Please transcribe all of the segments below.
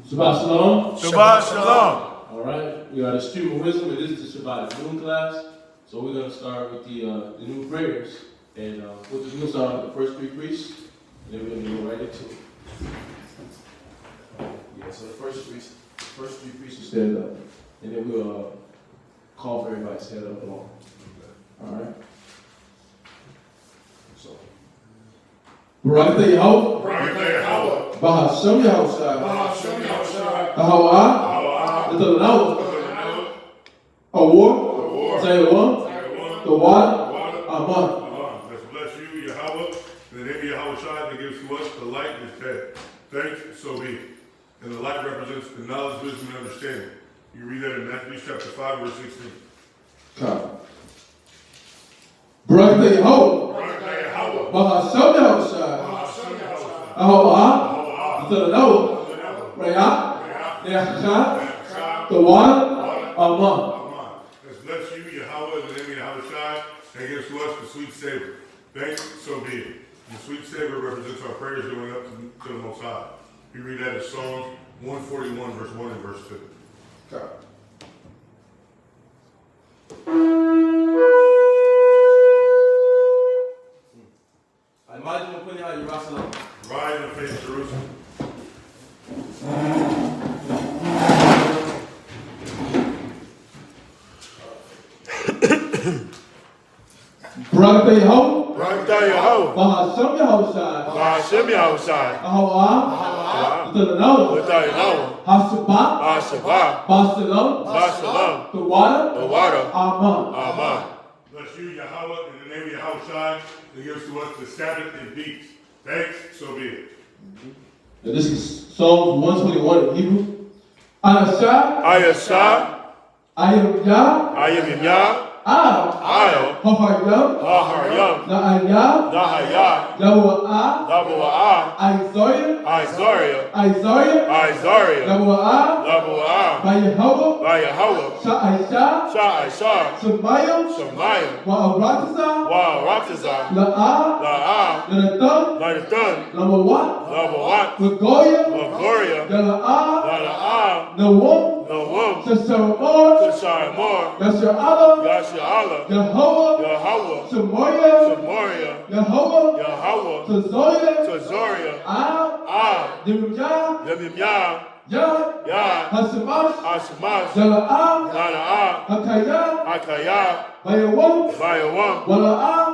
Shabbat Shalom. Shabbat Shalom. All right, we got a stream of wisdom, and this is the Shabbat noon class. So we're going to start with the new prayers. And we're going to start with the first three priests, and then we're going to go right into it. Yeah, so the first three priests will stand up, and then we'll call for everybody to stand up along. All right? So, Barak Yahweh. Barak Yahweh. Bahashem Yahushua. Bahashem Yahushua. Ahawah. The Talanawa. Award. Zayawah. The water. Aman. Let's bless you, Yahweh, in the name of Yahushua that gives to us the light and his head. Thanks, so be it. And the light represents the knowledge, wisdom, and understanding. You read that in Matthew chapter 5, verse 16. Okay. Barak Yahweh. Barak Yahweh. Bahashem Yahushua. Bahashem Yahushua. Ahawah. The Talanawa. Rayah. Neachah. The water. Aman. Let's bless you, Yahweh, in the name of Yahushua that gives to us the sweet savor. Thanks, so be it. The sweet savor represents our prayers going up to the Most High. You read that in Psalms 141, verse 1 and verse 2. Okay. Rise and face Jerusalem. Barak Yahweh. Barak Yahweh. Bahashem Yahushua. Bahashem Yahushua. Ahawah. The Talanawa. Hashabah. Basalam. The water. Aman. Bless you, Yahweh, in the name of Yahushua that gives to us the Sabbath and peace. Thanks, so be it. And this is Psalm 121 in Hebrew. Anashah. I am Yah. I. Hoharyam. Na'ayah. Yabu'ah. Isaiah. Yabu'ah. By Sha'aishah. Shemayim. Wa'aratazah. La'ah. Nathan. Lamawat. Lagoya. Yala'ah. Nawum. Shasharamor. Yasha'Allah. Yehovah. Shemoria. Yehovah. Tazoria. Yimyah. Yad. Hashemash. Jala'ah. Hakayah. Bayawam. Wala'ah.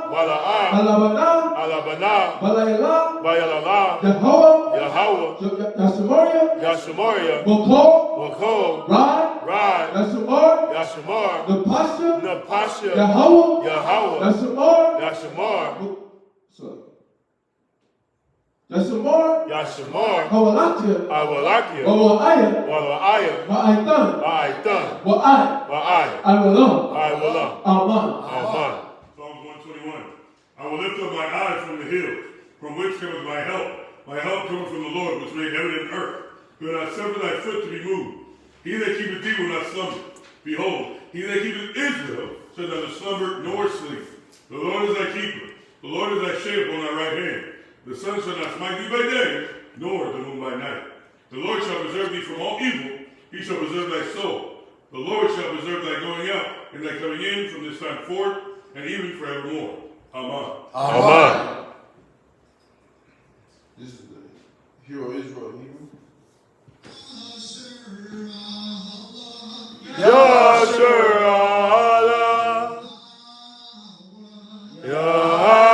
Alabana. Balayala. Yehovah. Yashamoria. Wakol. Ride. Yashamar. Napasha. Yehovah. Yashamar. Yashamar. Hawalakia. Wa'ayah. Wa'aitan. I will. Aman. Psalms 121. I will lift up my eyes from the hills, from which cometh my help. My help cometh from the Lord, which made heaven and earth. Who will not suffer thy foot to be moved. He that keepeth thee will not slumber. Behold, he that keepeth Israel shall neither slumber nor sleep. The Lord is thy keeper. The Lord is thy shade upon thy right hand. The sun shall not smite thee by day, nor the moon by night. The Lord shall preserve thee from all evil. He shall preserve thy soul. The Lord shall preserve thy going out and thy coming in from this time forth and even forevermore. Amen. This is the hero of Israel in Hebrew. Yasharallah. Yahweh.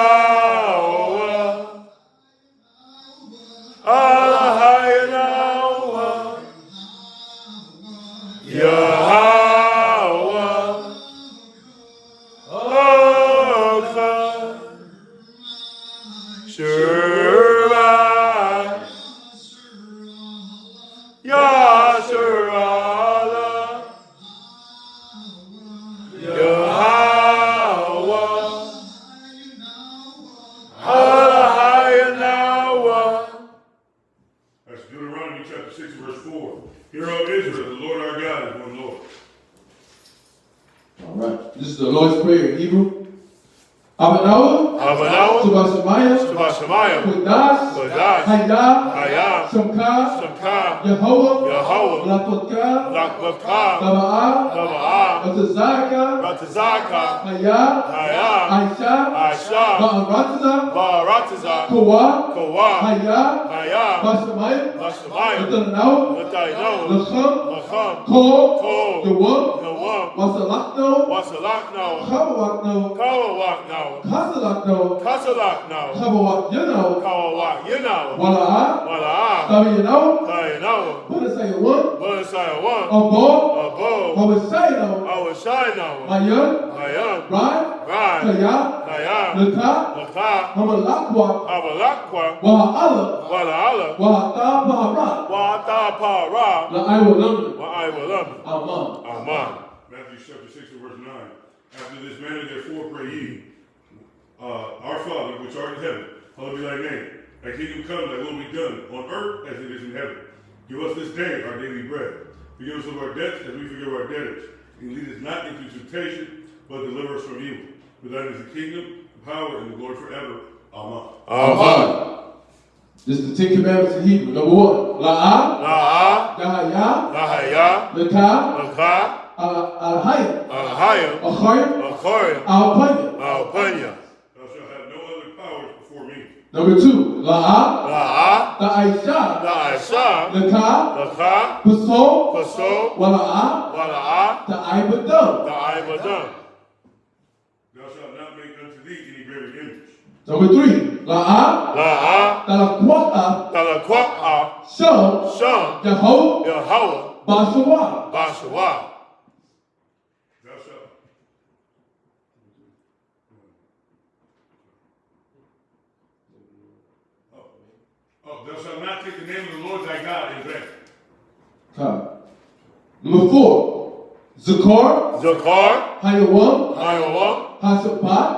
Allahayanawa. Yahweh. Okha. Shurah. Yasharallah. That's Deuteronomy chapter 6, verse 4. Hear, O Israel, the Lord our God is one Lord. All right. This is the Lord's Prayer in Hebrew. Abanawa. Shabashamayim, Kodash, Hayah, Shamka, Yehovah, Lakbaka, Gaba'ah, Ratazaka, Hayah, Aisha, Ba'arataza, Kawa, Hayah, Bashamayim, Latayno, Lacham, Ko, Yawam, Wasalakno, Kawawakno, Kasalakno, Kawawak, Wala'ah, Tayino, Buddha Abo, Awashayno, Mayam, Rai, Kaya, Laka, Abalakwa, Wala'ala, Wa'ata Para, Wa'aiwalam, Aman. Matthew chapter 6 and verse 9. After this manner, therefore, pray ye, Our Father, which art in heaven, hallowed be thy name. Thy kingdom come, thy will be done, on earth as it is in heaven. Give us this day our daily bread. Forgive us of our debts as we forgive our debtors. And lead us not into temptation, but deliver us from evil. For thine is the kingdom, the power, and the glory forever. Amen. Amen. This is the 10 Commandments in Hebrew. Number 1. La'ah. Dahaya. Laka. Alhaya. Achaya. Alpanya. Thou shalt have no other powers before me. Number 2. La'ah. Da'aisha. Laka. Paso. Wala'ah. Da'aibadam. Thou shalt not make unto thee any graven image. Number 3. La'ah. Talakwa'ah. Sham. Yehovah. Bashawa. Thou shalt. Thou shalt not take the name of the Lord thy God in vain. Number 4. Zakar. Hayawam. Hasabat.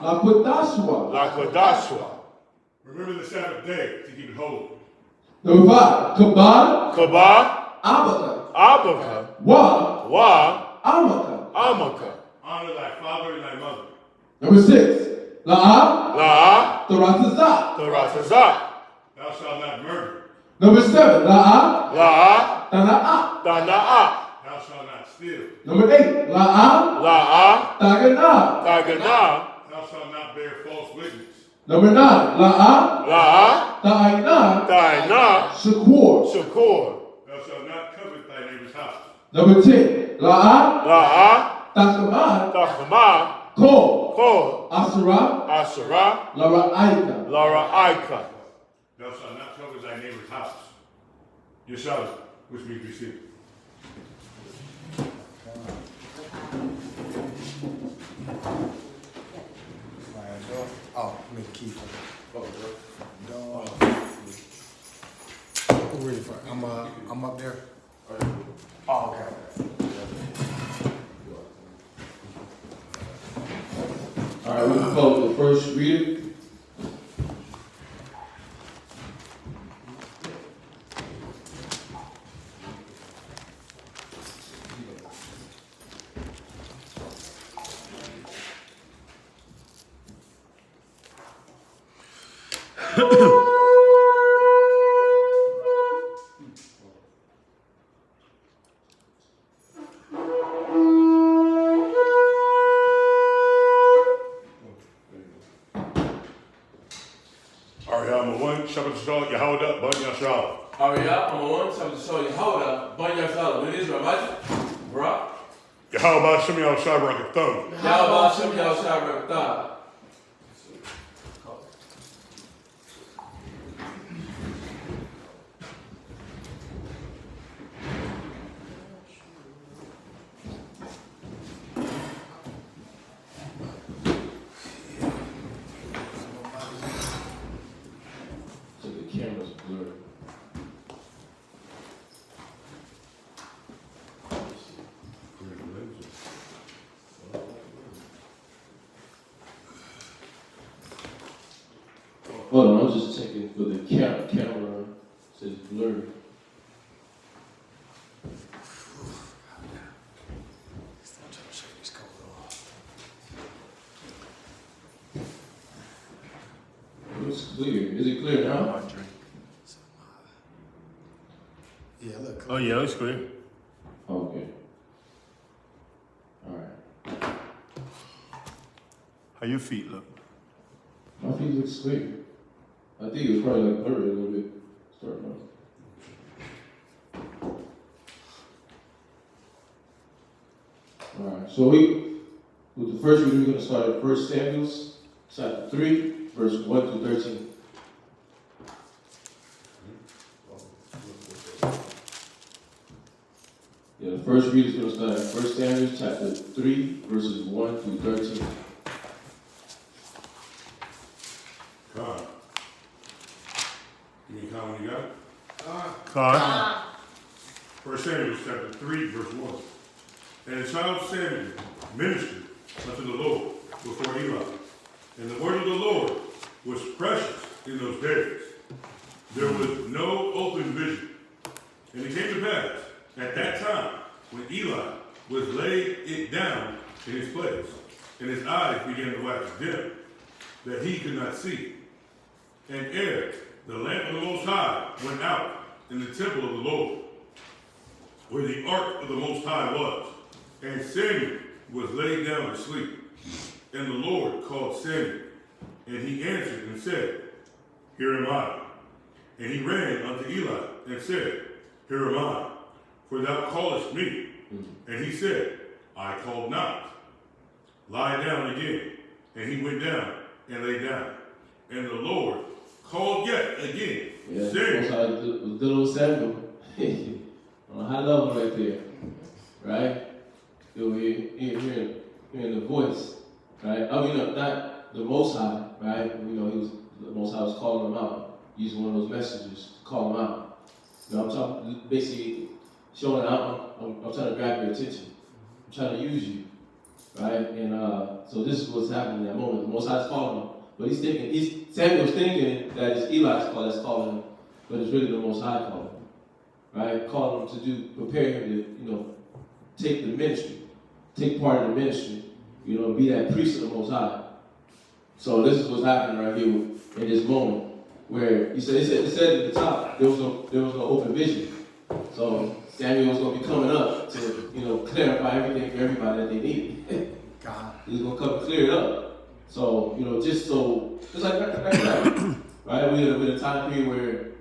Lakodashwa. Remember the Sabbath day to keep it holy. Number 5. Kabad. Abaka. Wa. Amaka. Honor thy father and thy mother. Number 6. La'ah. Taratazak. Thou shalt not murder. Number 7. La'ah. Tana'ah. Thou shalt not steal. Number 8. La'ah. Taganah. Thou shalt not bear false witness. Number 9. La'ah. Ta'inah. Shakur. Thou shalt not covet thy neighbor's house. Number 10. La'ah. Tachama. Ko. Asherah. Lara'aika. Thou shalt not covet thy neighbor's house. Yeshua, which means receive. Oh, make a key for me. Who ready for it? I'm up there. Oh, okay. All right, we can close the first reading. Sabbath Yehoda, Ban Yashal. Ariya, I'm Sabbath Yehoda, Ban Yashal. When Israel, right? Bro. Yahweh Shem Yahushua Barakatah. Yahweh Shem Yahushua Barakatah. Hold on, I'm just checking for the camera. It says blurry. Yeah, look. Oh, yeah, it's clear. Okay. All right. How your feet look? My feet look straight. I think it's probably like hurt a little bit. Starting off. All right. So with the first reading, we're going to start at 1 Samuel chapter 3, verse 1 to 13. Yeah, the first reading is going to start at 1 Samuel chapter 3, verses 1 through 13. God. Give me a comment, you got it? Con. 1 Samuel chapter 3, verse 1. And the child Samuel ministered unto the Lord before Eli. And the word of the Lord was precious in those days. There was no open vision. And it came to pass, at that time, when Eli was laid it down in his place, and his eyes began to wax dim, that he could not see. And ere the lamp of the Most High went out in the temple of the Lord, where the ark of the Most High was, and Samuel was laid down to sleep. And the Lord called Samuel, and he answered and said, Here am I. And he ran unto Eli and said, Here am I, for thou callest me. And he said, I called not. Lie down again. And he went down and lay down. And the Lord called yet again, Samuel. Good old Samuel. On a high level right there. Right? You're hearing the voice. Right? I mean, not the Most High. Right? You know, the Most High was calling him out. Using one of those messengers to call him out. You know, I'm talking, basically showing out. I'm trying to grab your attention. I'm trying to use you. Right? And so this is what's happening in that moment. The Most High is calling him. But Samuel's thinking that it's Eli's call that's calling him, but it's really the Most High calling him, right? Calling him to prepare him to, take the ministry, take part in the ministry, be that priest of the Most High. So this is what's happening right here in this moment, where it said at the top there was no open vision. So Samuel was going to be coming up to clarify everything for everybody that they needed. He was going to come and clear it up. So, just like right now, right? We live in a time period where,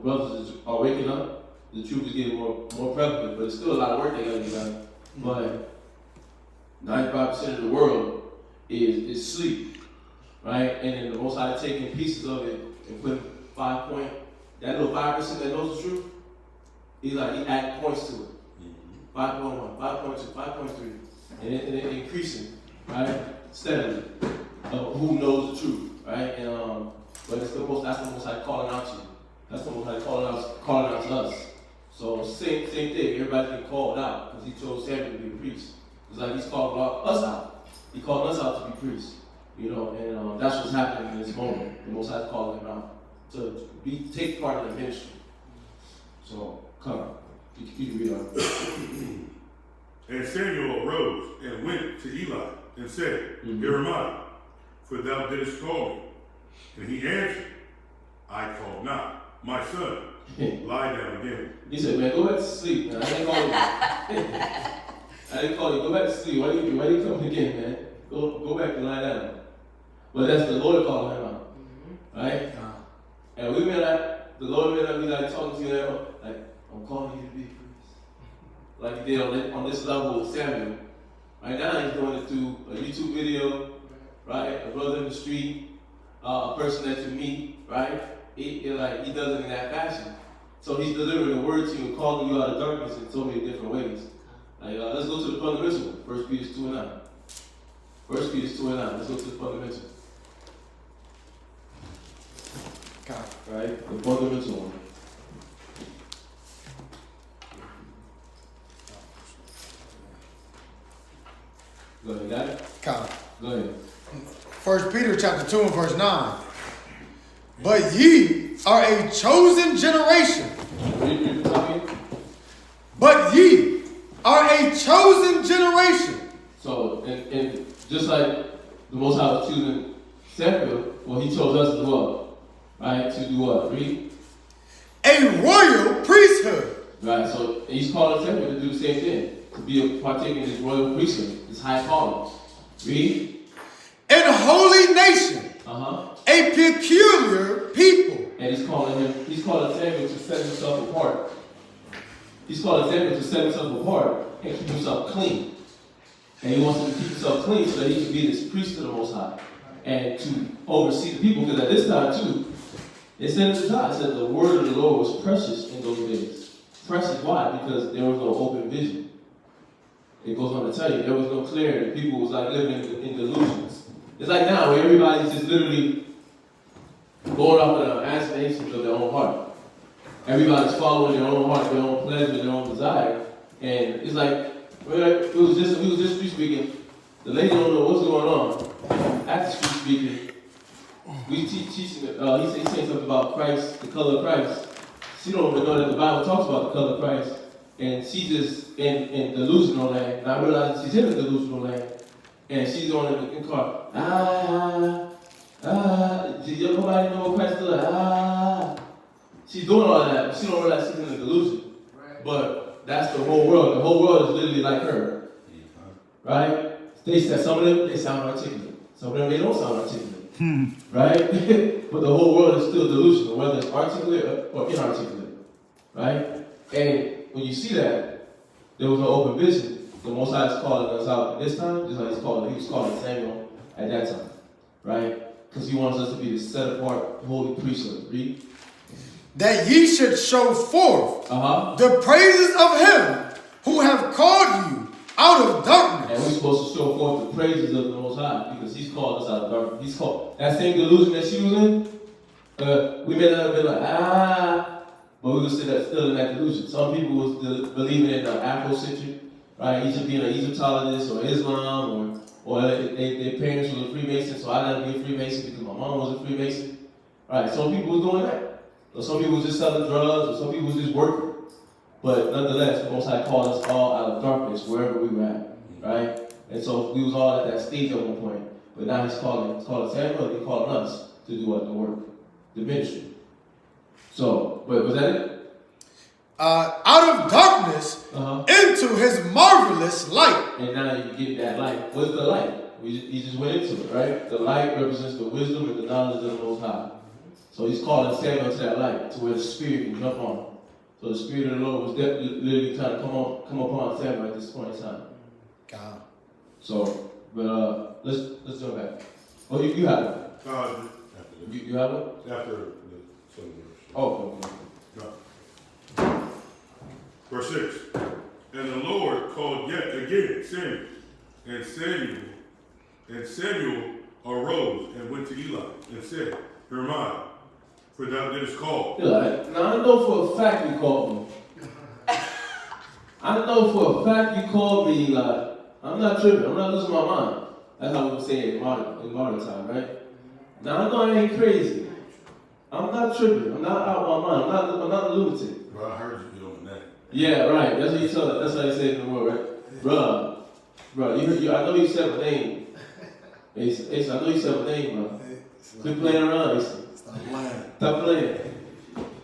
brothers are waking up. The truth is getting more prevalent, but it's still a lot of work they got to get done. But 95% of the world is sleep, right? And then the Most High taking pieces of it and putting that little 5% that knows the truth, he add points to it. 5.1, 5.2, 5.3, and it increasing, right? Steadily of who knows the truth, right? And but that's the Most High calling out to you. That's the Most High calling out to us. So same thing. Everybody getting called out because he chose Samuel to be a priest. It's like he's calling us out. He called us out to be priests, and that's what's happening in this moment. The Most High is calling him out to take part in the ministry. So come on, you can read on. And Samuel arose and went to Eli and said, Here am I, for thou didst call me. And he answered, I called not. My son, lie down again. He said, man, go back to sleep, man. I didn't call you. I didn't call you. Go back to sleep. Why you coming again, man? Go back and lie down. But that's the Lord calling him out. Right? And the Lord may not be talking to you now, I'm calling you to be a priest. Like he did on this level with Samuel. Right now he's doing it through a YouTube video, right? A brother in the street, a person that you meet, right? He does it in that fashion. So he's delivering the word to you and calling you out of darkness in so many different ways. Let's go to the fundamental one. 1 Peter 2:9. 1 Peter 2:9. Let's go to the fundamental. Right? The fundamental one. Go ahead, got it? Go ahead. 1 Peter chapter 2 and verse 9. But ye are a chosen generation. Read the top again. But ye are a chosen generation. So, and just like the Most High was choosing Samuel, well, he chose us as well. Right? To do what? Read. A royal priesthood. Right? So he's calling Samuel to do the same thing, to be a partaker in his royal priesthood, his high calling. Read. In a holy nation, a peculiar people. And he's calling Samuel to set himself apart. He's calling Samuel to set himself apart and keep himself clean. And he wants him to keep himself clean so that he can be this priest of the Most High and to oversee the people. Because at this time, too, it said in the time, it said the word of the Lord was precious in those days. Precious, why? Because there was no open vision. It goes on to tell you, there was no clarity. People was like living in delusions. It's like now where everybody's just literally going off of the aspirations of their own heart. Everybody's following their own heart, their own pleasure, their own desire. And it's like, we was just street speaking. The lady don't know what's going on. After street speaking, we teaching. He's saying something about Christ, the color of Christ. She don't even know that the Bible talks about the color of Christ, and she's just in delusional land. And I realize she's in a delusional land, and she's going in the car. Nobody know what Christ is. She's doing all that. She don't realize she's in a delusion. Right. But that's the whole world. The whole world is literally like her. Right? They said some of them, they sound articulate. Some of them, they don't sound articulate. Right? But the whole world is still delusional, whether it's articulate or inarticulate. Right? And when you see that, there was no open vision. The Most High is calling us out this time, just like he was calling Samuel at that time. Right? Because he wants us to be the set apart, holy priesthood. Read. That ye should show forth the praises of him who have called you out of darkness. And we're supposed to show forth the praises of the Most High because he's called us out of darkness. He's called that same delusion that she was in. We may not have been like, but we were still in that delusion. Some people was believing in the Afrocentric, right? Egypt being an Egyptologist or Islam or their parents were a Freemason, so I didn't be a Freemason because my mom was a Freemason. Right? Some people was doing that. Or some people was just selling drugs, or some people was just working. But nonetheless, the Most High called us all out of darkness wherever we were at, right? And so we was all at that stage at one point. But now he's calling Samuel, and he's calling us to do what? The work, the ministry. So, but was that it? Out of darkness into his marvelous light. And now you get that light. What's the light? He just went into it, right? The light represents the wisdom and the knowledge of the Most High. So he's calling Samuel to that light, to where the Spirit can jump on. So the Spirit of the Lord was literally trying to come upon Samuel at this point in time. God. So, but let's go back. Oh, you have it. You have it? After the second verse. Oh, okay. Verse 6. And the Lord called yet again Samuel. And Samuel arose and went to Eli and said, Here am I, for thou didst call. Eli, now I know for a fact you called me. I know for a fact you called me, Eli. I'm not tripping. I'm not losing my mind. That's how we would say it in modern time, right? Now I know I ain't crazy. I'm not tripping. I'm not out of my mind. I'm not a lunatic. Bro, I heard you doing that. Yeah, right. That's what you tell. That's how you say it in the world, right? Bruh, I know you said my name. Ace, I know you said my name, bro. Quit playing around, Ace. Stop playing.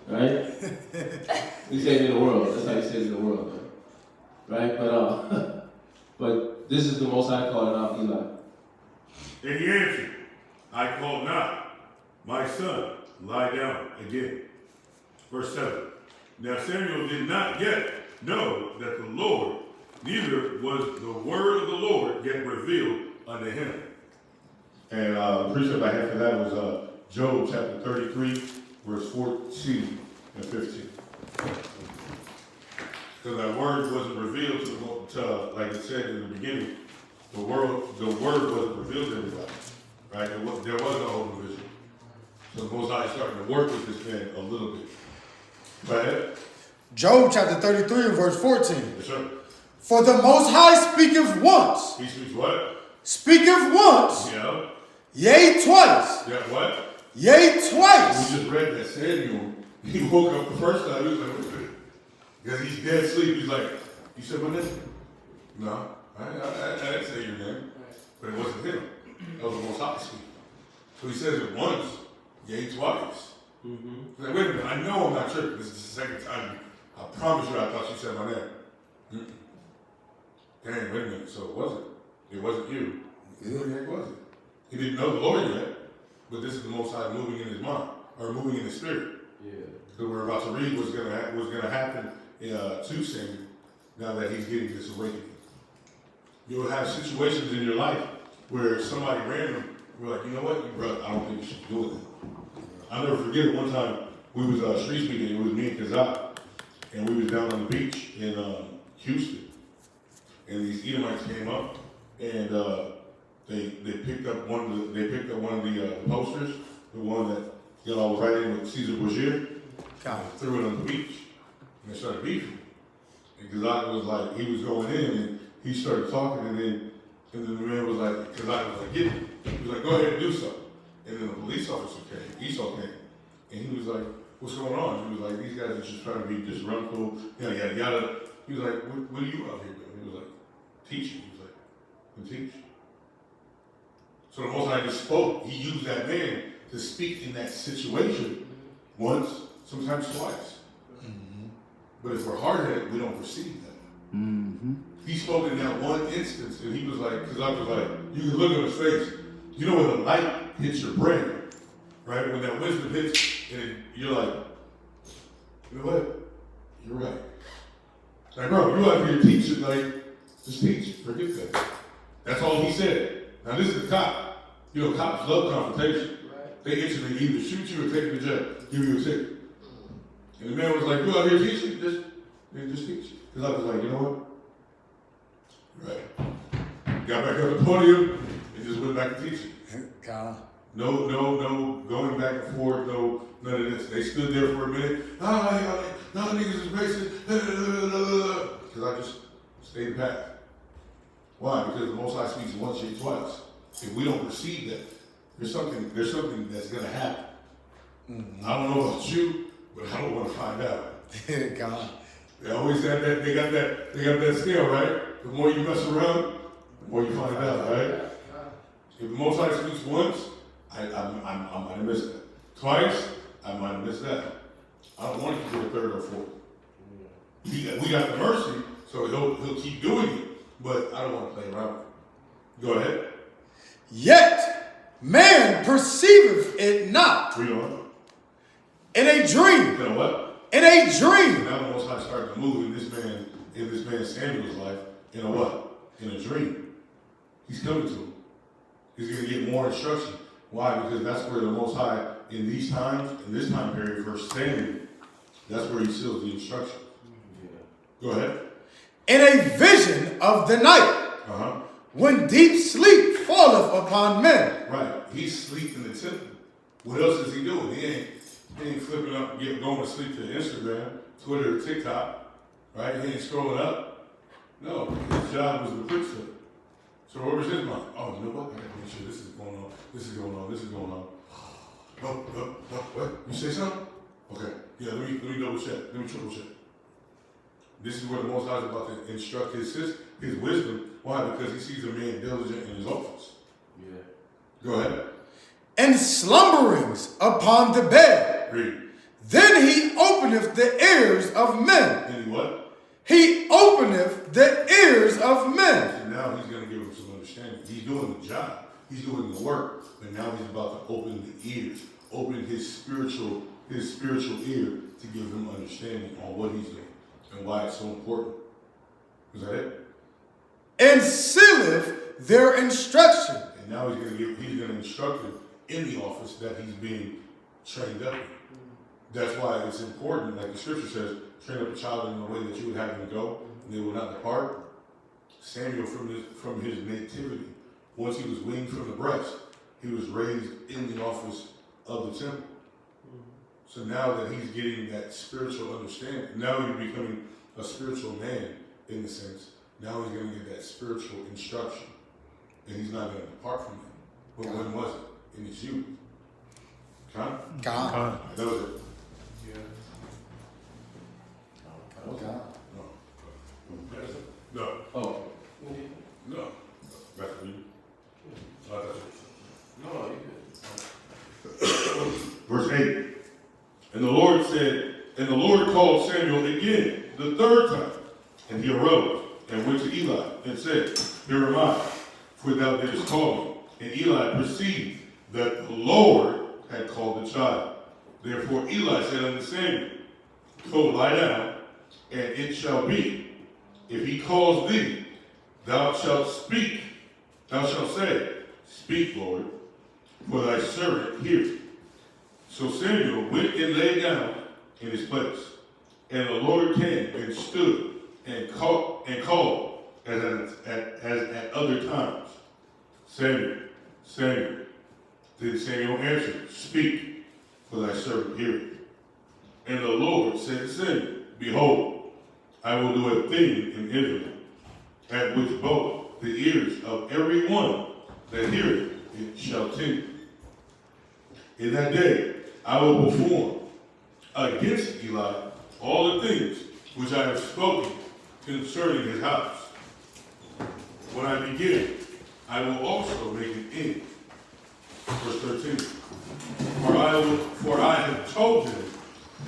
Right? We say it in the world. That's how you say it in the world, right? But this is the Most High calling out Eli. And he answered, I called not, my son, lie down again. Verse 7. Now Samuel did not yet know that the Lord, neither was the word of the Lord yet revealed unto him. And the precept I had for that was Job chapter 33, verse 14 and 15. Because that word wasn't revealed to like it said in the beginning, the word wasn't revealed to everybody. Right? There was no open vision. So the Most High is starting to work with this man a little bit. Go ahead. Job chapter 33 and verse 14. Yes, sir. For the Most High speaketh once. He speaks what? Speaketh once. Yeah. Yea, twice. Yeah, what? Yea, twice. We just read that Samuel, he woke up the first time, he was like, wait a minute. Because he's dead asleep. He's like, you said my name? No, I didn't say your name. But it wasn't him. That was the Most High speaking. So he says it once, yea, twice. Like, wait a minute, I know I'm not tripping. This is the second time I promise you I thought she said my name. Dang, wait a minute, so it wasn't. It wasn't you. Who the heck was it? He didn't know the Lord yet, but this is the Most High moving in his mind, or moving in his spirit. Yeah. Because we're about to read what's gonna happen to Samuel now that he's getting this awakening. You'll have situations in your life where somebody random, we're like, you know what, brother, I don't think you should do it. I'll never forget it. One time we was street speaking. It was me and Kazak, and we was down on the beach in Houston, and these Edomites came up, and they picked up one of the posters, the one that was right in with Caesar Borgia, threw it on the beach, and they started beefing. And Kazak was like, he was going in, and he started talking, and then the man was like, Kazak was like, get him. He was like, go ahead and do something. And then the police officer came, Esau came, and he was like, what's going on? He was like, these guys are just trying to be disruptive, yada, yada, yada. He was like, what are you out here doing? He was like, teaching. He was like, I'm teaching. So the Most High just spoke. He used that man to speak in that situation once, sometimes twice. Mm-hmm. But if we're hard-headed, we don't perceive that. Mm-hmm. He spoke in that one instance, and he was like, because I was like, you can look at his face. You know when the light hits your brain, right? When that wisdom hits, and you're like, you know what? You're right. Like, bro, you out here teaching, like, just teach. Forget that. That's all he said. Now, this is a cop. You know, cops love confrontation. Right. They instantly either shoot you or take you to jail, give you a ticket. And the man was like, you out here teaching? Just teach. Because I was like, you know what? Right. Got back up the podium and just went back to teaching. No going back and forth, no, none of this. They stood there for a minute. Y'all niggas is racist. Because I just stayed the path. Why? Because the Most High speaks once or twice. If we don't perceive that, there's something that's gonna happen. Mm-hmm. I don't know about you, but I don't want to find out. God. They always have that. They got that scale, right? The more you mess around, the more you find out, right? If the Most High speaks once, I might have missed that. Twice, I might have missed that. I don't want to do a third or fourth. We got the mercy, so he'll keep doing it, but I don't want to play around with it. Go ahead. Yet man perceiveth it not. Read on. In a dream. You know what? In a dream. So now the Most High started to move in this man Samuel's life. In a what? In a dream. He's coming to him. He's going to get more instruction. Why? Because that's where the Most High, in these times, in this time period, for Samuel, that's where he seals the instruction. Yeah. Go ahead. In a vision of the night, when deep sleep falleth upon men. Right. He's asleep in the temple. What else is he doing? He ain't flipping up, going to sleep to Instagram, Twitter, TikTok. Right? He ain't scrolling up. No. His job was to preach to him. So where was his mind? Oh, you know what? I gotta make sure this is going on. This is going on. This is going on. What? You say something? Okay. Yeah, let me double check. Let me triple check. This is where the Most High is about to instruct his wisdom. Why? Because he sees a man diligent in his office. Yeah. Go ahead. And slumberings upon the bed. Read. Then he openeth the ears of men. And he what? He openeth the ears of men. And now he's going to give him some understanding. He's doing the job. He's doing the work. But now he's about to open the ears. Open his spiritual ear to give him understanding on what he's doing and why it's so important. Is that it? And sealeth their instruction. And now he's going to instruct him in the office that he's being trained up in. That's why it's important, like the scripture says, train up a child in the way that you would have him go, and they will not depart. Samuel, from his nativity, once he was weaned from the breast, he was raised in the office of the temple. So now that he's getting that spiritual understanding, now he's becoming a spiritual man in the sense. Now he's going to get that spiritual instruction, and he's not going to depart from it. But when was it? In his youth. God. That was it. Yeah. God. No. Oh. No. Back to you. No, you good. Verse 8. And the Lord called Samuel Samuel again the third time. And he arose and went to Eli and said, Here am I, for thou didst call me. And Eli perceived that the Lord had called the child. Therefore Eli said unto Samuel, Go lie down, and it shall be, if he calls thee, thou shalt speak. Thou shalt say, Speak, Lord, for thy servant heareth. So Samuel went and lay down in his place. And the Lord came and stood and called as at other times, Samuel, Samuel. Then Samuel answered, Speak, for thy servant heareth. And the Lord said to Samuel, Behold, I will do a thing in Israel, at which both the ears of every one that heareth it shall tingle. In that day I will perform against Eli all the things which I have spoken concerning his house. When I begin, I will also make an end. Verse 13. For I have told him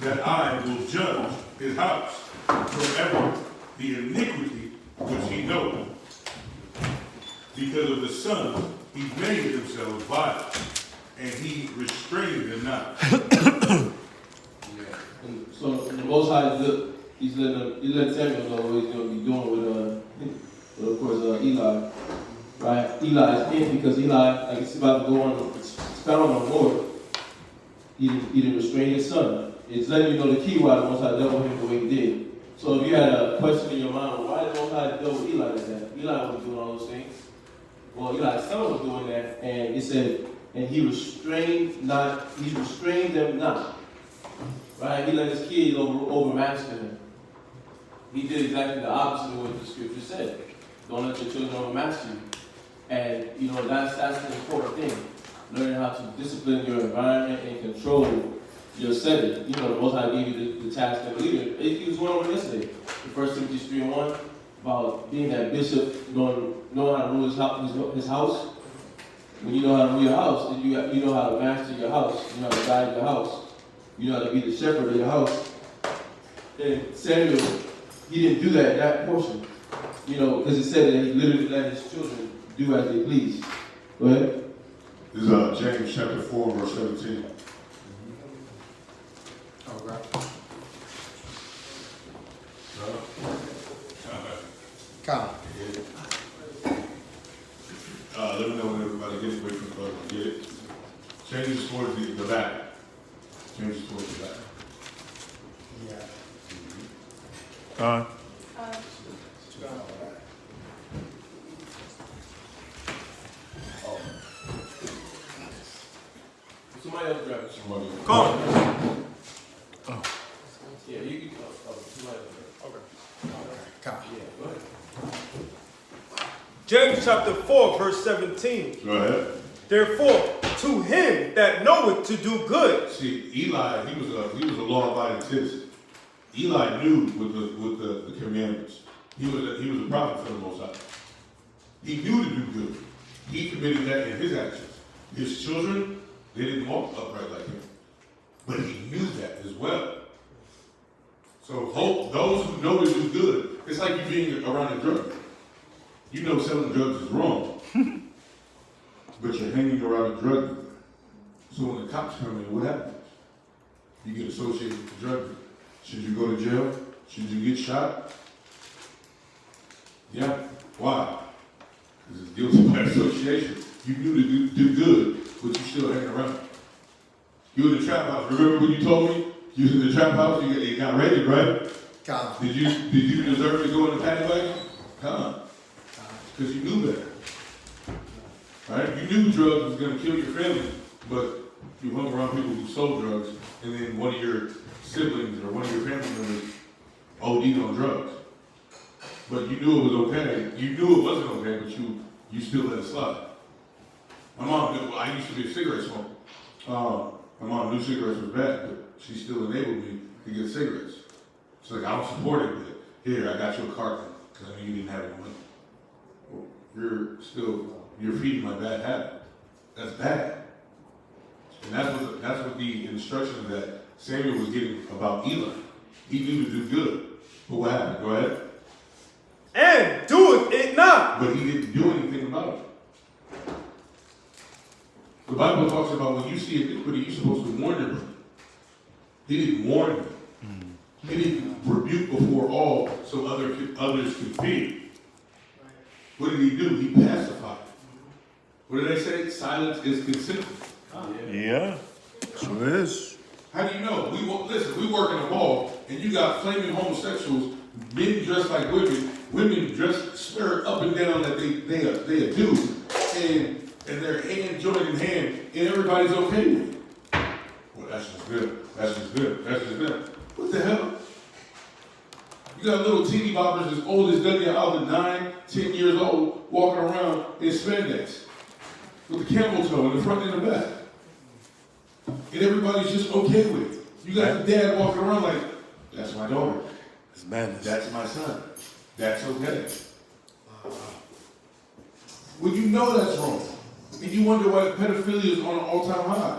that I will judge his house forever the iniquity which he knoweth. Because of the sons he made himself vile, and he restrained them not. And so the Most High, he's letting Samuel know what he's going to be doing with of course, Eli. Right? Eli is in because Eli, like it's about to go on, expound on the Lord. He didn't restrain his son. It's letting you know the key why the Most High dealt with him the way he did. So if you had a question in your mind, why did the Most High deal with Eli like that? Eli wasn't doing all those things. Well, Eli's son was doing that, and it said, and he restrained them not. Right? He let his kids overmaster him. He did exactly the opposite of what the scripture said. Don't let your children overmaster you. And you know that's the important thing. Learning how to discipline your environment and control your setting. You know, the Most High gave you the task of leader. He was going over yesterday. In 1 Timothy 3:1, about being that bishop, knowing how to rule his house. When you know how to rule your house, then you know how to master your house. You know how to guide your house. You know how to be the shepherd of your house. And Samuel, he didn't do that portion. You know, because it said that he literally let his children do as they please. Go ahead. This is James chapter 4, verse 17. All right. Come. Let me know when everybody gets away from the brother. Get it? Changes towards the back. Changes towards the back. Yeah. Somebody else grab it. Come on. Oh. Yeah, you can go. Somebody else grab it. Okay. Come. Yeah, go ahead. James chapter 4, verse 17. Go ahead. Therefore, to him that knoweth to do good. See, Eli, he was a law-abiding citizen. Eli knew with the commandments. He was a prophet for the Most High. He knew to do good. He committed that in his actions. His children, they didn't walk upright like him. But he knew that as well. So those who know to do good, it's like you being around a drug. You know selling drugs is wrong. But you're hanging around a drug dealer. So when the cops come in, what happens? You get associated with the drug dealer. Should you go to jail? Should you get shot? Yeah. Why? Because it's guilty by association. You knew to do good, but you still hanging around. You in the trap house. Remember when you told me you was in the trap house? You got raided, right? Come. Did you deserve to go in the paddy wagon? Come. Because you knew better. Right? You knew drugs was going to kill your family, but you hung around people who sold drugs, and then one of your siblings or one of your family members OD'd on drugs. But you knew it was okay. You knew it wasn't okay, but you still let it slide. My mom, I used to be a cigarette smoker. My mom knew cigarettes was bad, but she still enabled me to get cigarettes. She's like, I don't support it, but here, I got you a carton, because I knew you didn't have any money. Well, you're feeding my bad habit. That's bad. And that's what the instruction that Samuel was getting about Eli. He knew to do good. But what happened? Go ahead. And doeth it not. But he didn't do anything about it. The Bible talks about when you see iniquity, you're supposed to warn your brother. He didn't warn you. He didn't rebuke before all so others could fear. What did he do? He pacified. What did they say? Silence is consent. Yeah. Sure is. How do you know? Listen, we work in a mall, and you got flaming homosexuals, men dressed like women dressed swear up and down that they a dude, and they're hand joined in hand, and everybody's okay with it. Well, that's just good. That's just good. That's just good. What the hell? You got little teeny boppers as old as W. Alvin, 9, 10 years old, walking around in spandex with the camel toe in the front and the back. And everybody's just okay with it. You got the dad walking around like, that's my daughter. It's madness. That's my son. That's okay. Well, you know that's wrong. And you wonder why pedophilia is on an all-time high.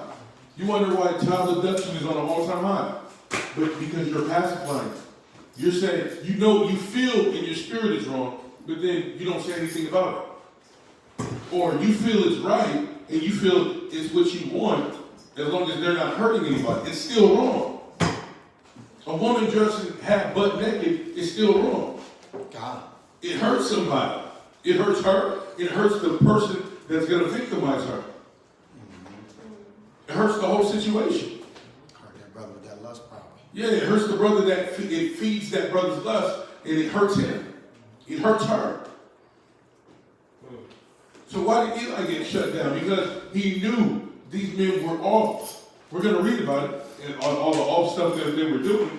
You wonder why child abduction is on an all-time high. But because you're pacifying. You're saying, you know, you feel in your spirit is wrong, but then you don't say anything about it. Or you feel it's right, and you feel it's what you want, as long as they're not hurting anybody. It's still wrong. A woman dressing half butt naked is still wrong. God. It hurts somebody. It hurts her. It hurts the person that's going to victimize her. It hurts the whole situation. Hurt that brother with that lust problem. Yeah, it hurts the brother that it feeds that brother's lust, and it hurts him. It hurts her. So why did Eli get shut down? Because he knew these men were off. We're going to read about it and all the off stuff that they were doing,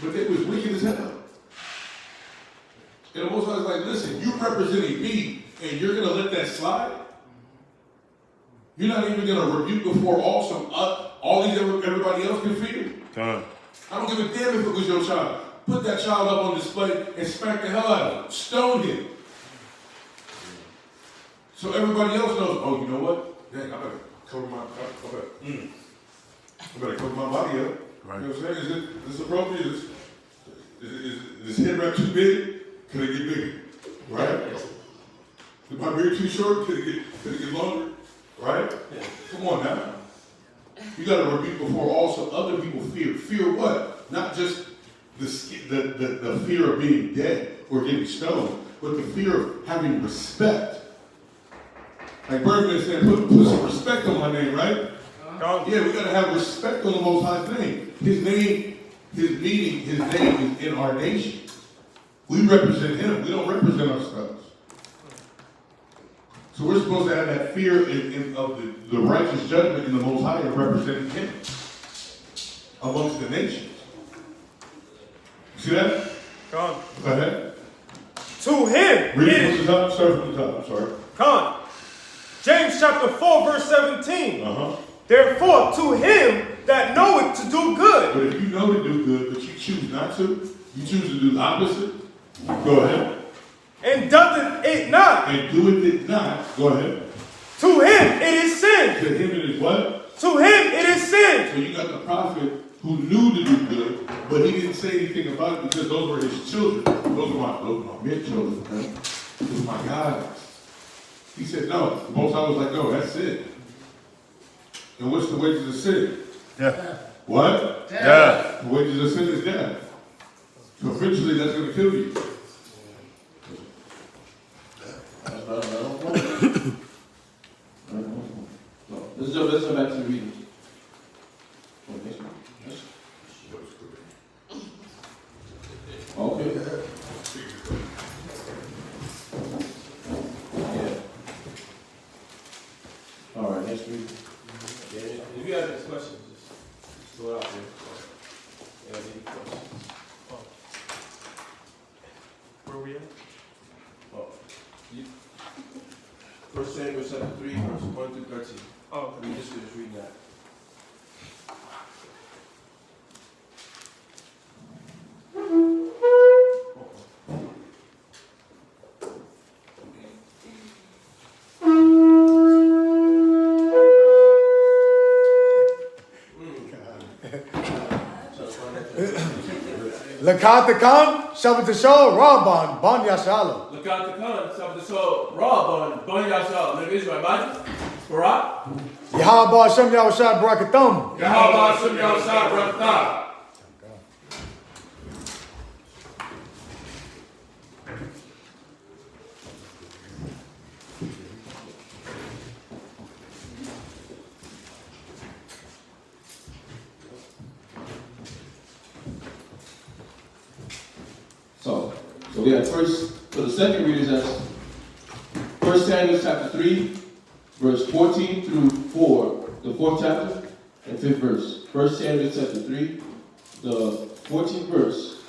but they was wicked as hell. And the Most High was like, listen, you're representing me, and you're going to let that slide? You're not even going to rebuke before everybody else can fear? Done. I don't give a damn if it was your child. Put that child up on display and smack the hell out of him. Stone him. So everybody else knows, oh, you know what? Dang, I better cover my body up. Right. You know what I'm saying? Is this appropriate? Is this head wrap too big? Can it get bigger? Right? Is my beard too short? Can it get longer? Right? Come on now. You got to rebuke before also other people fear. Fear what? Not just the fear of being dead or getting stoned, but the fear of having respect. Like Birdman said, put some respect on my name, right? Yeah, we got to have respect on the Most High's name. His name is in our nation. We represent him. We don't represent ourselves. So we're supposed to have that fear of the righteous judgment in the Most High and representing him amongst the nations. See that? Come. Go ahead. To him. Read it from the top. Start from the top. I'm sorry. Come. James chapter 4, verse 17. Uh-huh. Therefore, to him that knoweth to do good. But if you know to do good, but you choose not to, you choose to do the opposite, go ahead. And doeth it not. And doeth it not, go ahead. To him it is sin. To him it is what? To him it is sin. So you got the prophet who knew to do good, but he didn't say anything about it because those were his children. Those are my men children, man. Those are my guys. He said, no. The Most High was like, no, that's sin. And what's the wages of sin? Yeah. What? Yeah. The wages of sin is death. So eventually that's going to kill you. Let's jump back to the reading. Okay. Yeah. All right, next reading. Yeah, if you have any questions, just throw it out there. Yeah, any questions? Where we at? Oh, 1 Samuel chapter 3, verse 1 through 13. Oh, We just finished reading that. Lekatakan, Shabbatasho, Rabban, Ban Yashala. Lekatakan, Sabbath, Rabban, Ban Yashala. Let me Israel, imagine. Barak. Yahweh Hashem Yahushua Barakatam. Yahweh Hashem Yahushua Barakatah. So we have first, for the second readers, that's 1 Samuel chapter 3, verse 14 through 4, the 4th chapter, and 5th verse. 1 Samuel chapter 3, the 14th verse,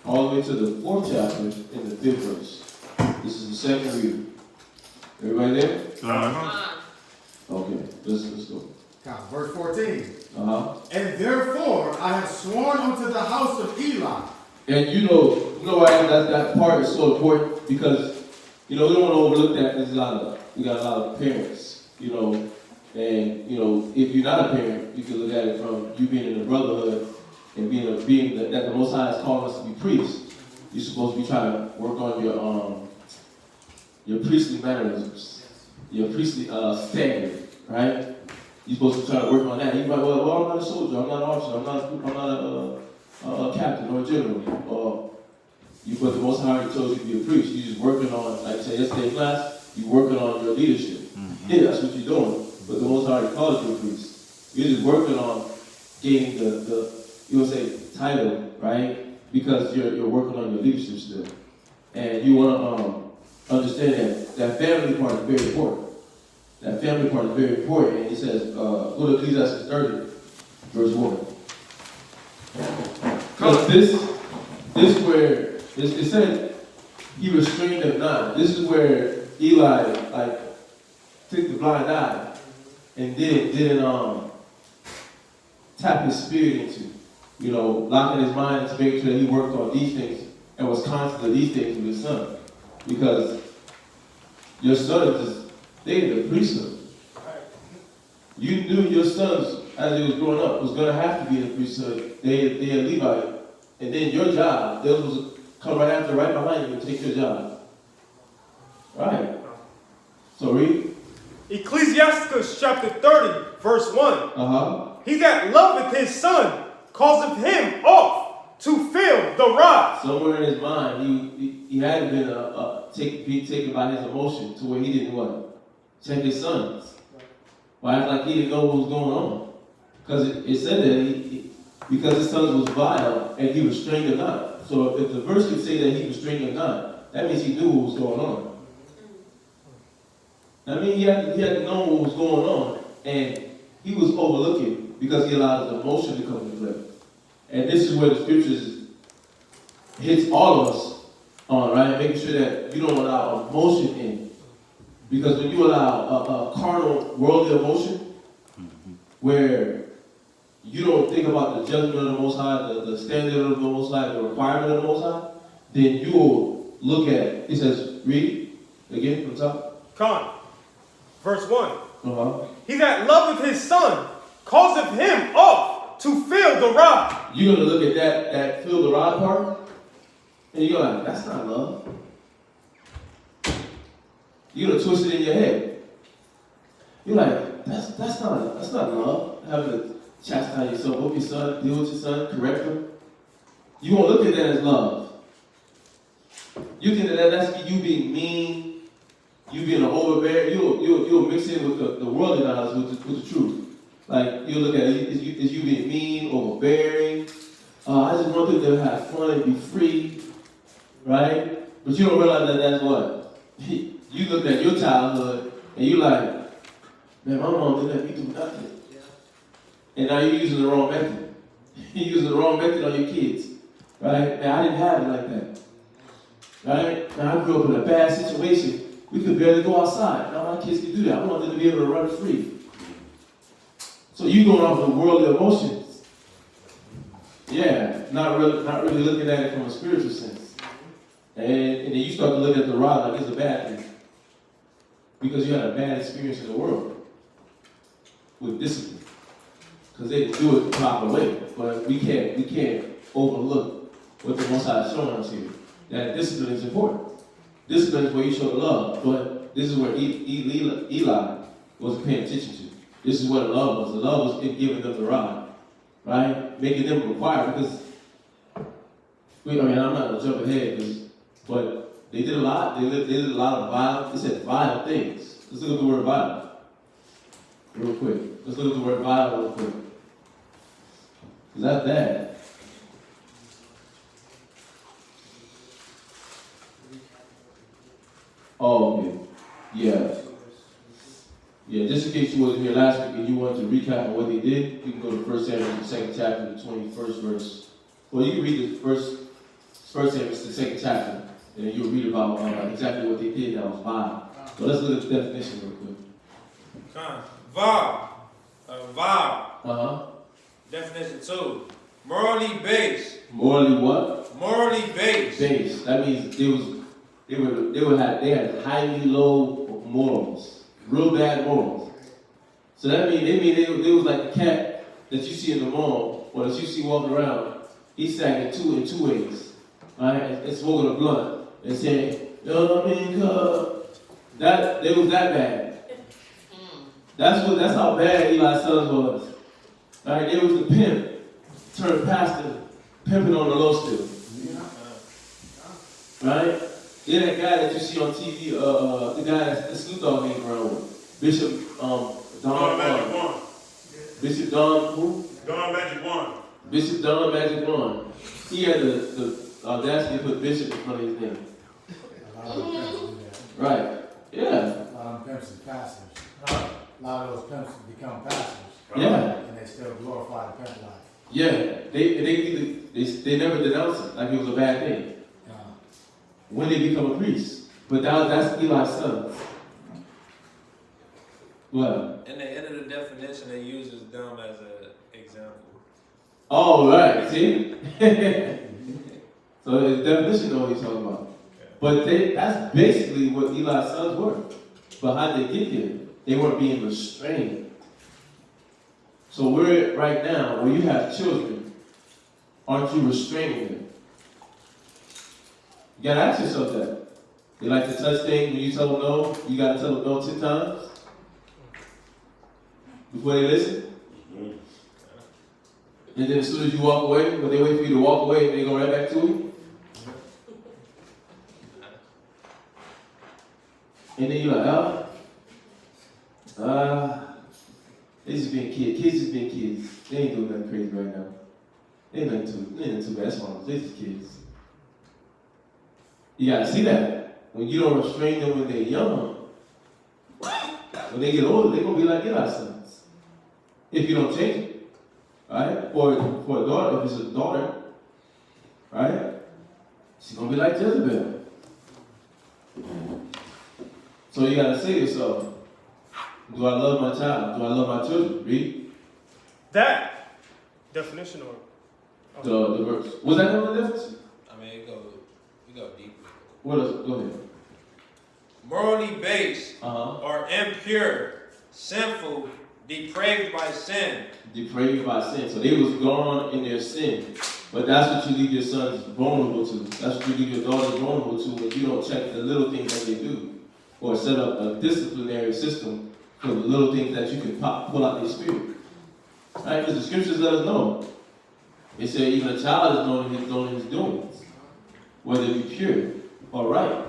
all the way to the 4th chapter and the 5th verse. This is the second reading. Everybody there? Okay, let's go. Verse 14. Uh-huh. And therefore I have sworn unto the house of Eli. And you know why that part is so important, because we don't want to overlook that. We got a lot of parents, and if you're not a parent, you can look at it from you being in the brotherhood and being that the Most High has called us to be priests. You're supposed to be trying to work on your priestly mannerisms, your priestly standard, right? You're supposed to try to work on that. You're like, well, I'm not a soldier, I'm not an officer, I'm not a captain or a general, but the Most High already chose you to be a priest. You're just working on, like I said yesterday in class, you're working on your leadership. Yeah, that's what you're doing. But the Most High already called you a priest. You're just working on gaining the title, right? Because you're working on your leadership still. And you want to understand that family part is very important. That family part is very important. And he says, go to Ecclesiastes 30, verse 1. Because this where it said he restrained them not. This is where Eli took the blind eye and didn't tap his spirit into, locking his mind to make sure that he worked on these things and was conscious of these things with his son. Because your sons they in the priesthood. You knew your sons, as they was growing up, was going to have to be in the priesthood. They are Levite. And then your job, those was come right behind you and take your job. Right. So read. Ecclesiasticus chapter 30, verse 1. Uh-huh. He that loveth his son causeth him off to fill the rod. Somewhere in his mind, he hadn't been taken by his emotion to where he didn't what? Check his sons. Why act like he didn't know what was going on? Because it said that because his sons was vile and he restrained them not. So if the verse could say that he restrained them not, that means he knew what was going on. I mean, he had to know what was going on, and he was overlooking because he allowed his emotion to come into play. And this is where the scriptures hits all of us on, right? Making sure that you don't allow emotion in. Because when you allow a carnal, worldly emotion, where you don't think about the judgment of the Most High, the standard of the Most High, the requirement of the Most High, then you will look at it. It says, read again from the top. Con. Verse 1. Uh-huh. He that loveth his son causeth him off to fill the rod. You're going to look at that fill the rod part, and you're like, that's not love. You're going to twist it in your head. You're like, that's not love. Having to chastise yourself, whoop your son, deal with your son, correct him. You won't look at that as love. You think that's you being mean, you being an overbearing. You'll mix it with the worldly knowledge with the truth. Like you'll look at it, is you being mean, overbearing. I just want them to have fun and be free, right? But you don't realize that that's what you look at your childhood and you like, man, my mom didn't let me do nothing. And now you're using the wrong method. You're using the wrong method on your kids. Right? Man, I didn't have it like that. Right? Now I grew up in a bad situation. We could barely go outside. Now my kids can do that. I want them to be able to run free. So you going off of worldly emotions. Yeah, not really looking at it from a spiritual sense. And then you start to look at the rod like it's a bad thing. Because you had a bad experience in the world with discipline. Because they didn't do it the proper way. But we can't overlook what the Most High is showing us here. That discipline is important. Discipline is where you show love, but this is where Eli wasn't paying attention to. This is what the love was. The love was in giving them the rod, right? Making them required, because, I'm not going to jump ahead, but they did a lot. They did a lot of vile, they said vile things. Let's look at the word vile real quick. Let's look at the word vile real quick. Is that bad? Oh, okay. Yeah. Yeah, just in case you wasn't here last week and you wanted to recap on what they did, you can go to 1 Samuel, the 2nd chapter, the 21st verse. Well, you can read the first Samuel, the 2nd chapter, and then you'll read about exactly what they did that was vile. So let's look at the definition real quick. Vile. Vile. Uh-huh. Definition 2. Morally based. Morally what? Morally based. Based. That means they had highly low morals. Real bad morals. So that means they was like the cat that you see in the mall, or that you see walking around. He's sagging in two ways. Right? And smoking a blunt and saying, you know what I mean? They was that bad. That's how bad Eli's sons was. Right? It was the pimp turned pastor, pimping on the low still. Right? Yeah, that guy that you see on TV, the guy that Snoop Dogg hanging around with. Bishop Don Magic One. Bishop Don who? Don Magic One. Bishop Don Magic One. He had the audacity to put Bishop in front of his name. Right. Yeah. A lot of them pimps and pastors. A lot of those pimps become pastors. Yeah. And they still glorify the pimp life. Yeah. They never denounced it like it was a bad thing. When they become a priest. But that's Eli's sons. What? In the end of the definition, they uses them as an example. Oh, right. See? So the definition know what he's talking about. But that's basically what Eli's sons were. But how did they get there? They weren't being restrained. So we're right now, where you have children, aren't you restraining them? You gotta ask yourself that. They like to touch things when you tell them no, you gotta tell them no 10 times before they listen. And then as soon as you walk away, when they wait for you to walk away, they go right back to you. And then you're like, they just being kids. Kids just being kids. They ain't doing nothing crazy right now. They ain't nothing too bad. That's wrong. They just kids. You gotta see that. When you don't restrain them when they're young, when they get older, they're gonna be like Eli's sons. If you don't change it. Right? For a daughter, if it's a daughter, right? She's gonna be like Jezebel. So you gotta say to yourself, do I love my child? Do I love my children? Read. That definition or The verse. Was that one of the definition? I mean, we go deeper. What else? Go ahead. Morally based Uh-huh. or impure, sinful, depraved by sin. Depraved by sin. So they was gone in their sin. But that's what you leave your sons vulnerable to. That's what you leave your daughters vulnerable to when you don't check the little things that they do. Or set up a disciplinary system for the little things that you can pull out their spirit. Right? Because the scriptures let us know. It said even a child is known in his doings, whether it be pure or right.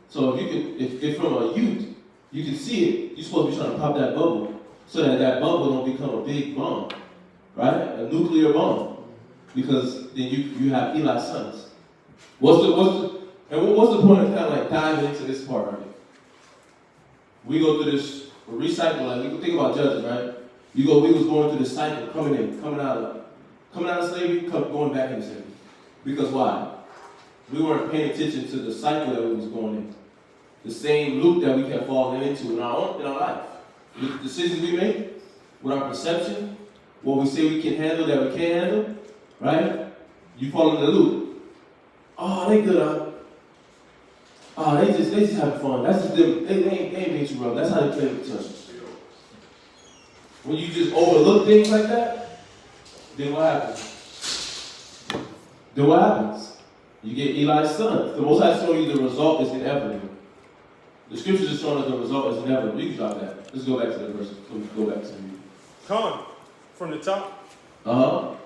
So if from a youth, you can see it, you're supposed to be trying to pop that bubble so that bubble don't become a big bomb, right? A nuclear bomb. Because then you have Eli's sons. What's the point of kind of like diving into this part right here? We go through this recycle, like we think about Judges, right? We was going through this cycle, coming out of slavery, going back into slavery. Because why? We weren't paying attention to the cycle that we was going in. The same loop that we kept falling into in our life. The decisions we make, with our perception, what we say we can handle that we can't handle, right? You fall in the loop. Oh, they good, huh? Oh, they just having fun. That's just them. They ain't being too rough. That's how they play with each other. When you just overlook things like that, then what happens? You get Eli's son. The Most High is showing you the result is inevitable. The scriptures are showing us the result is inevitable. You can drop that. Let's go back to the verse. Let's go back to the reading. Come from the top. Uh-huh.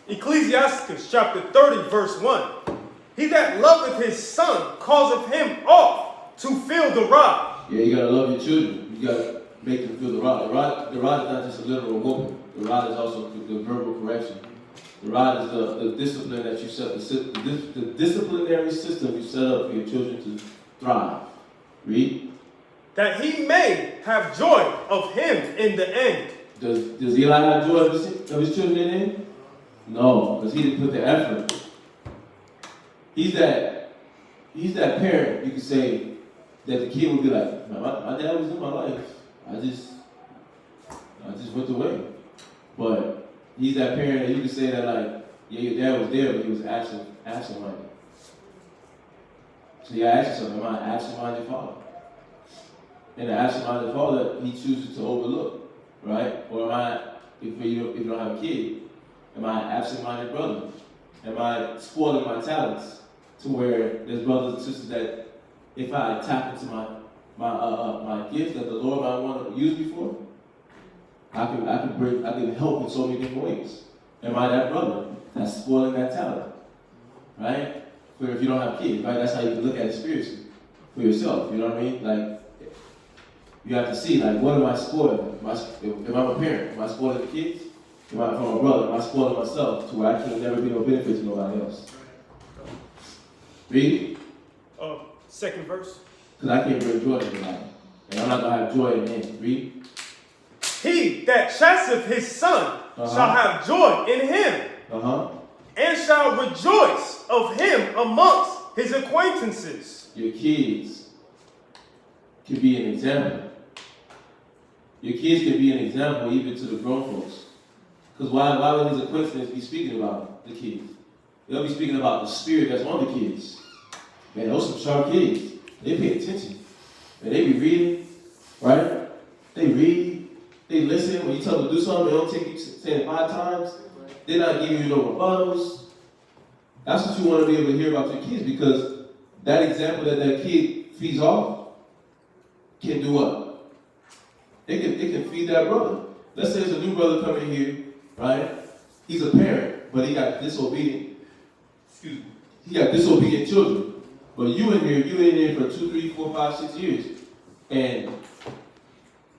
Ecclesiasticus chapter 30, verse 1. He that loveth his son causeth him oft to feel the rod. Yeah, you gotta love your children. You gotta make them feel the rod. The rod is not just a literal whooping. The rod is also the verbal correction. The rod is the discipline that you set, the disciplinary system you set up for your children to thrive. Read. That he may have joy of him in the end. Does Eli have joy of his children in the end? No, because he didn't put the effort. He's that parent, you could say, that the kid would be like, my dad was in my life. I just went away. But he's that parent that you could say that like, yeah, your dad was there, but he was absent-minded. So you gotta ask yourself, am I an absent-minded father? And the absent-minded father, he chooses to overlook, right? Or am I, if you don't have a kid, am I an absent-minded brother? Am I spoiling my talents to where there's brothers and sisters that if I tap into my gift that the Lord might want to use me for, I can help in so many different ways. Am I that brother that's spoiling that talent? Right? Where if you don't have kids, right? That's how you can look at it spiritually for yourself. You know what I mean? Like you have to see like what am I spoiling? If I'm a parent, am I spoiling the kids? If I'm a brother, am I spoiling myself to where I can never be no benefit to nobody else? Read. Second verse. Because I can't bring joy to anybody. And I'm not going to have joy in the end. Read. He that chasteneth his son shall have joy in him, and shall rejoice of him amongst his acquaintances. Your kids can be an example. Your kids can be an example even to the grown folks. Because why would his acquaintances be speaking about the kids? They'll be speaking about the spirit that's on the kids. Man, those some sharp kids. They pay attention. And they be reading, right? They read, they listen. When you tell them to do something, they don't take you saying it 5 times. They're not giving you no rebuttals. That's what you want to be able to hear about your kids, because that example that kid feeds off can do what? It can feed that brother. Let's say there's a new brother coming here, right? He's a parent, but he got disobedient children. But you in here for 2, 3, 4, 5, 6 years, and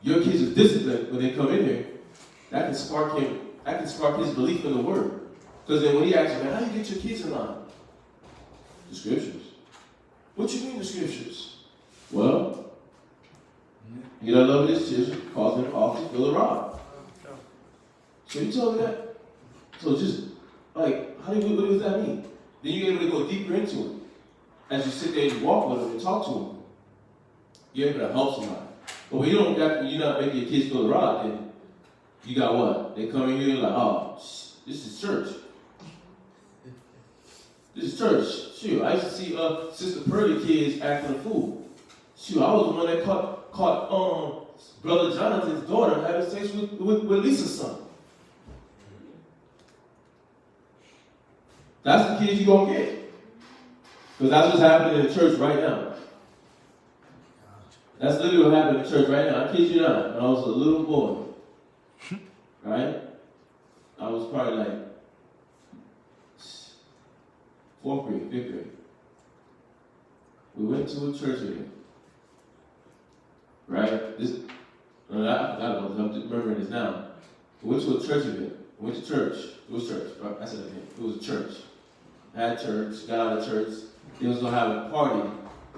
your kids are disciplined when they come in here. That can spark his belief in the word. Because then when he asks you, man, how do you get your kids in line? The scriptures. What you mean the scriptures? Well, you gotta love his children, cause them off to feel the rod. So you tell me that? So just like, what does that mean? Then you're able to go deeper into it. As you sit there and you walk with them and talk to them, you're able to help somebody. But when you're not making your kids feel the rod, then you got what? They come in here like, oh, this is church. This is church. Shoot, I used to see Sister Purdy kids acting a fool. Shoot, I was the one that caught Brother Jonathan's daughter having sex with Lisa's son. That's the kids you're going to get. Because that's what's happening in the church right now. That's literally what happened in the church right now. I kid you not. When I was a little boy, right? I was probably like 4th grade, 5th grade. We went to a church meeting. Right? I'm just remembering this now. We went to a church event. We went to church. It was church. Right? I said it again. It was a church. I had church, got out of church. They was going to have a party,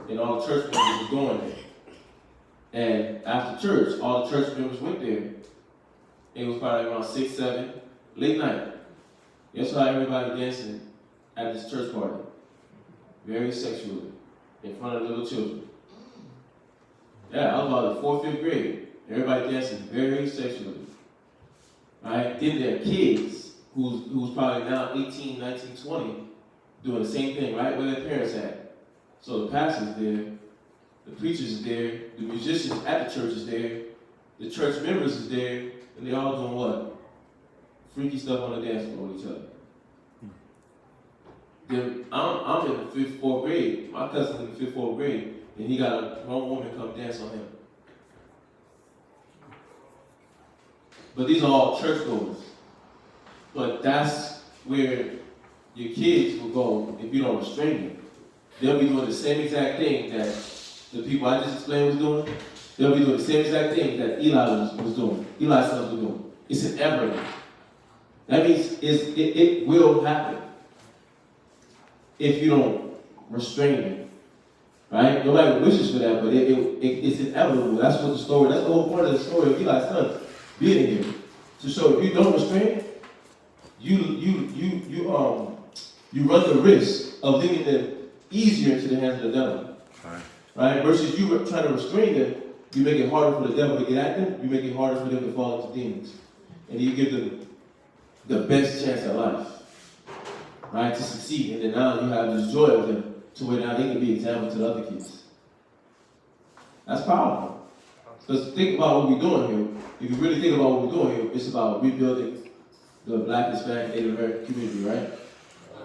and all the church members was going there. And after church, all the church members went there. It was probably around 6, 7, late night. You saw everybody dancing at this church party. Very sexually, in front of little children. Yeah, I was about the 4th, 5th grade. Everybody dancing very sexually. Right? Then there are kids who's probably now 18, 19, 20, doing the same thing, right? Where their parents at. So the pastor's there, the preachers is there, the musicians at the church is there, the church members is there, and they all doing what? Freaky stuff on the dance floor with each other. Then I'm in the 5th, 4th grade. My cousin's in the 5th, 4th grade, and he got a grown woman come dance on him. But these are all churchgoers. But that's where your kids will go if you don't restrain them. They'll be doing the same exact thing that the people I just explained was doing. They'll be doing the same exact thing that Eli was doing. Eli's sons were doing. It's inevitable. That means it will happen if you don't restrain them. Right? Nobody wishes for that, but it's inevitable. That's what that's the whole point of the story of Eli's sons being here. To show if you don't restrain, you run the risk of leaving them easier into the hands of the devil. Right? Versus you trying to restrain them, you make it harder for the devil to get at them, you make it harder for them to fall into demons. And you give them the best chance at life. Right? To succeed. And then now you have this joy of them to where now they can be example to the other kids. That's powerful. Because think about what we're doing here. If you really think about what we're doing here, it's about rebuilding the Black, Hispanic, Native American community, right?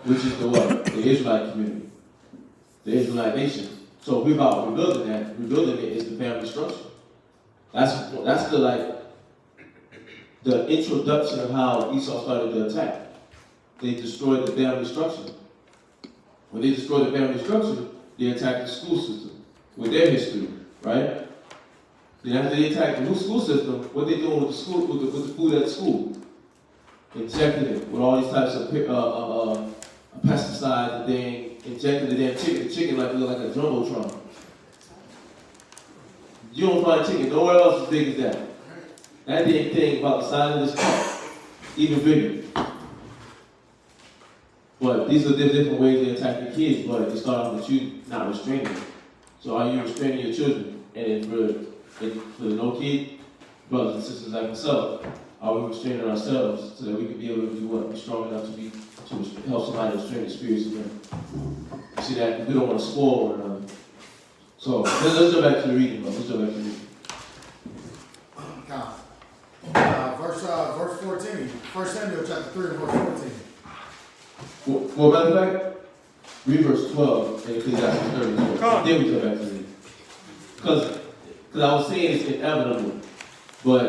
Which is the what? The Israelite community. The Israelite nation. So we're about rebuilding that. Rebuilding it is the family structure. That's the introduction of how Esau started the attack. They destroyed the family structure. When they destroyed the family structure, they attacked the school system with their history, right? Then after they attacked the school system, what they doing with the school, with the food at school? Injected it with all these types of pesticides and things. Injected the damn chicken like it looked like a jumbotron. You don't find chicken nowhere else as big as that. That damn thing about the size of this cup, even bigger. But these are the different ways they attack your kids, but it starts off with you not restraining them. So are you restraining your children? And for the no kid, brothers and sisters like myself, are we restraining ourselves so that we can be able to do what? Be strong enough to help somebody restrain the spirits of them. You see that? We don't want to spoil one another. So let's go back to the reading, bro. Let's go back to the reading. Verse 14. 1 Samuel chapter 3 and verse 14. Well, matter of fact, read verse 12 and Ecclesiastes 30. Then we go back to it. Because I was saying it's inevitable, but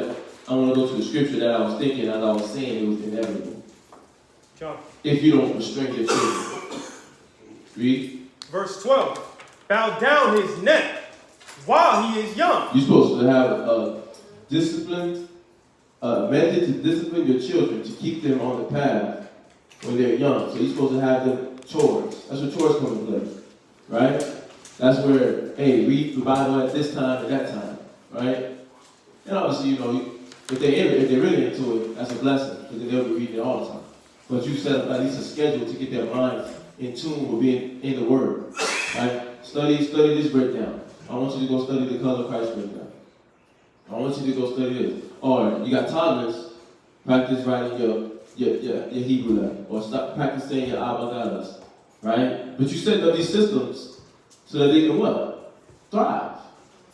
I want to go to the scripture that I was thinking as I was saying it was inevitable. If you don't restrain your children. Read. Verse 12. Bow down his neck while he is young. You're supposed to have a method to discipline your children to keep them on the path when they're young. So you're supposed to have them chores. That's where chores come into play, right? That's where, hey, read the Bible at this time and that time, right? And obviously, if they're really into it, that's a blessing because they'll be reading it all the time. But you set up at least a schedule to get their minds in tune with being in the Word, right? Study this breakdown. I want you to go study the color of Christ breakdown. I want you to go study this. Or you got toddlers, practice writing your Hebrew letter, or stop practicing your Abagadas, right? But you set up these systems so that they can what? Thrive.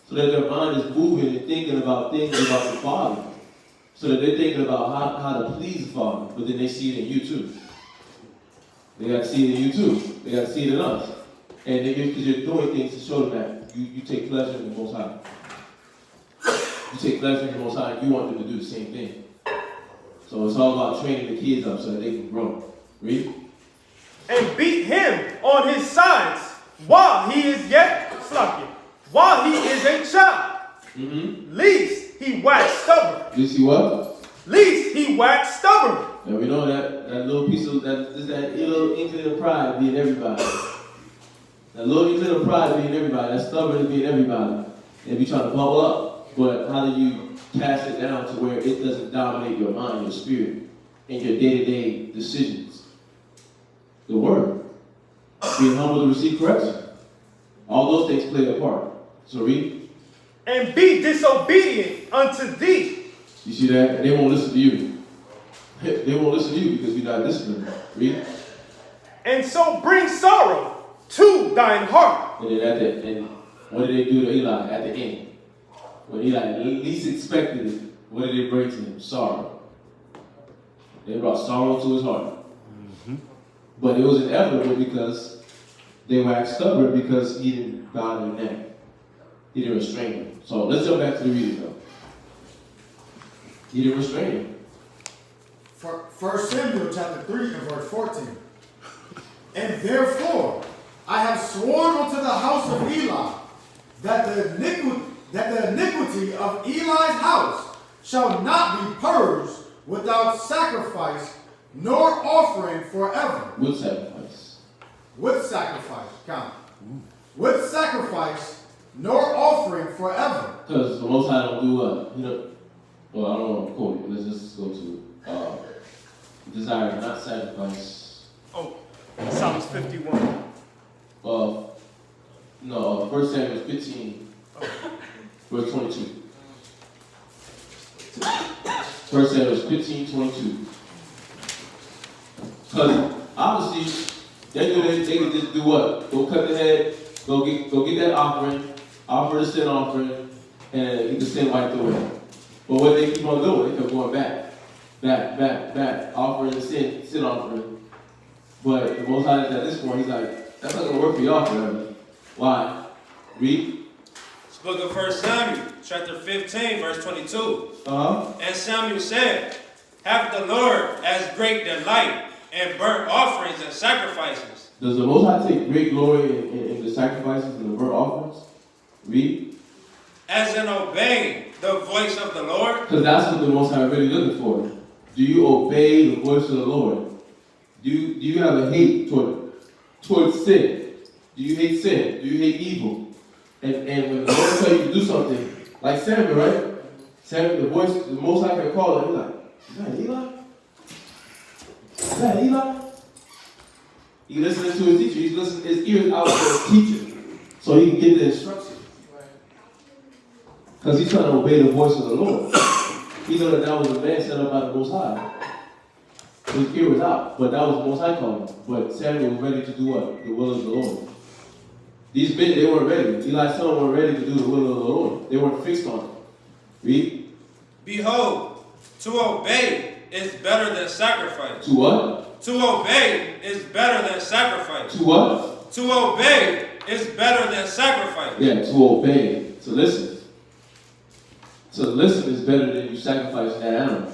So that their mind is moving and thinking about things about the Father. So that they're thinking about how to please the Father, but then they see it in you too. They got to see it in you too. They got to see it in us. And because you're doing things to show them that you take pleasure in the Most High. You take pleasure in the Most High, and you want them to do the same thing. So it's all about training the kids up so that they can grow. Read. And beat him on his sides while he is yet sluggish, while he is a child. Least he waxed stubborn. You see what? Least he waxed stubborn. And we know that little piece of that little inkling of pride being everybody. That little inkling of pride being everybody. That stubbornness being everybody. And be trying to bubble up. But how do you cast it down to where it doesn't dominate your mind, your spirit, and your day-to-day decisions? The Word. Being humble to receive correction. All those things play a part. So read. And be disobedient unto thee. You see that? And they won't listen to you. They won't listen to you because you're not disciplined. Read. And so bring sorrow to thine heart. And then and what did they do to Eli at the end? When Eli least expected it, what did they bring to him? Sorrow. They brought sorrow to his heart. But it was inevitable because they were act stubborn because he didn't bow their neck. He didn't restrain them. So let's jump back to the reading though. He didn't restrain them. 1 Samuel chapter 3 and verse 14. And therefore I have sworn unto the house of Eli that the iniquity of Eli's house shall not be purged without sacrifice nor offering forever. With sacrifice. With sacrifice, count. With sacrifice nor offering forever. Because the Most High don't do what? Well, I don't want to quote it. Let's just go to desire not sacrifice. Oh, Psalms 51. No, 1 Samuel 15, verse 22. 1 Samuel 15, 22. Because obviously, they could just do what? Go cut the head, go get that offering, offer the sin offering, and get the sin wiped away. But what they keep on doing, they kept going back, offering the sin offering. But the Most High is at this point, he's like, that's not going to work for y'all forever. Why? Read. It's book of 1 Samuel, chapter 15, verse 22. And Samuel said, have the Lord as great delight in burnt offerings and sacrifices. Does the Most High take great glory in the sacrifices and the burnt offerings? Read. As in obeying the voice of the Lord. Because that's what the Most High really looking for. Do you obey the voice of the Lord? Do you have a hate towards sin? Do you hate sin? Do you hate evil? And when the Lord tells you to do something, like Samuel, right? Samuel, the Most High can call him. He's like, is that Eli? Is that Eli? He's listening to his teacher. He's listening his ears out to his teacher, so he can get the instruction. Because he's trying to obey the voice of the Lord. He knew that was a man set up by the Most High. His ear was out, but that was the Most High calling. But Samuel was ready to do what? The will of the Lord. These men, they weren't ready. Eli's son weren't ready to do the will of the Lord. They weren't fixed on it. Read. Behold, to obey is better than sacrifice. To what? To obey is better than sacrifice. To what? To obey is better than sacrifice. Yeah, to obey. To listen. To listen is better than you sacrificing that animal.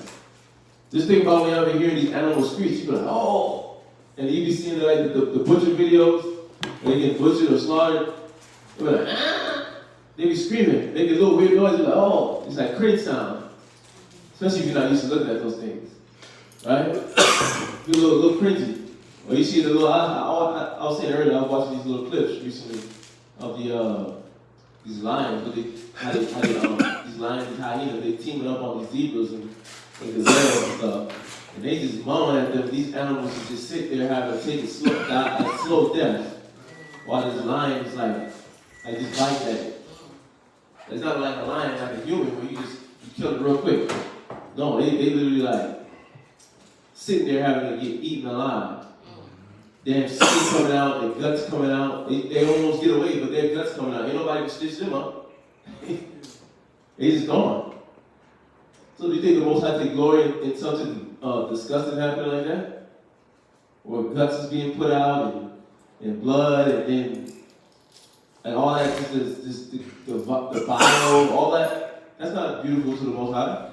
Just think about when y'all be hearing these animal screech, you be like, oh! And you be seeing like the butcher videos, they get butchered or slaughtered. They be like, ah! They be screaming, make a little weird noise, you're like, oh! It's like crate sound. Especially if you're not used to looking at those things. Right? Be a little cringy. Or you see the little, I was saying earlier, I was watching these little clips recently of these lions, but these lions and hyenas, they teaming up on these zebras and gazelles and stuff. And they just moan at them. These animals just sit there having to take a slow death. While this lion is like just bites at it. It's not like a lion, like a human, where you kill it real quick. No, they literally like sitting there having to get eaten alive. Their skin coming out, their guts coming out. They almost get away, but their guts coming out. Ain't nobody can stitch them up. They just gone. So do you think the Most High take glory in something disgusting happening like that? Where guts is being put out and blood and all that, just the bile, all that. That's not beautiful to the Most High.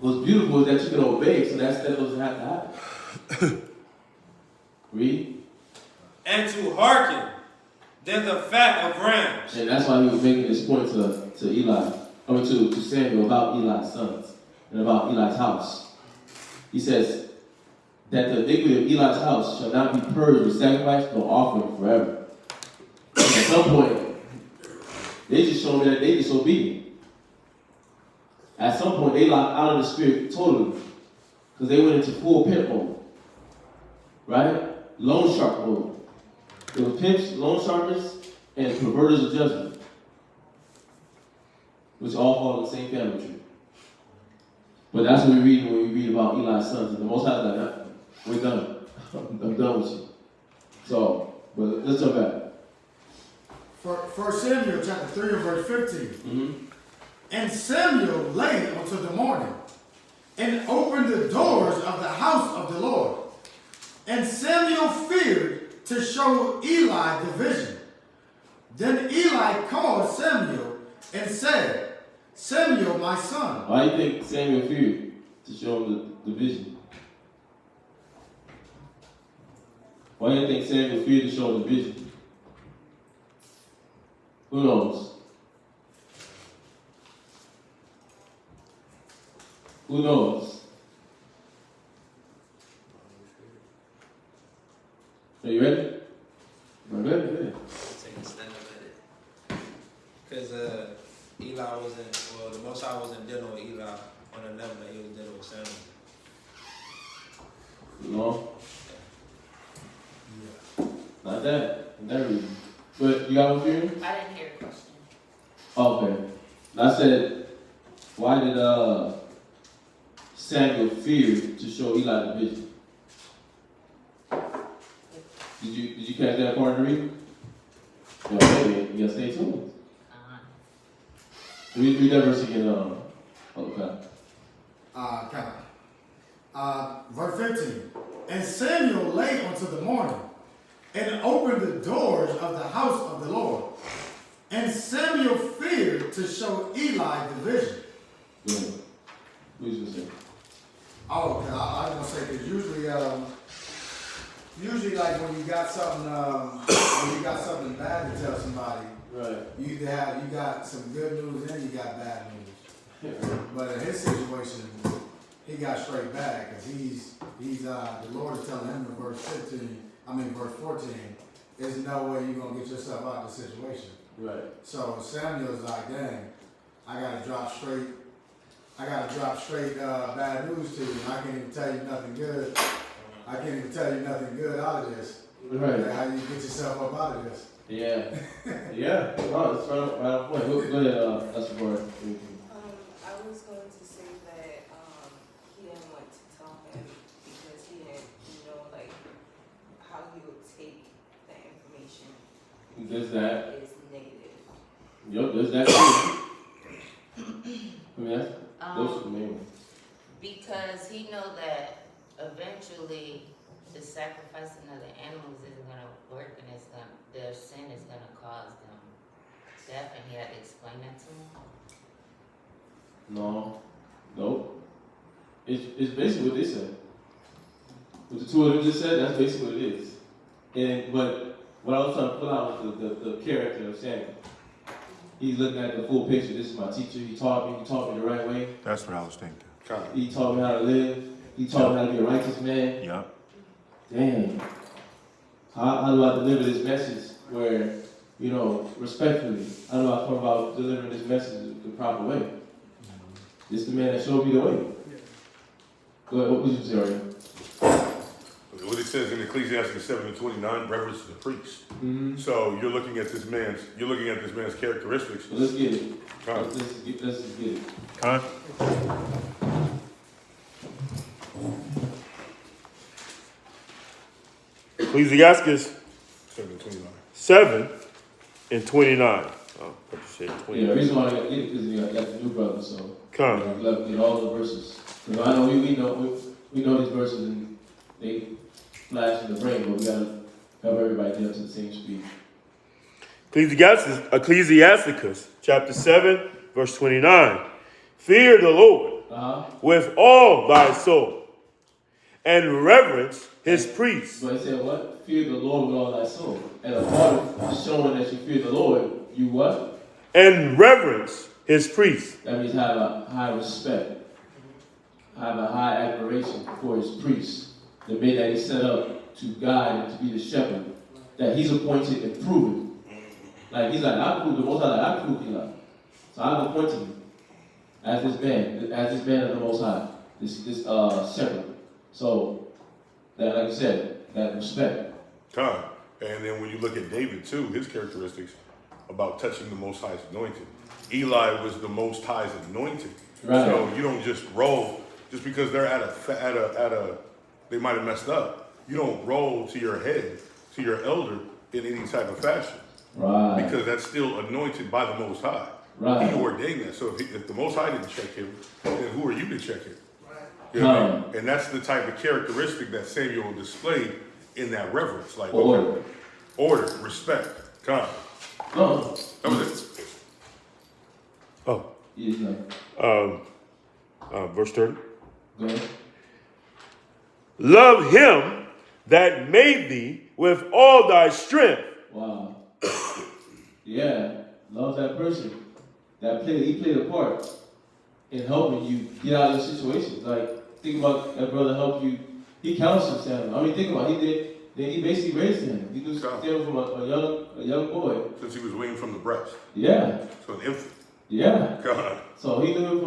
What's beautiful is that you can obey, so that doesn't have to happen. Read. And to hearken than the fat of rams. And that's why he was making this point to Samuel about Eli's sons and about Eli's house. He says that the iniquity of Eli's house shall not be purged with sacrifice nor offering forever. At some point, they just showed me that they disobedient. At some point, they locked out of the spirit totally because they went into full pimp mode. Right? Loan shark mode. There were pimps, loan sharkers, and perverters of judgment, which all fall in the same family tree. But that's what we read when we read about Eli's sons. And the Most High is like, nah, we're done. I'm done with you. So, but let's jump back. 1 Samuel chapter 3 and verse 15. Mm-hmm. And Samuel lay until the morning, and opened the doors of the house of the Lord, And Samuel feared to show Eli the vision. Then Eli called Samuel and said, Samuel, my son. Why do you think Samuel feared to show him the vision? Why do you think Samuel feared to show him the vision? Who knows? Who knows? Are you ready? I'm ready. Take a stand up at it. Because Eli wasn't, well, the Most High wasn't dealing with Eli on the level that he was dealing with Samuel. No? Not that. Not that reason. But you got one for you? I didn't hear a question. Okay. I said, why did Samuel fear to show Eli the vision? Did you catch that part of the reading? Okay, you gotta stay tuned. Read that verse again. Okay. Verse 15. And Samuel lay until the morning, and opened the doors of the house of the Lord. And Samuel feared to show Eli the vision. Go ahead. Who's gonna say? Oh, okay. I was gonna say because usually like when you got something bad to tell somebody, Right. you got some good news and you got bad news. But in his situation, he got straight bad because the Lord is telling him in verse 14, there's no way you're gonna get yourself out of the situation. Right. So Samuel's like, dang, I gotta drop straight bad news to you. And I can't even tell you nothing good. I can't even tell you nothing good out of this. Right. Like how you get yourself up out of this. Yeah. Yeah. Oh, that's right on point. Go ahead, that's the part. I was going to say that he didn't want to tell him because he didn't know like how he would take the information. There's that. Is negative. Yep, there's that too. I mean, those are the main ones. Because he know that eventually the sacrificing of the animals isn't going to work and their sin is going to cause them death, and he had to explain that to him. No. Nope. It's basically what they said. What the two of them just said, that's basically what it is. But what I was trying to pull out was the character of Samuel. He's looking at the full picture. This is my teacher. He taught me the right way. That's what I was thinking. He taught me how to live. He taught me how to be a righteous man. Yep. Damn. How do I deliver this message where, respectfully, how do I come about delivering this message the proper way? This is the man that showed me the way. Go ahead, what would you say, Ari? What it says in Ecclesiastes 7:29, reverence the priest. Mm-hmm. So you're looking at this man's characteristics. Well, let's get it. Huh? Let's get it. Huh? Ecclesiastes 7:29. 7 and 29. Oh, I said Yeah, 29. the reason why I got to get it is because I got the new brother, so Come. I'd love to get all the verses. Because I know we know these verses and they flash in the brain, but we got to have everybody get up to the same speed. Ecclesiasticus chapter 7, verse 29. Fear the Lord with all thy soul, and reverence his priests. But he said what? Fear the Lord with all thy soul. And a part of showing that you fear the Lord, you what? And reverence his priests. That means have a high respect, have a high admiration for his priests, the men that he set up to guide and to be the shepherd, that he's appointed and proven. Like he's like, I proved the Most High, I proved Eli. So I've appointed him as this man of the Most High, this shepherd. So that, like I said, that respect. Time. And then when you look at David too, his characteristics about touching the Most High's anointed. Eli was the Most High's anointed. Right. So you don't just roll just because they're they might have messed up. You don't roll to your head, to your elder in any type of fashion. Right. Because that's still anointed by the Most High. Right. He ordained that. So if the Most High didn't check him, then who are you to check him? Yeah, and that's the type of characteristic that Samuel displayed in that reverence, like Order. Order, respect. Come. That was it. Oh. Yeah. Verse 30. Go ahead. Love him that made thee with all thy strength. Wow. Yeah. Love that person. He played a part in helping you get out of the situation. Like, think about that brother helped you. He counseled Samuel. I mean, think about it. He basically raised him. He knew Samuel from a young boy. Since he was weaned from the breast. Yeah. So an infant. Yeah. God. So he knew him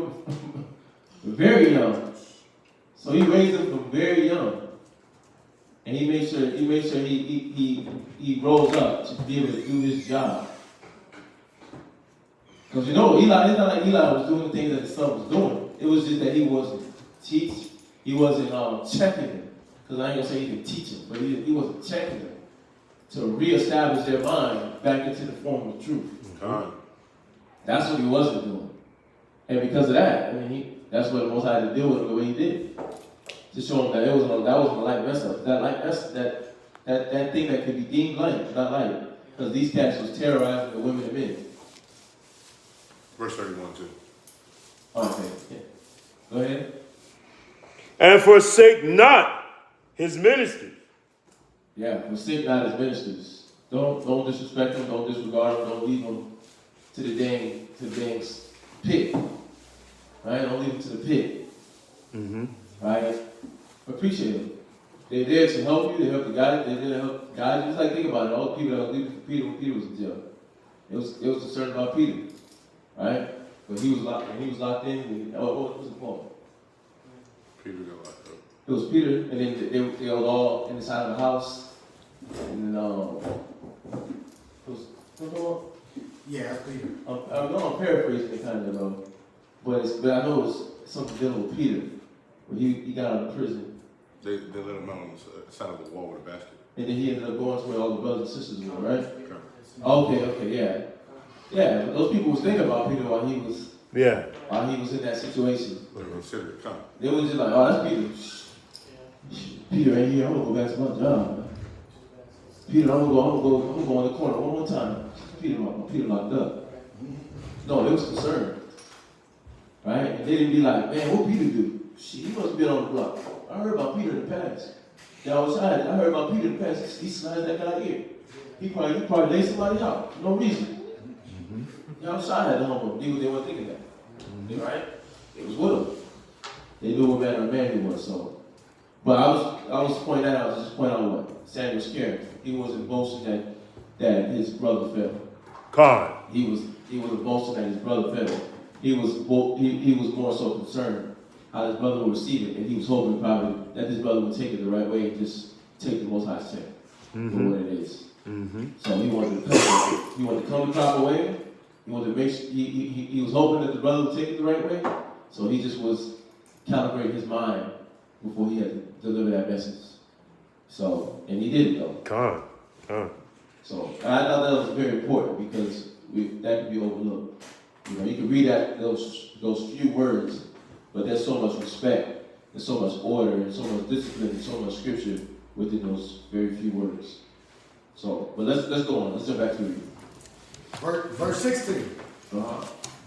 from very young. So he raised him from very young. And he made sure he rose up to be able to do his job. Because it's not like Eli was doing the things that his son was doing. It was just that he wasn't checking them. Because I ain't gonna say he didn't teach them, but he wasn't checking them to reestablish their mind back into the form of truth. That's what he wasn't doing. And because of that, I mean, that's what the Most High had to deal with him the way he did. To show him that that wasn't a light mess up. That thing that could be deemed light, not light. Because these cats was terrorizing the women and men. Verse 31 too. Okay. Yeah. Go ahead. And forsake not his ministry. Yeah, forsake not his ministers. Don't disrespect them, don't disregard them, don't leave them to the dang pit. Right? Don't leave them to the pit. Mm-hmm. Right? Appreciate them. They're there to help you, they help you guide you, they're there to help guide you. Just like think about it, all the people that was leaving for Peter when Peter was in jail. It was concerned about Peter. Right? But he was locked in. What was the point? Peter got locked up. It was Peter, and then they were all inside of the house. And then, Yeah, that's Peter. I'm paraphrasing it kind of, but I know it's something dealing with Peter. When he got out of prison. They let him out on the side of the wall with a basket. And then he ended up going to where all the brothers and sisters were, right? Okay, yeah. Yeah, but those people was thinking about Peter while he was in that situation. They considered it coming. They was just like, oh, that's Peter. Peter ain't here, I'm gonna go back to my job, man. Peter, I'm gonna go in the corner one more time. Peter locked up. No, they was concerned. Right? And they didn't be like, man, what Peter do? Shit, he must have been on the block. I heard about Peter in the past. Y'all was I heard about Peter in the past. He slides that guy here. He probably laid somebody out. No reason. Y'all shy had to humble him. They weren't thinking that. Right? It was with him. They knew what manner of man he was, so. But I was pointing that out. I was just pointing out what Samuel's character. He wasn't boasting that his brother fell. He wasn't boasting that his brother fell. He was more so concerned how his brother would receive it, and he was hoping probably that his brother would take it the right way and just take the Most High's check for what it is. Mm-hmm. So he wanted to come the proper way. He wanted to make sure, he was hoping that the brother would take it the right way. So he just was calibrating his mind before he had to deliver that message. So, and he did it though. So I thought that was very important because that could be overlooked. You know, you can read those few words, but there's so much respect, there's so much order, and so much discipline, and so much scripture within those very few words. So, but let's go on. Let's jump back to it. Verse 16.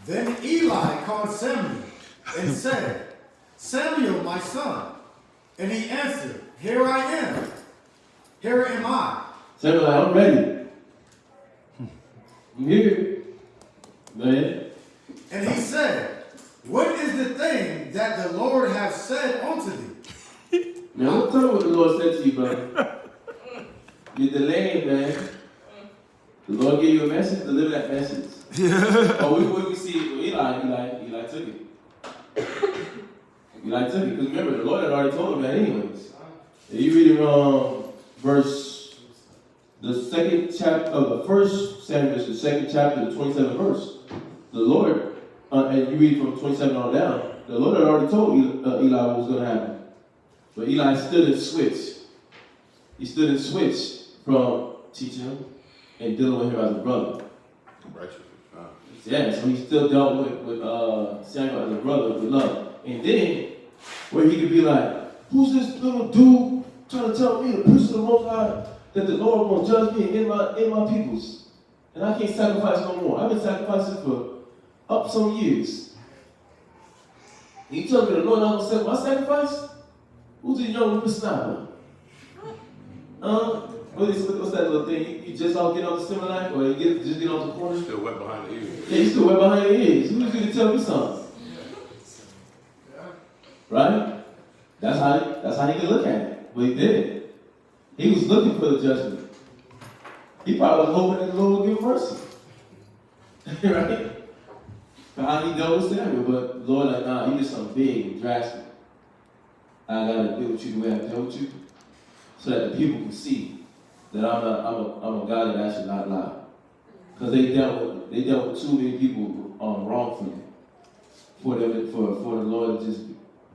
Then Eli called Samuel and said, Samuel, my son. And he answered, Here I am. Here am I. Samuel, I'm ready. I'm here. Go ahead. And he said, What is the thing that the Lord hath said unto thee? Man, don't tell me what the Lord said to you, brother. You're delaying, man. The Lord gave you a message, deliver that message. What we see with Eli took it. Eli took it. Because remember, the Lord had already told him that anyways. If you read the second chapter of the first Samuel, the second chapter, the 27th verse, the Lord, and you read from 27 on down, the Lord had already told Eli what was going to happen. But Eli stood and switched. He stood and switched from teaching him and dealing with him as a brother. Righteous. Yeah, so he still dealt with Samuel as a brother with love. And then where he could be like, who's this little dude trying to tell me, the priest of the Most High, that the Lord won't judge me in my peoples? And I can't sacrifice no more. I've been sacrificing for up some years. And you tell me the Lord not going to accept my sacrifice? Who's the young Messiah? What's that little thing? You just all get on the semi or you just get on the corner? Still wet behind the ears. Yeah, you still wet behind your ears. Who's going to tell me something? Right? That's how he could look at it. But he didn't. He was looking for the judgment. He probably was hoping that the Lord would give him mercy. Right? For how he dealt with Samuel. But the Lord like, nah, you did something big and drastic. I gotta deal with you the way I deal with you. So that the people can see that I'm a God that actually not lie. Because they dealt with too many people wrongfully. For the Lord to just,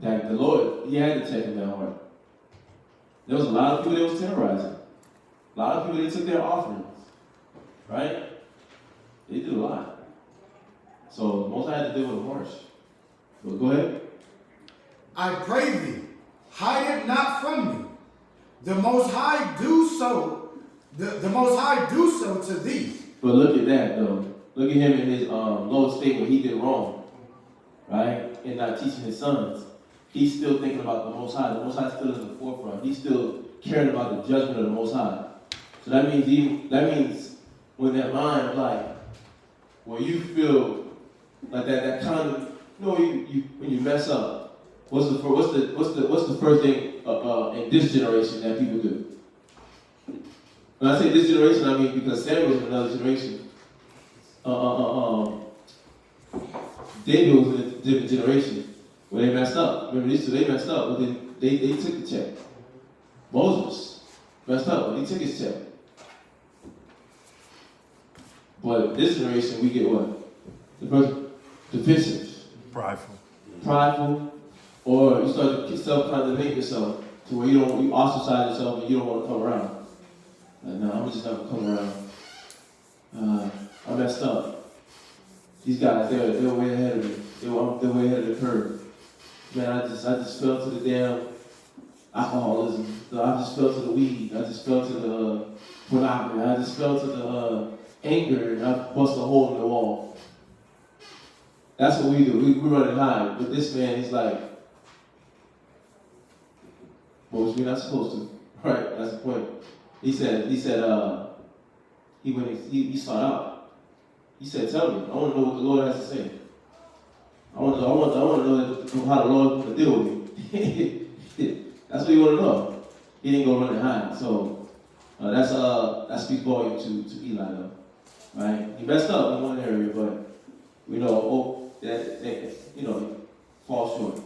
that the Lord, he had to take them down hard. There was a lot of people that was terrorizing. A lot of people that took their offerings. Right? They did a lot. So most I had to deal with them harsh. But go ahead. I pray thee, hide it not from me. The Most High do so. The Most High do so to thee. But look at that though. Look at him in his lower state where he did wrong. Right? And not teaching his sons. He's still thinking about the Most High. The Most High is still in the forefront. He's still caring about the judgment of the Most High. So that means when that mind of like, when you feel like that kind of, you know, when you mess up, what's the first thing in this generation that people do? When I say this generation, I mean because Samuel was in another generation. David was in a different generation where they messed up. Remember these two, they messed up, but then they took the check. Moses messed up, but he took his check. But this generation, we get what? The first defensive. Prideful. Or you start to self-condemnate yourself to where you ostracize yourself and you don't want to come around. Like, no, I'm just not going to come around. I messed up. These guys, they're way ahead of me. They're way ahead of the curve. Man, I just fell to the damn alcoholism. I just fell to the weed. I just fell to the pornography. I just fell to the anger, and I bust a hole in the wall. That's what we do. We run and hide. But this man, he's like, well, we're not supposed to. Right? That's the point. He said, he sought out. He said, tell me. I want to know what the Lord has to say. I want to know how the Lord will deal with me. That's what you want to know. He didn't go run and hide. So that speaks volume to Eli though. Right? He messed up in one area, but we know that he falls short.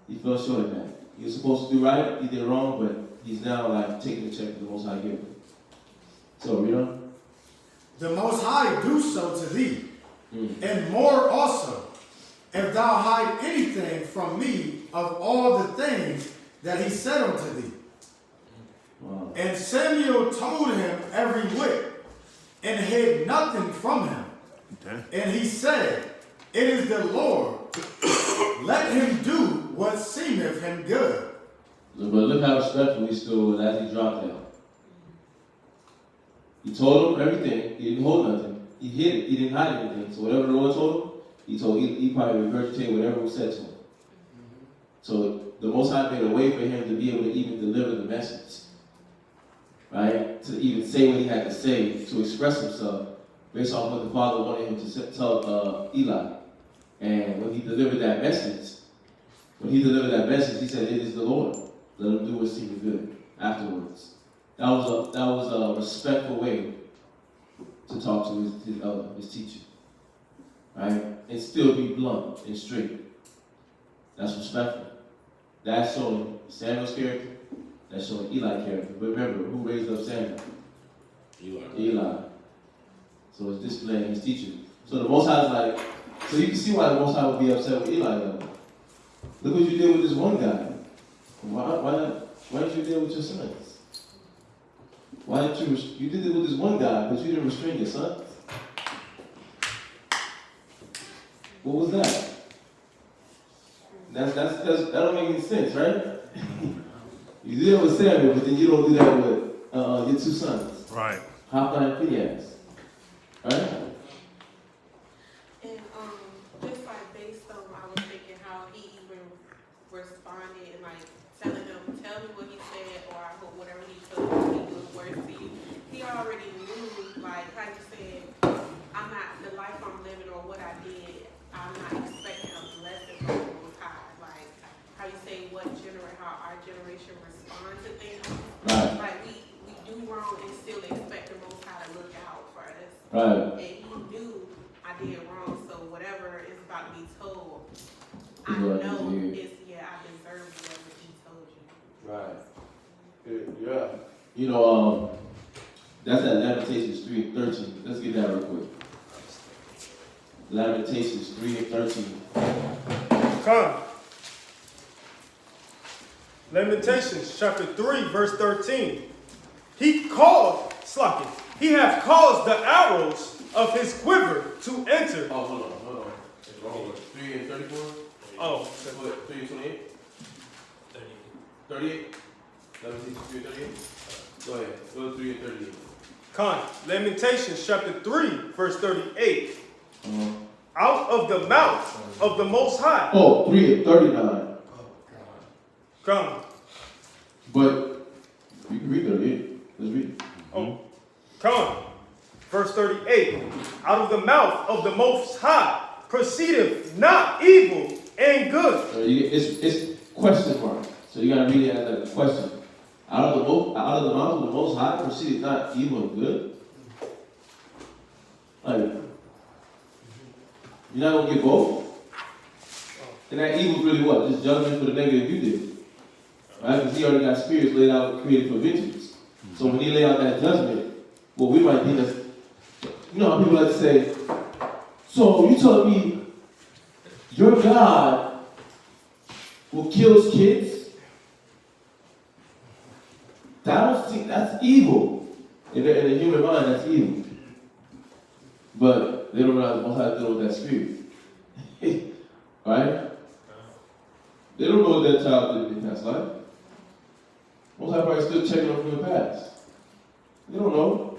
He fell short of that. He was supposed to do right, he did wrong, but he's now like taking the check for the Most High giver. So, read on. The Most High do so to thee, and more also, if thou hide anything from me of all the things that he said unto thee. Wow. And Samuel told him every whit, and hid nothing from him. Okay. And he said, it is the Lord. Let him do what seemeth him good. But look how respectful he stood was as he dropped down. He told him everything. He didn't hold nothing. He hid it. He didn't hide anything. So whatever the Lord told him, he probably regurgitated whatever was said to him. So the Most High made a way for him to be able to even deliver the message. Right? To even say what he had to say, to express himself based on what the Father wanted him to tell Eli. And when he delivered that message, he said, it is the Lord. Let him do what seemed good afterwards. That was a respectful way to talk to his teacher. Right? And still be blunt and straight. That's respectful. That's showing Samuel's character. That's showing Eli's character. But remember, who raised up Samuel? Eli. So it's displaying his teacher. So the Most High is like, so you can see why the Most High would be upset with Eli though. Look what you did with this one guy. Why didn't you deal with your sons? Why didn't you did it with this one guy, but you didn't restrain your sons? What was that? That don't make any sense, right? You do that with Samuel, but then you don't do that with your two sons. Right. Hophni and Phinehas. Right? And just like based on, I was thinking how he even responded and like telling them, tell me what he said, or I hope whatever he told me, he was worse to you. He already knew, like how you said, I'm not the life I'm living or what I did. I'm not expecting a blessing from the Most High. Like how you say, how our generation responds to things. Right. Like we do wrong and still expect the Most High to look out for us. Right. And he knew I did wrong, so whatever is about to be told, I Right. know it's, I deserve whatever he told you. Right. Yeah. You know, that's at Lamentations 3:13. Let's get that real quick. Lamentations 3:13. Come. Lamentations chapter 3, verse 13. He hath caused the arrows of his quiver to enter. Oh, hold on. It's wrong. 3:34? Oh, What, 3:28? 38? Lamentations 3:38? Go ahead. Go to 3:38. Lamentations chapter 3, verse 38. Out of the mouth of the Most High. Oh, 3:39. Come. But you can read 38. Let's read it. Oh, come. Verse 38. Out of the mouth of the Most High proceedeth not evil and good. So it's question mark. So you gotta read it as a question. Out of the mouth of the Most High proceedeth not evil and good. Like, you're not gonna get both. And that evil is really what? Just judgment for the negative you did. Right? Because he already got spirits laid out, created for vengeance. So when he lay out that judgment, what we might think is, you know how people like to say, so you telling me your God will kill kids? That's evil. In the human mind, that's evil. But they don't realize Most High deal with that spirit. Right? They don't know what that child did in past life. Most High probably still checking on from the past. They don't know.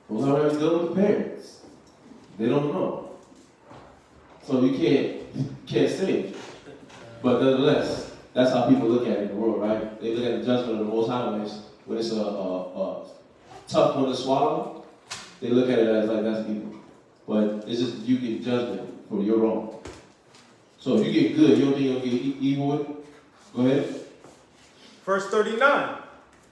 Most High probably dealing with the parents. They don't know. So you can't say. But nonetheless, that's how people look at it in the world, right? They look at the judgment of the Most High when it's a tough one to swallow. They look at it as like that's evil. But it's just you get judgment for your wrong. So if you get good, you don't think you'll get evil with it? Go ahead. Verse 39.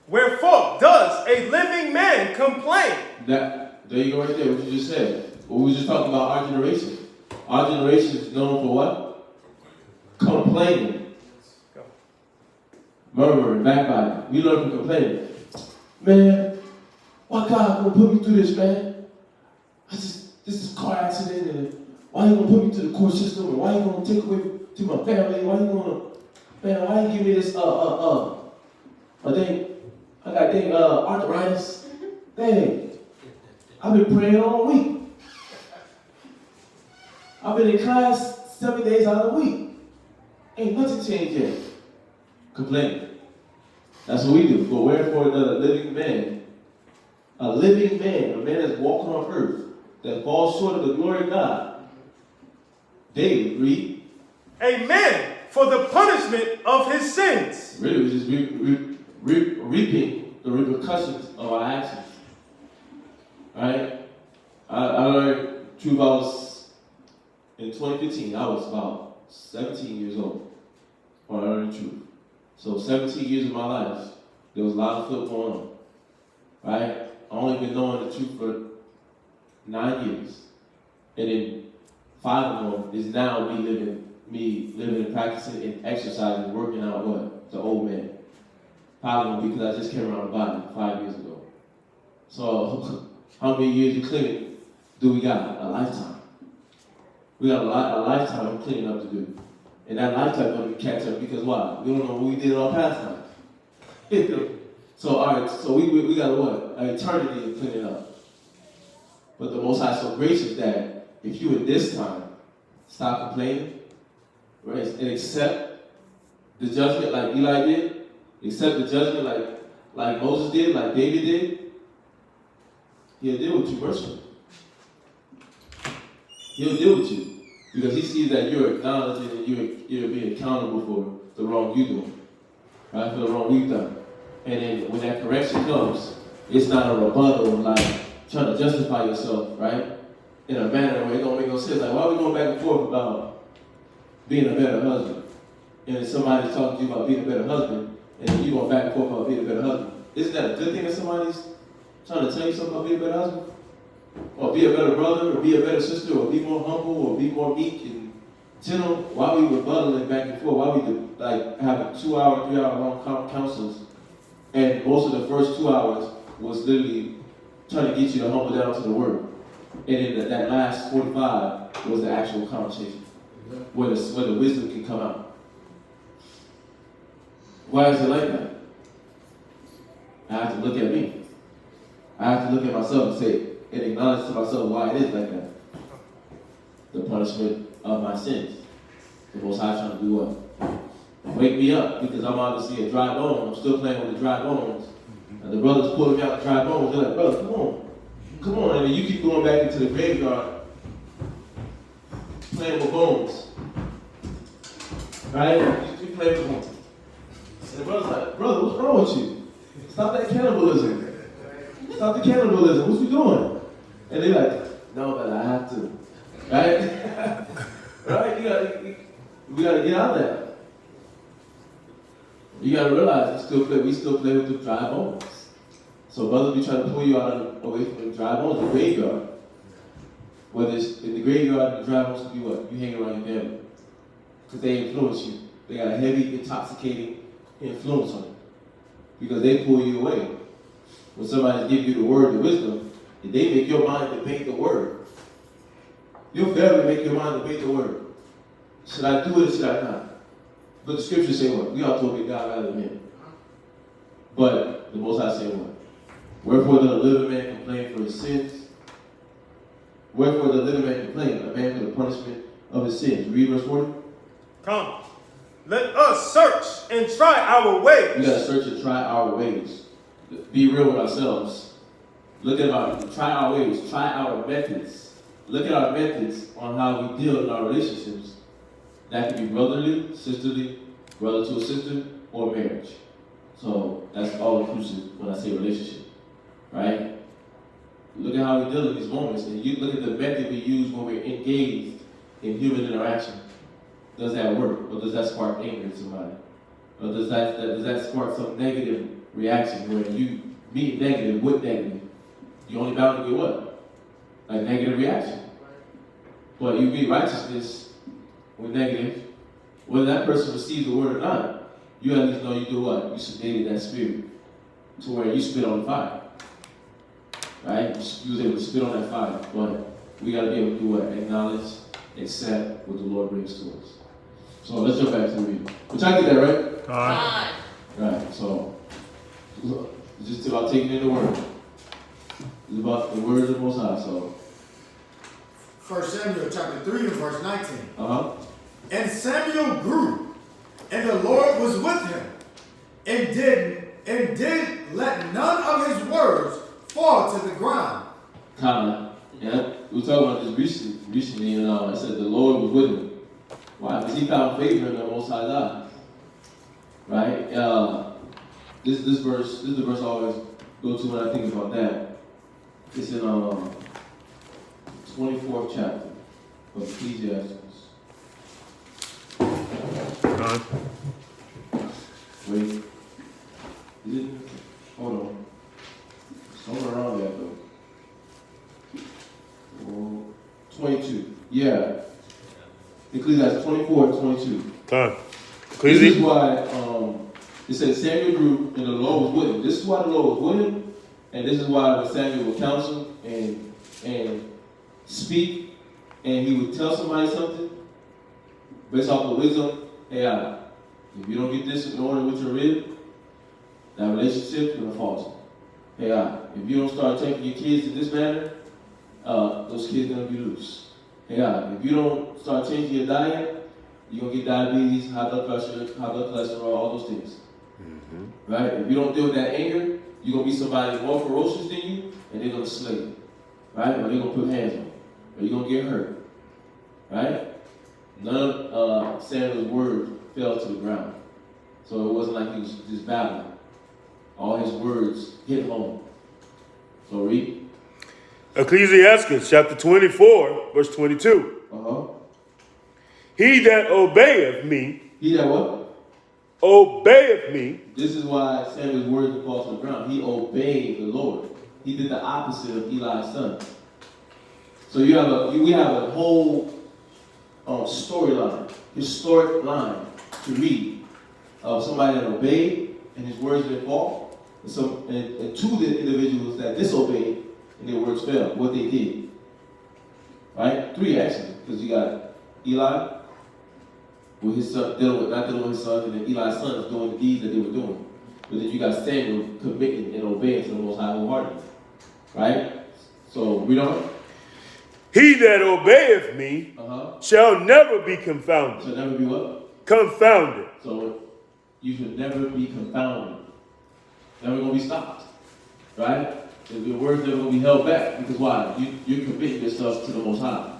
Wherefore does a living man complain? There you go right there, what you just said. What we were just talking about our generation. Our generation is known for what? Complaining. Murmuring, backbiting. We learn from complaining. Man, why God gonna put me through this, man? This is a car accident, and why you gonna put me through the court system, and why you gonna take away to my family? Why you gonna, man, why you give me this, I got arthritis. Dang, I've been praying all week. I've been in class 7 days out of the week. Ain't nothing changed yet. Complaining. That's what we do. But wherefore does a living man, a man that's walking on earth, that falls short of the glory of God, David, read. Amen. For the punishment of his sins. Really, we're just reaping the repercussions of our actions. Right? I learned truth. In 2015, I was about 17 years old when I learned the truth. So 17 years of my life, there was a lot of flip going on. Right? I only been knowing the truth for 9 years. And then 5 of them is now me living and practicing and exercising, working out what? The old man. 5 of them because I just came around the body 5 years ago. So how many years of cleaning do we got? A lifetime. We got a lifetime of cleaning up to do. And that lifetime going to catch up because why? We don't know what we did in our past life. So all right, so we got what? An eternity of cleaning up. But the Most High is so gracious that if you at this time stop complaining, right? And accept the judgment like Eli did, accept the judgment like Moses did, like David did, he'll deal with you mercifully. He'll deal with you because he sees that you're acknowledging and you're being accountable for the wrong you do, right? For the wrong we've done. And then when that correction comes, it's not a rebuttal like trying to justify yourself, right? In a manner where it don't make no sense. Like, why are we going back and forth about being a better husband? And then somebody's talking to you about being a better husband, and then you going back and forth about being a better husband. Isn't that a good thing that somebody's trying to tell you something about being a better husband? Or be a better brother, or be a better sister, or be more humble, or be more meek and gentle? Why we rebuttaling back and forth? Why we like having 2 hour, 3 hour long counsels, and most of the first 2 hours was literally trying to get you to humble down to the word. And then that last 45 was the actual conversation, where the wisdom can come out. Why is it like that? I have to look at me. I have to look at myself and say, and acknowledge to myself why it is like that. The punishment of my sins. The Most High trying to do what? Wake me up, because I'm obviously a dry bone. I'm still playing with the dry bones. And the brothers pulling me out the dry bones. They're like, brother, come on. And then you keep going back into the graveyard, playing with bones. Right? You keep playing with bones. And the brother's like, brother, what's wrong with you? Stop that cannibalism. Stop the cannibalism. What you doing? And they're like, no, but I have to. Right? Right? We gotta get out of that. You gotta realize we still play with the dry bones. So brothers be trying to pull you away from the dry bones, the graveyard. Whether it's in the graveyard, the dry bones could be what? You hang around your family. Because they influence you. They got a heavy, intoxicating influence on you. Because they pull you away. When somebody gives you the word, the wisdom, and they make your mind debate the word. Your family make your mind debate the word. Should I do it or should I not? But the scriptures say what? We are to obey God rather than men. But the Most High say what? Wherefore does a living man complain for his sins? Wherefore does a living man complain, a man for the punishment of his sins? Read verse 40. Come, let us search and try our ways. We gotta search and try our ways. Be real with ourselves. Try our ways, try our methods. Look at our methods on how we deal in our relationships. That can be brotherly, sisterly, brother to a sister, or marriage. So that's all inclusive when I say relationship, right? Look at how we deal in these moments, and you look at the method we use when we're engaged in human interaction. Does that work, or does that spark anger in somebody? Or does that spark some negative reaction where you meet negative with negative? You only bound to get what? Like negative reaction. But you meet righteousness with negative. Whether that person receives the word or not, you at least know you do what? You sedated that spirit to where you spit on the fire. Right? You was able to spit on that fire. But we got to be able to do what? Acknowledge, accept what the Lord brings to us. So let's jump back to the reading. Which I get that, right? Aye. Right, so it's just about taking in the word. It's about the words of the Most High, so. 1 Samuel chapter 3 and verse 19. And Samuel grew, and the Lord was with him, and did let none of his words fall to the ground. Yeah. We were talking about this recently, and I said the Lord was with him. Why? Because he found favor in the Most High's eyes. Right? This is the verse I always go to when I think about that. It's in 24th chapter of Ecclesiastes. Wait. Is it? Hold on. Somewhere around there though. 22. Yeah. Ecclesiastes 24 and 22. Time. This is why it says Samuel grew and the Lord was with him. This is why the Lord was with him, and this is why when Samuel would counsel and speak, and he would tell somebody something based off of wisdom. Hey, if you don't get this in order with your rib, that relationship's gonna falter. Hey, if you don't start taking your kids in this manner, those kids gonna be loose. Hey, if you don't start changing your diet, you're going to get diabetes, high blood pressure, high blood cholesterol, all those things. Right? If you don't deal with that anger, you're going to be somebody more ferocious than you, and they're going to slay you. Right? Or they're going to put hands on you. Or you're going to get hurt. Right? None of Samuel's words fell to the ground. So it wasn't like he was just babbling. All his words hit home. So read. Ecclesiastes chapter 24, verse 22. He that obeyeth me. He that what? Obeyeth me. This is why Samuel's words didn't fall to the ground. He obeyed the Lord. He did the opposite of Eli's son. So we have a whole storyline, historic line to read of somebody that obeyed and his words didn't fall, and two the individuals that disobeyed and their words fell. What they did, right? Three actually, because you got Eli with his son not dealing with his son, and then Eli's sons doing the deeds that they were doing. But then you got Samuel committing and obeying to the Most High wholeheartedly, right? So read on. He that obeyeth me shall never be confounded. Shall never be what? Confounded. So you should never be confounded. Never going to be stopped. Right? Your words never going to be held back. Because why? You're committing yourself to the Most High.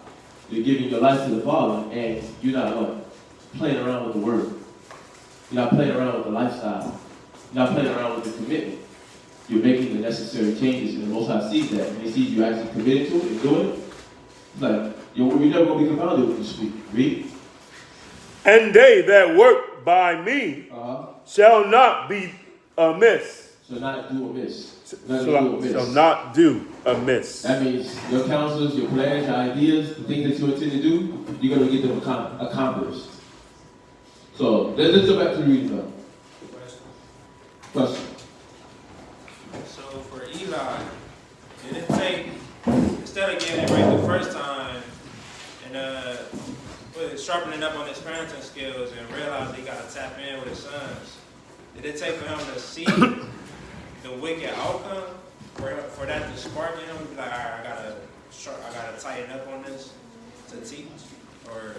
You're giving your life to the Father, and you're not playing around with the word. You're not playing around with the lifestyle. You're not playing around with the commitment. You're making the necessary changes, and the Most High sees that. And he sees you actually committed to it and doing it. It's like, you're never going to be confounded when you speak. Read. And they that work by me shall not be amiss. Shall not do amiss. Shall not do amiss. That means your counsels, your plans, your ideas, the things that you intend to do, you're going to get them accomplished. So, let's go back to the reading now. Question. So for Eli, did it take, instead of getting it right the first time and sharpening up on his parenting skills and realize he got to tap in with his sons, did it take for him to see the wicked outcome for that to spark in him to be like, all right, I gotta tighten up on this to teach? Or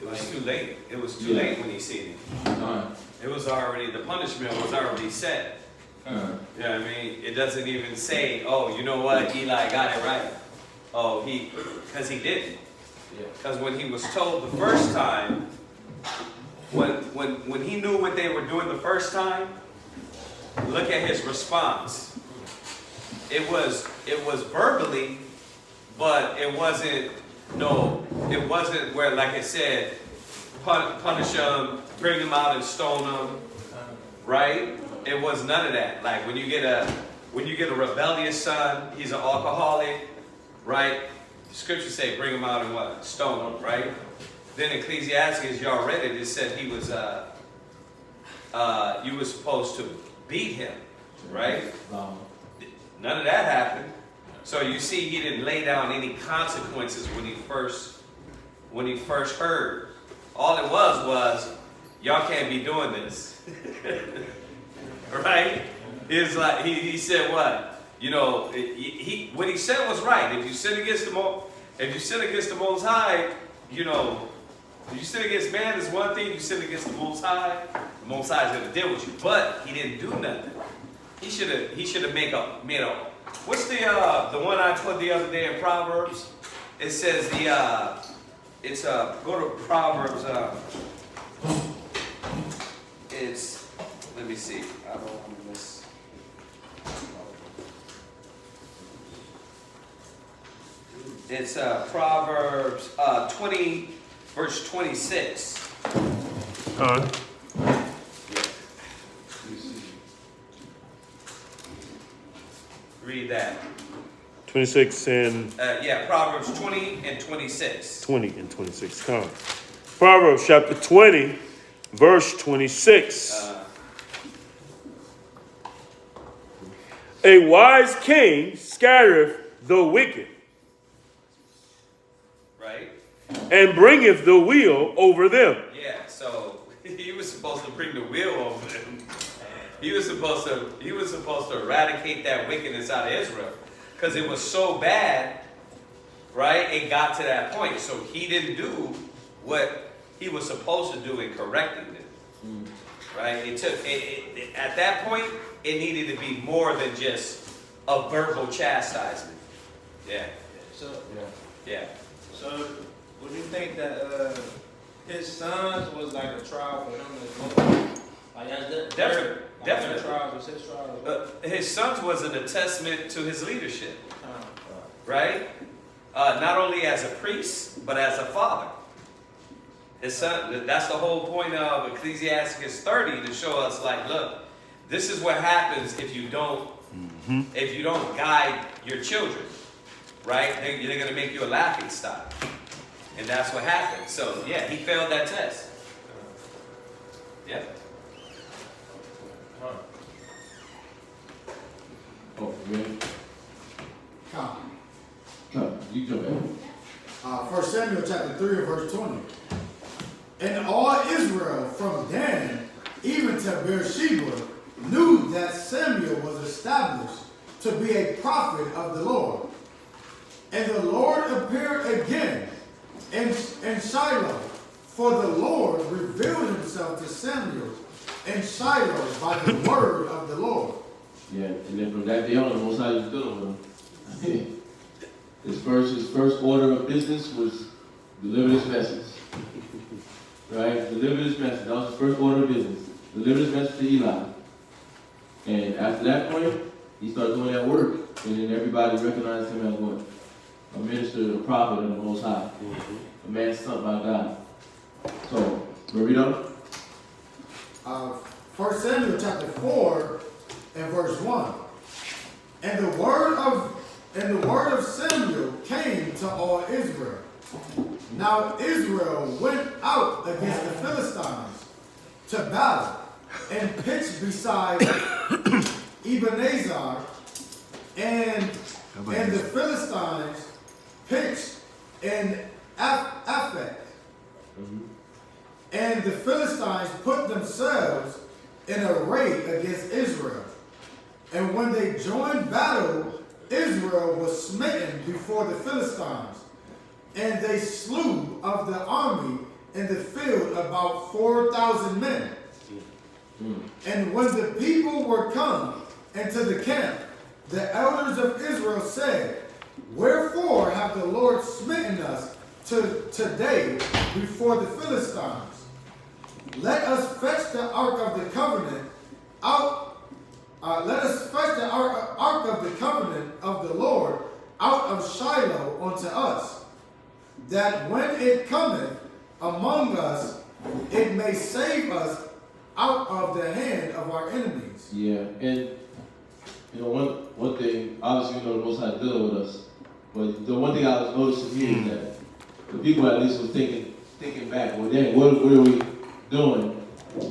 it was too late. It was too late when he seen it. It was already, the punishment was already set. You know what I mean? It doesn't even say, oh, you know what, Eli got it right. Oh, because he didn't. Because when he was told the first time, when he knew what they were doing the first time, look at his response. It was verbally, but it wasn't where, like it said, punish them, bring them out and stone them, right? It was none of that. Like when you get a rebellious son, he's an alcoholic, right? The scriptures say bring him out and what? Stone him, right? Then Ecclesiastes, y'all read it, it said he was you were supposed to beat him, right? None of that happened. So you see he didn't lay down any consequences when he first heard. All it was y'all can't be doing this. Right? It's like he said what? You know, what he said was right. If you sin against the Most High, you know, if you sin against man is one thing. If you sin against the Most High is gonna deal with you. But he didn't do nothing. He should have made a. What's the one I put the other day in Proverbs? It says go to Proverbs. It's, let me see. I don't want to miss. It's Proverbs 20, verse 26. Read that. 26 and... Proverbs 20 and 26. 20 and 26. Come. Proverbs chapter 20, verse 26. A wise king scattereth the wicked. Right? And bringeth the wheel over them. Yeah, so he was supposed to bring the wheel over them. He was supposed to eradicate that wickedness out of Israel. Because it was so bad, right? It got to that point. So he didn't do what he was supposed to do in correcting them. Right? At that point, it needed to be more than just a verbal chastisement. Yeah. So, Yeah. so would you think that his sons was like a trial for him as well? Like, Definitely. Definitely. Trials was his trials. His sons was an attestment to his leadership. Right? Not only as a priest, but as a father. His son, that's the whole point of Ecclesiastes 30, to show us, like, look, this is what happens if you don't guide your children, right? They're going to make you a laughing stock. And that's what happened. So, yeah, he failed that test. Yeah. Oh, really? Come. No, you jump in. 1 Samuel chapter 3 and verse 20. And all Israel from Dan even to Beersheba knew that Samuel was established to be a prophet of the Lord. And the Lord appeared again in Shiloh, for the Lord revealed himself to Samuel in Shiloh by the word of the Lord. Yeah, and then from that day on, the Most High was dealing with him. His first order of business was deliver this message. Right? Deliver this message. That was his first order of business. Deliver this message to Eli. And after that point, he started doing that work. And then everybody recognized him as what? A minister, a prophet of the Most High. A man sent by God. So, read on. 1 Samuel chapter 4 and verse 1. And the word of Samuel came to all Israel. Now Israel went out against the Philistines to battle, and pitched beside Ebenezer, and the Philistines pitched in Aphek. And the Philistines put themselves in array against Israel. And when they joined battle, Israel was smitten before the Philistines. And they slew of the army in the field about 4,000 men. And when the people were come into the camp, the elders of Israel said, Wherefore have the Lord smitten us today before the Philistines? Let us fetch the ark of the covenant out. Let us fetch the ark of the covenant of the Lord out of Shiloh unto us, that when it cometh among us, it may save us out of the hand of our enemies. Yeah, and you know one thing, obviously we know the Most High dealing with us, but the one thing I was noticing here is that the people at least was thinking back, well dang, what are we doing?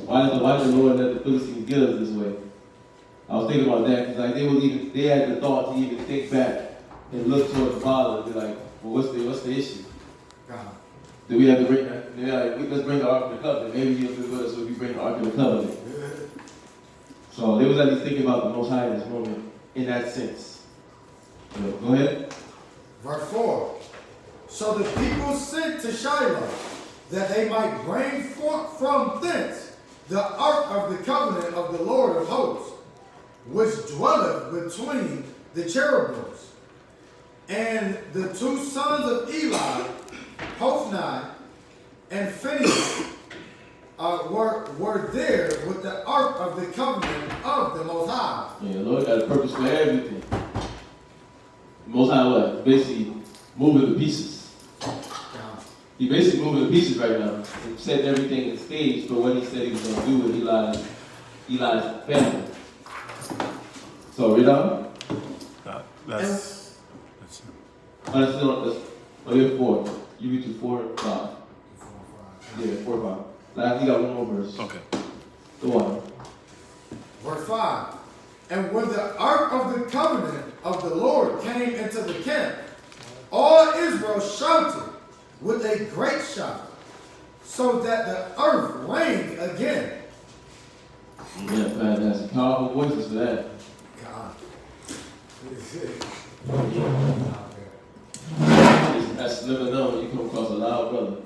Why did the Lord let the Philistines get us this way? I was thinking about that because like they had the thought to even think back and look towards the Father and be like, well, what's the issue? Do we have to bring? They're like, let's bring the Ark of the Covenant. Maybe He'll be with us if we bring the Ark of the Covenant. So they was at least thinking about the Most High in this moment in that sense. So, go ahead. Verse 4. So the people sent to Shiloh, that they might bring forth from thence the ark of the covenant of the Lord of hosts, which dwelleth between the cherubims. And the two sons of Eli, Hophni and Phinehas, were there with the ark of the covenant of the Most High. Yeah, the Lord got a purpose for everything. The Most High what? Basically moving the pieces. He basically moving the pieces right now and setting everything in stage for what he said he was going to do with Eli's family. So, read on. That's you're 4. You read to 4 and 5. Yeah, 4 and 5. Last, you got one more verse. okay. Go on. Verse 5. And when the ark of the covenant of the Lord came into the camp, all Israel shouted with a great shout, so that the earth rang again. Yeah, man, that's powerful voices for that. God. That's never known when you come across a loud brother.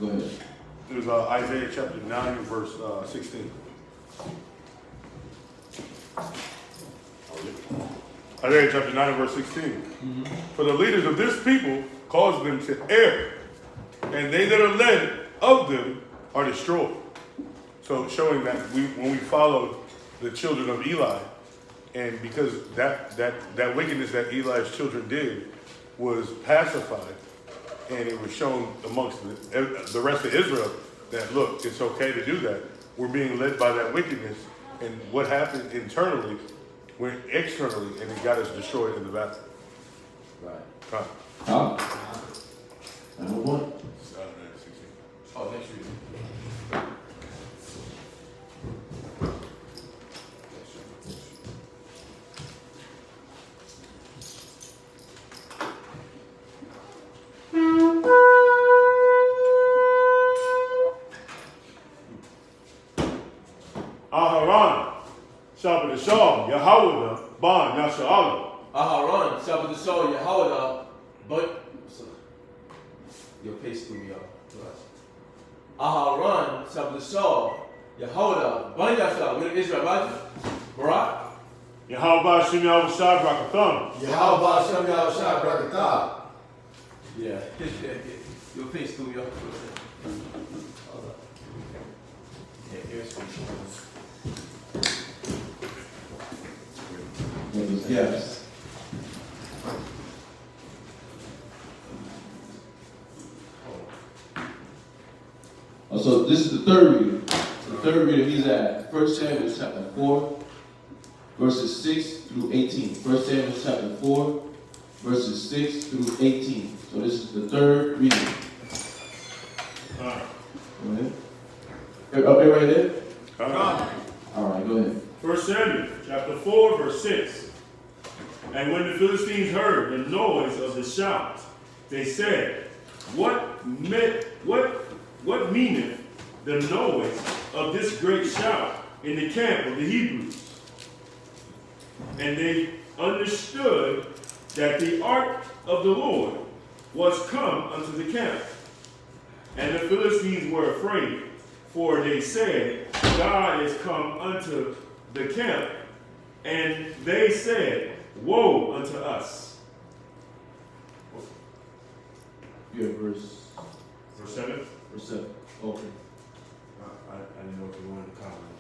Go ahead. It was Isaiah chapter 9, verse 16. Isaiah chapter 9 and verse 16. Mm-hmm. For the leaders of this people cause them to err, and they that are led of them are destroyed. So showing that when we follow the children of Eli, and because that wickedness that Eli's children did was pacified, and it was shown amongst the rest of Israel that, look, it's okay to do that. We're being led by that wickedness, and what happened internally went externally, and it got us destroyed in the battle. Right. Huh? Number one. Oh, next reading. Aharon, Sabbath, S.O.W, Yahweh, Ban, Yasha'Allah. Aharon, Sabbath, S.O.W, Yahweh, but your pace threw me off. Aharon, Sabbath, S.O.W, Yahweh, Ban, Yasha'Allah. What is Israel? Barak? Yahweh Shem Yahweh Shai Brakatham. Yahweh Shem Yahweh Shai Brakatham. Yeah. Your pace threw me off. Yeah, here's yes. So this is the third reading. The third reading he's at 1 Samuel chapter 4, verses 6 through 18. 1 Samuel chapter 4, verses 6 through 18. So this is the third reading. Go ahead. Everybody right there? All right, go ahead. 1 Samuel chapter 4, verse 6. And when the Philistines heard the noise of the shout, they said, What meaneth the noise of this great shout in the camp of the Hebrews? And they understood that the ark of the Lord was come unto the camp. And the Philistines were afraid, for they said, God is come unto the camp. And they said, Woe unto us. Yeah, verse 7. Verse 7. Okay. I didn't know if you wanted to comment.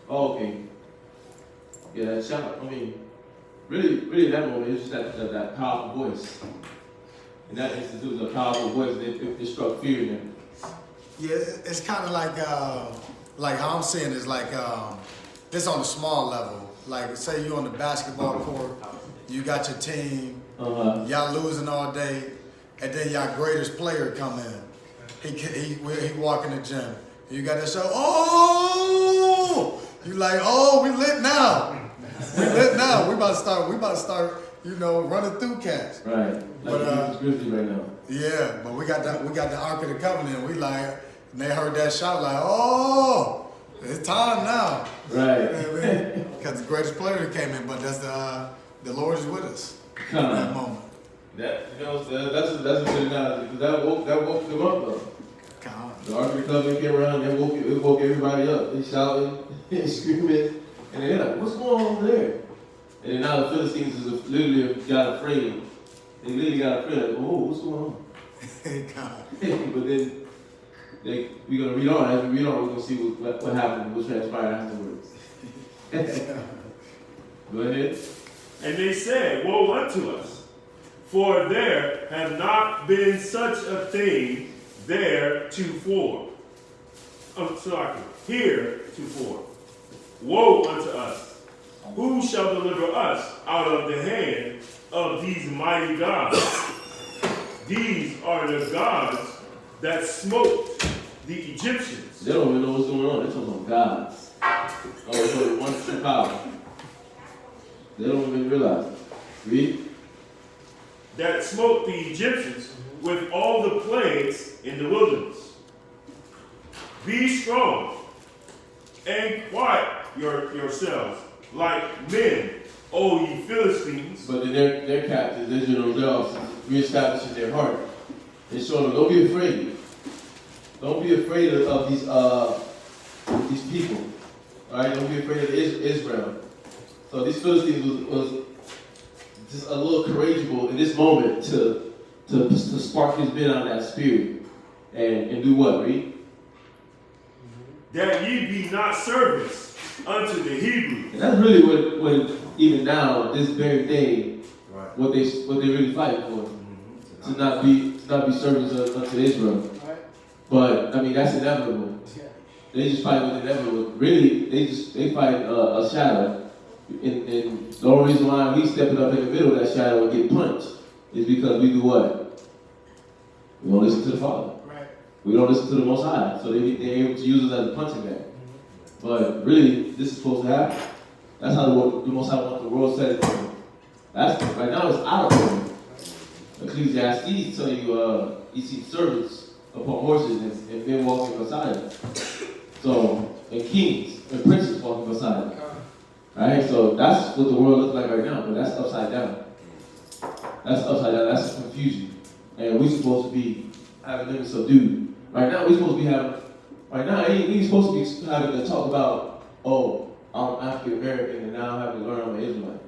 Oh, okay. Yeah, that shout. I mean, really, that moment is just that powerful voice. And that instance, it was a powerful voice. It struck fear in them. Yeah, it's kind of like how I'm seeing is like this on a small level. Like say you on the basketball court, you got your team, y'all losing all day, and then y'all greatest player come in. He walk in the gym. You got that show. Oh, you like we lit now. We lit now. We about to start. You know, running through cats. Right. Like Grizzly right now. Yeah, but we got the Ark of the Covenant. We like, and they heard that shout like, oh, it's time now. Right. You know what I mean? Because the greatest player came in, but that's the Lord is with us in that moment. That's a good analogy. That woke them up though. The Ark of the Covenant came around, it woke everybody up. They shouting, they screaming, and they're like, what's going on over there? And then now the Philistines literally got afraid. They literally got afraid, like, oh, what's going on? But then we're going to read on. As we read on, we're going to see what happened, what transpired afterwards. Go ahead. And they said, Woe unto us, for there have not been such a thing theretofore. Heretofore. Woe unto us. Who shall deliver us out of the hand of these mighty gods? These are the gods that smote the Egyptians. They don't even know what's going on. They're talking about gods. Oh, so one true power. They don't even realize it. Read. That smote the Egyptians with all the plagues in the wilderness. Be strong and quiet yourselves like men O ye Philistines. But then their captives, Israel themselves, reestablishing their heart. They showing them, don't be afraid. Don't be afraid of these people. All right? Don't be afraid of Israel. So these Philistines was just a little courageable in this moment to spark his men out of that spirit and do what, read? That ye be not servants unto the Hebrews. And that's really what even now, this very day, Right. what they really fight for. To not be servants unto Israel. Right. But I mean that's inevitable. Yeah. They just fight with inevitable. Really, they fight a shadow. And the only reason why we stepping up in the middle of that shadow and get punched is because we do what? We don't listen to the Father. Right. We don't listen to the Most High. So they're able to use us as a punching bag. But really, this is supposed to happen. That's how the Most High wants the world set it for him. That's right now it's out of order. Ecclesiastes tell you see servants upon horses and men walking beside them. So, and kings and princes walking beside them. Right? So that's what the world looks like right now, but that's upside down. That's upside down, that's confusion. And we're supposed to be having them subdued. Right now, we're supposed to be having, we ain't supposed to be having to talk about, oh, I'm African American and now I have to learn I'm an Israelite.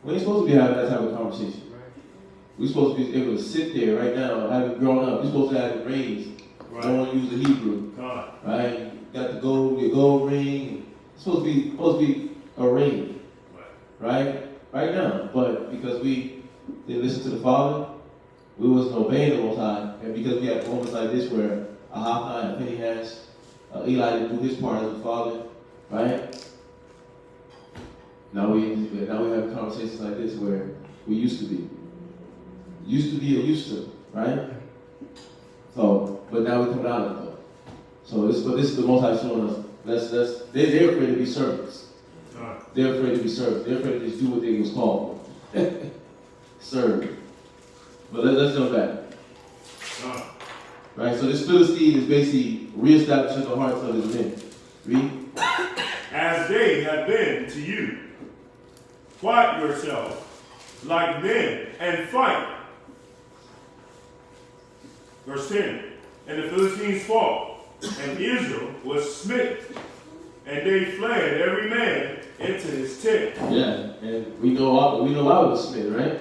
We ain't supposed to be having that type of conversation. We're supposed to be able to sit there right now, having grown up. We're supposed to have it raised. Right. Don't want to use the Hebrew. Right? You got your gold ring. It's supposed to be a ring. Right? Right now. But because we didn't listen to the Father, we wasn't obeying the Most High. And because we had moments like this where a Hophni and a Phinehas, Eli didn't do his part as a father, right? Now we have conversations like this where we used to be. Used to be or used to, right? So, but now we're coming out of it though. So this is the Most High showing us. They're afraid to be servants. They're afraid to be servants. They're afraid to just do what they was called for. Serve. But let's jump back. Right, so this Philistine is basically reestablishing the hearts of his men. Read. As they have been to you. Quiet yourself like men and fight. Verse 10. And the Philistines fought, and Israel was smitten, and they fled every man into his tent. Yeah, and we know I was smitten, right?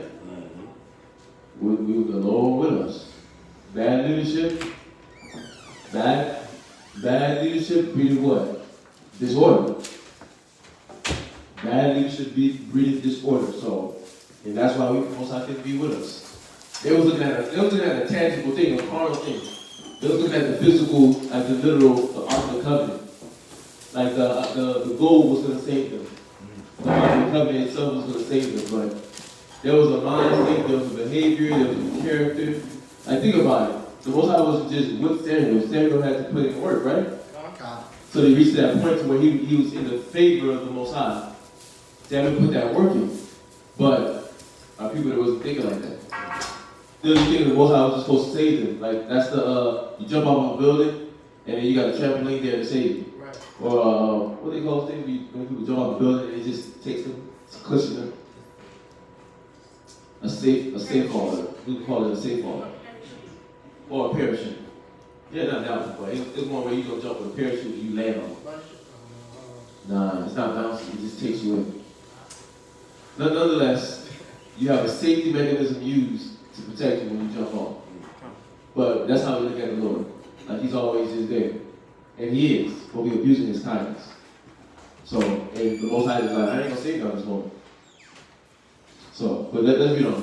The Lord with us. Bad leadership breeds what? Disorder. Bad leadership breeds disorder. So, and that's why we most likely to be with us. They was looking at a tangible thing, a carnal thing. They was looking at the physical, at the literal, the Ark of the Covenant. Like the gold was going to save them. The Ark of the Covenant itself was going to save them, but there was a mind thing, there was a behavior, there was a character. Like, think about it. The Most High wasn't just with Samuel. Samuel had to put in work, right? Okay. So they reached that point to where he was in the favor of the Most High. Samuel put that work in. But our people that wasn't thinking like that. They was thinking the Most High was just supposed to save them. Like, that's you jump off of a building, and then you got a trampoline there to save you. Right. Or, what they call things when people jump off a building and it just takes them, it's cushion them. A safe hauler. We call it a safe hauler. Or a parachute. Yeah, not that one, but it's one where you go jump with a parachute and you land on it. Nah, it's not bouncing, it just takes you in. Nonetheless, you have a safety mechanism used to protect you when you jump off. But that's how we look at the Lord. Like he's always just there. And he is, but we're abusing his kindness. So, and the Most High is like, I ain't gonna save you on this moment. So, but let's read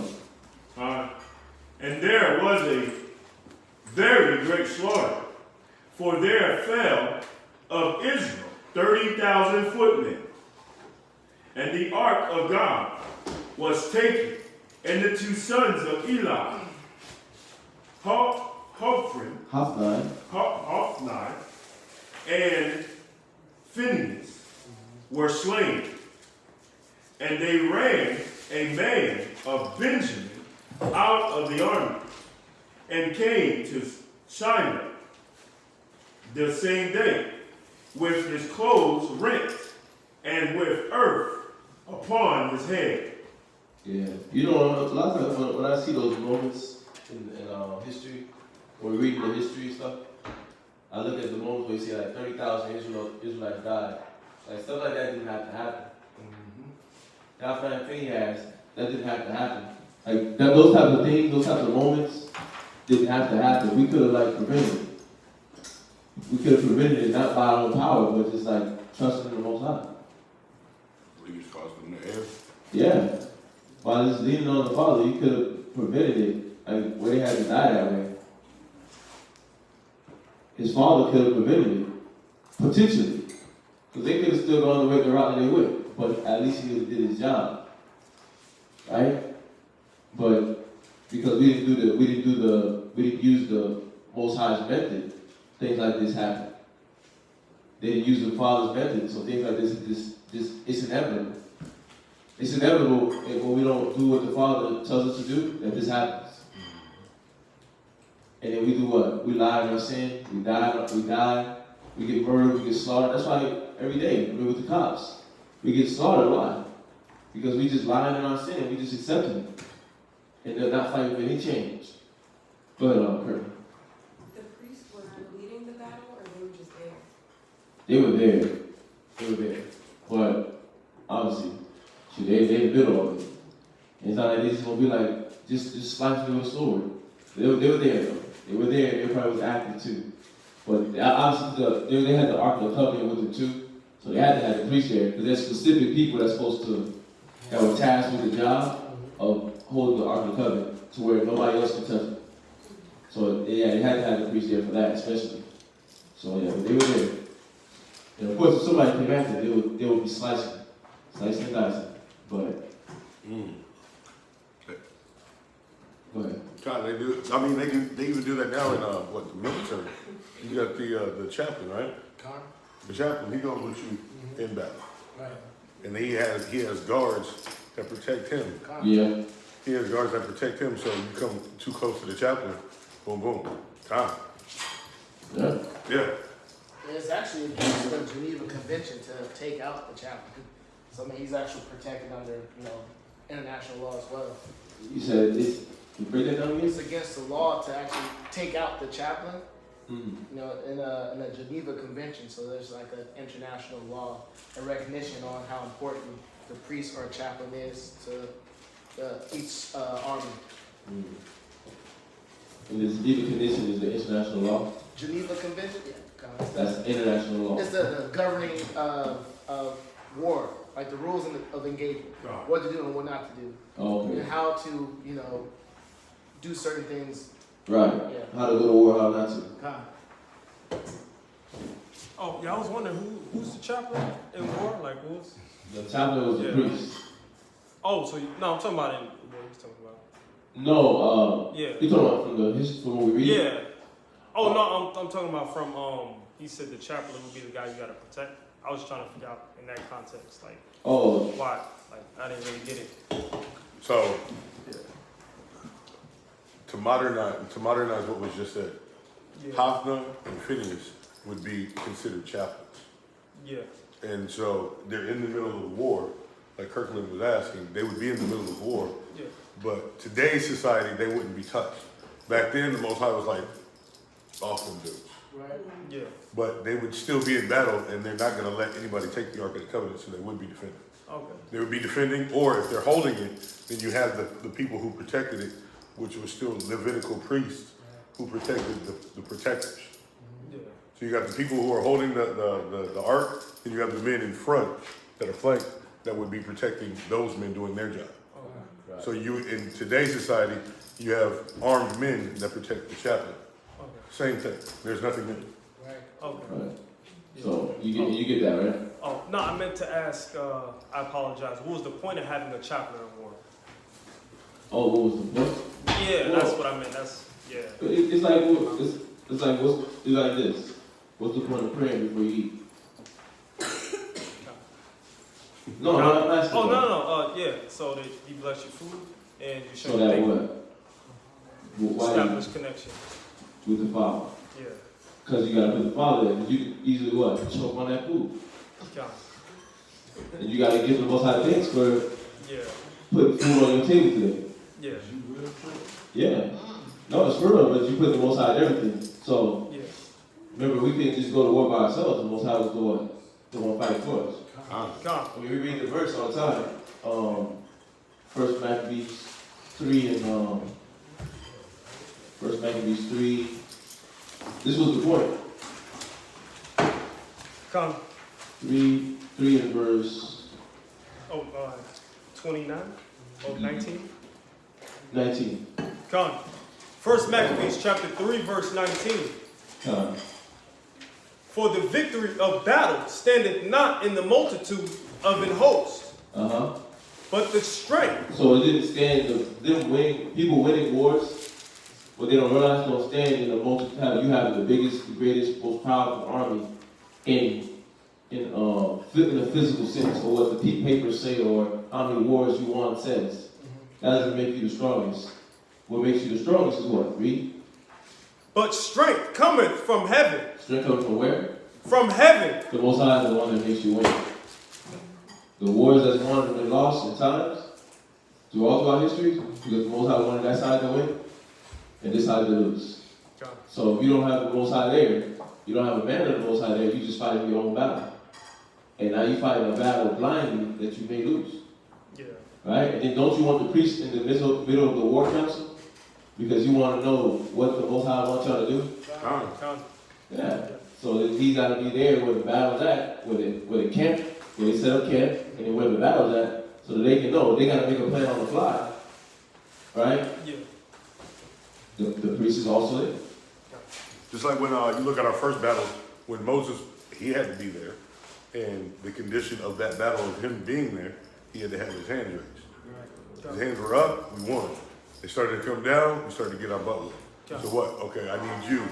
on. And there was a very great slaughter, for there fell of Israel 30,000 footmen. And the ark of God was taken, and the two sons of Eli, Hophni, and Phinehas, were slain. And they ran a man of Benjamin out of the army, and came to Shiloh the same day, with his clothes rent, and with earth upon his head. Yeah. You know, a lot of times when I see those moments in history, when we're reading the history and stuff, I look at the moments where you see like 30,000 Israelites died. Like stuff like that didn't have to happen. That kind of thing has, that didn't have to happen. Like that, those types of things, those types of moments didn't have to happen. We could have like prevented it. We could have prevented it not by our own power, but just like trusting in the Most High. He just caused them to err. Yeah. By just leaning on the Father, you could have prevented it. Like where they had to die that way. His Father could have prevented it. Potentially. Because they could have still gone the route that they would. But at least he did his job. Right? But because we didn't use the Most High's method, things like this happen. They didn't use the Father's method, so things like this it's inevitable. It's inevitable when we don't do what the Father tells us to do, that this happens. And then we do what? We lie in our sin, we die, we get murdered, we get slaughtered. That's why every day we're with the cops. We get slaughtered. Why? Because we just lying in our sin, we just accepting it. And they're not fighting for any change. Go ahead, Kurt. The priests were leading the battle, or they were just there? They were there. They were there. But obviously, they in the middle of it. And it's not like they just gonna be like, just slice through a sword. They were there though. They were there, and they probably was active too. But obviously they had the Ark of the Covenant with them too. So they had to have the priests there, because there's specific people that were tasked with the job of holding the Ark of the Covenant to where nobody else can touch it. So yeah, they had to have the priests there for that, especially. So yeah, but they were there. And of course, if somebody came after, they would be slicing and dicing. But go ahead. They do. I mean, they even do that now in the military. You got the chaplain, right? The chaplain, he goes with you in battle. Right. And he has guards that protect him. Yeah. He has guards that protect him, so you come too close to the chaplain, boom, boom, time. Yeah. Yeah. It's actually against the Geneva Convention to take out the chaplain. So I mean, he's actually protected under international law as well. You said it's you break that down again? It's against the law to actually take out the chaplain. Mm-hmm. In a Geneva Convention. So there's like an international law, a recognition on how important the priest or chaplain is to each army. Mm-hmm. And the Geneva Convention is the international law? Geneva Convention? Yeah. That's international law. It's the governing of war, like the rules of engagement, what to do and what not to do, okay. and how to, do certain things. Right. Yeah. How to go to war, how not to. Oh, yeah, I was wondering who's the chaplain in war? Like, who's? The chaplain was the priest. Oh, so no, I'm talking about what he's talking about. No, yeah. You talking about from the history from what we read? Yeah. Oh no, I'm talking about from he said the chaplain would be the guy you gotta protect. I was trying to figure out in that context, like why? Like I didn't really get it. So to modernize what was just said, Hophna and Phineas would be considered chaplains. Yeah. And so they're in the middle of the war, like Kirkland was asking, they would be in the middle of war. Yeah. But today's society, they wouldn't be touched. Back then, the Most High was like, off them dudes. Right. Yeah. But they would still be in battle, and they're not going to let anybody take the Ark of the Covenant, so they would be defending. Okay. They would be defending, or if they're holding it, then you have the people who protected it, which was still Levitical priests who protected the protectors. Yeah. So you got the people who are holding the Ark, and you have the men in front that are flanked that would be protecting those men doing their job. Okay. Right. So you, in today's society, you have armed men that protect the chaplain. Okay. Same thing. There's nothing new. Right. Okay. Right. So you get that, right? Oh no, I meant to ask. I apologize. What was the point of having a chaplain in war? Oh, what was the point? Yeah, that's what I meant. That's It's like this. What's the point of praying before you eat? No, I'm asking. Oh no. Yeah. So that you bless your food and you show So that thank what? Why establish connection. with the Father? Yeah. Because you gotta put the Father there. Because you can easily what? Choke on that food. Yeah. And you got to give the Most High thanks for putting food on your table today. Yeah. Yeah. No, it's for real, but you put the Most High in everything. So, remember, we couldn't just go to war by ourselves. The Most High was the one fighting for us. I mean, we read the verse all the time. First Maccabees 3 and First Maccabees 3. This was the point. Come. 3 and verse 29? 19? 19. Come. First Maccabees chapter 3, verse 19. Come. For the victory of battle standeth not in the multitude of an host, but the strength. So it didn't stand, people winning wars, what they don't realize don't stand in the multitude. You have the biggest, the greatest, most powerful army in a physical sense, or what the papers say, or how many wars you won says. That doesn't make you the strongest. What makes you the strongest is what? Read. But strength cometh from heaven. Strength cometh from where? From heaven. The Most High is the one that makes you win. The wars that's won have been lost at times, throughout history, because the Most High wanted that side to win, and this side to lose. So if you don't have the Most High there, you don't have a man of the Most High there, you just fighting your own battle. And now you're fighting a battle blindly that you may lose. Yeah. Right? And then don't you want the priest in the middle of the war council? Because you want to know what the Most High wants y'all to do? Yeah. So he's got to be there where the battle's at, where the camp, where they set up camp, and then where the battle's at, so that they can know. They got to make a plan on the fly. Right? Yeah. The priest is also there. Just like when you look at our first battle, when Moses, he had to be there, and the condition of that battle of him being there, he had to have his hands raised. His hands were up, we won. They started to come down, we started to get our butt whooped. So what? Okay, I need you.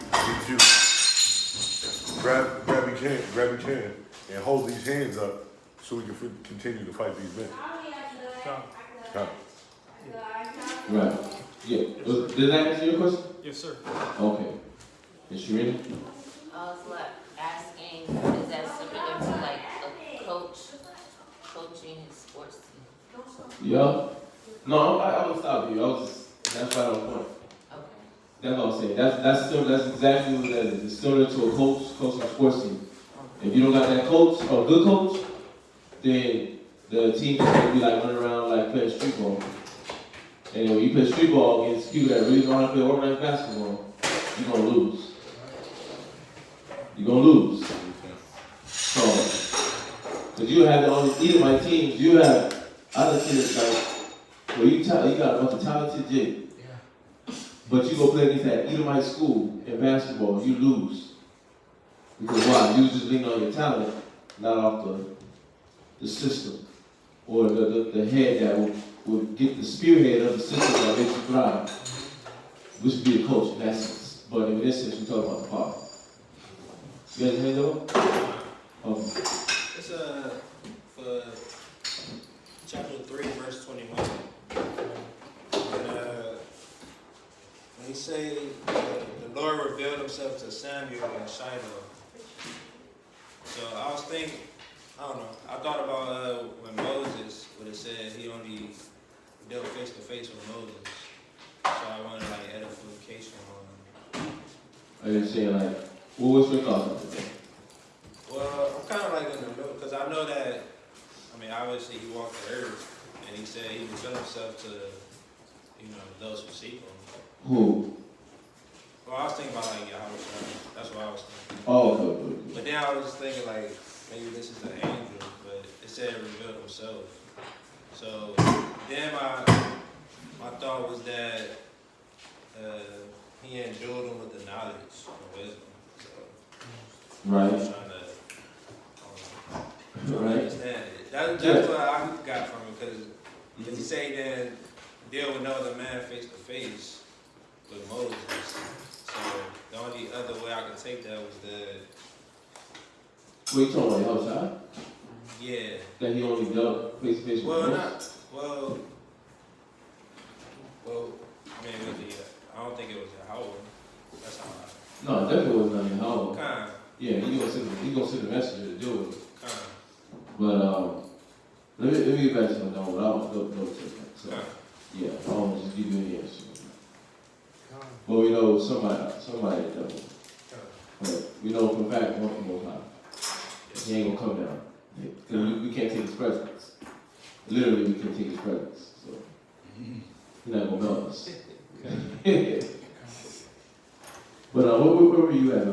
Grab each hand, and hold these hands up so we can continue to fight these men. Right. Yeah. Did that answer your question? Yes, sir. Okay. Is she ready? I was like asking, is that similar to like a coaching sports team? Yeah. No, I would stop you. That's right on point. Okay. That's what I'm saying. That's exactly what that is. It's similar to a coaching a sports team. If you don't got that coach, or a good coach, then the team is going to be like running around like playing street ball. And when you play street ball against people that really know how to play organized basketball, you're going to lose. You're going to lose. So, because you have all these Edomite teams, you have other teams like, where you got a bunch of talented kids. But you go play against that Edomite school in basketball, you lose. Because why? You just lean on your talent, not off the system. Or the head that would get the spearhead of the system that makes you thrive. Which would be a coach in that sense. But in this sense, we're talking about the father. You guys hear that? Okay. It's for chapter 3, verse 21. When he say the Lord revealed himself to Samuel in Shiloh. So I was thinking, I don't know, I thought about when Moses, what it said, he only dealt face to face with Moses. So I wanted like edification on. Are you saying like, what was your thoughts on today? Well, I'm kind of like in the middle, because I know that, I mean, obviously he walked the earth, and he said he revealed himself to, those who seek him. Who? Well, I was thinking about like Yahweh. That's what I was thinking. Oh, okay. But then I was thinking like, maybe this is an angel, but it said it revealed himself. So then my thought was that he endued him with the knowledge and wisdom. So right. I was trying to understand it. That's what I got from it, because he say then deal with no other man face to face with Moses. So the only other way I could take that was that. What you talking about, outside? Yeah. That he only dealt face to face with Moses? Well, I mean, I don't think it was Yahweh. That's how I. No, it definitely wasn't Yahweh. Kind. Yeah, he gonna send the messenger to do it. Kind. But Let me get back to my dog, but I'll go to that. So, yeah, I want to just give you an answer. But we know somebody does. But we know for a fact one from Most High. He ain't gonna come down. Because we can't take his presence. Literally, we can't take his presence. So, he's not gonna melt us. But where were you at?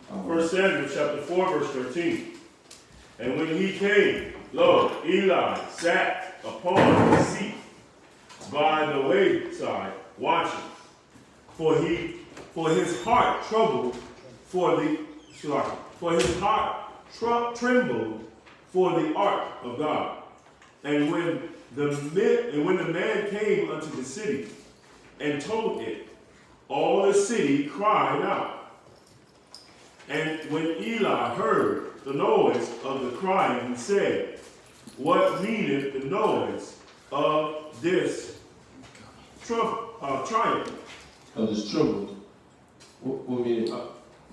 1 Samuel chapter 4, verse 13. And when he came, lo, Eli sat upon his seat by the wayside, watching. For his heart troubled trembled for the ark of God. And when the man came unto the city and told it, all the city cried out. And when Eli heard the noise of the crying, he said, what meaneth the noise of this triumph? Of this trouble? What meaning?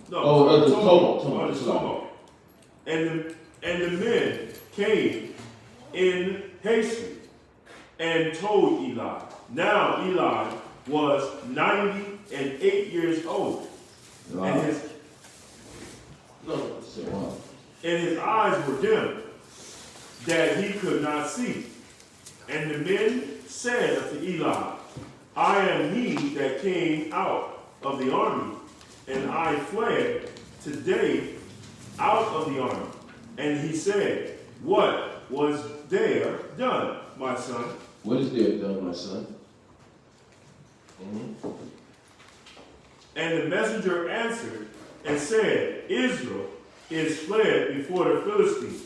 The tumult. tumult. And the men came in hastily and told Eli. Now Eli was 98 years old, and his eyes were dim, that he could not see. And the men said unto Eli, I am he that came out of the army, and I fled today out of the army. And he said, what was there done, my son? What is there done, my son? Mm-hmm. And the messenger answered and said, Israel is fled before the Philistines,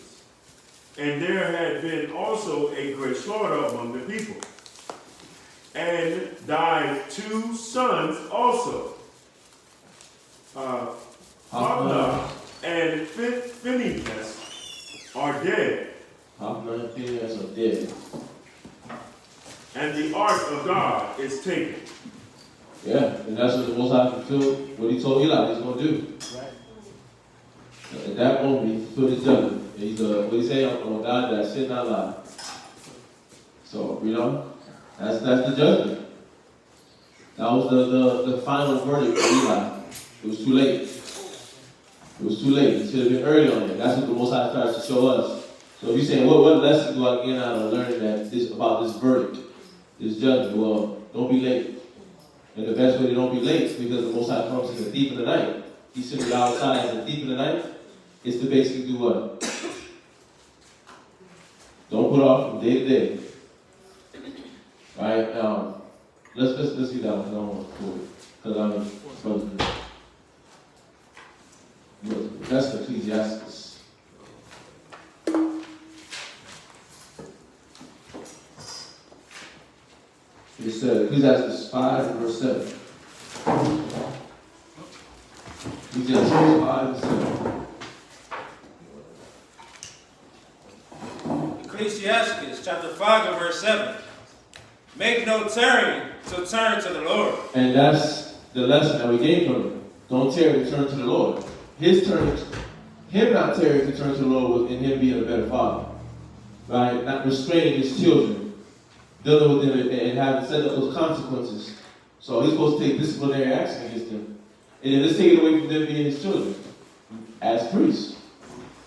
and there had been also a great slaughter among the people. And thy 2 sons also, Hophni and Phinehas, are dead. Hophni and Phinehas are dead. And the ark of God is taken. Yeah, and that's what the Most High fulfilled what he told Eli he's going to do. Right. At that moment, he fulfilled his judgment. He's what he say, I'm a God that should not lie. So, that's the judgment. That was the final verdict for Eli. It was too late. It was too late. It should have been early on it. That's what the Most High tries to show us. So if you're saying, what lesson do I get out of learning about this verdict, this judgment? Well, don't be late. And the best way to don't be late is because the Most High comes in the deep of the night. He sends you outside in the deep of the night. Is to basically do what? Don't put off from day to day. Right? Let's do that one. I don't want to do it. Because that's Ecclesiastes. It said Ecclesiastes 5 and verse 7. Ecclesiastes 5 and 7. Ecclesiastes chapter 5 and verse 7. Make no tarrying to turn to the Lord. And that's the lesson that we gave from him. Don't tarry to turn to the Lord. Him not tarrying to turn to the Lord was in him being a better father. Right? Not restraining his children, dealing with them and having set up those consequences. So he's supposed to take disciplinary action against them. And then let's take it away from them being his children. As priests.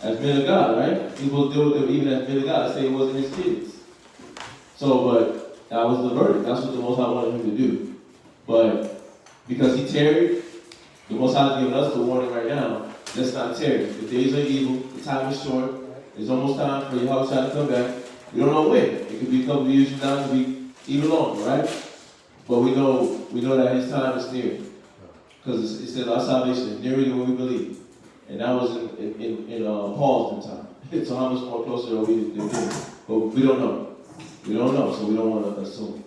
As men of God, right? He's supposed to deal with them even as men of God. Let's say it wasn't his kids. So, but that was the verdict. That's what the Most High wanted him to do. But because he tarried, the Most High is giving us the warning right now. Let's not tarry. The days are evil. The time is short. It's almost time for your house to come back. We don't know when. It could be a couple of years from now. It could be even longer, right? But we know that his time is near. Because it said our salvation is nearer than what we believe. And that was in Paul's time. So how much more closer are we to him? But we don't know. We don't know, so we don't want to assume.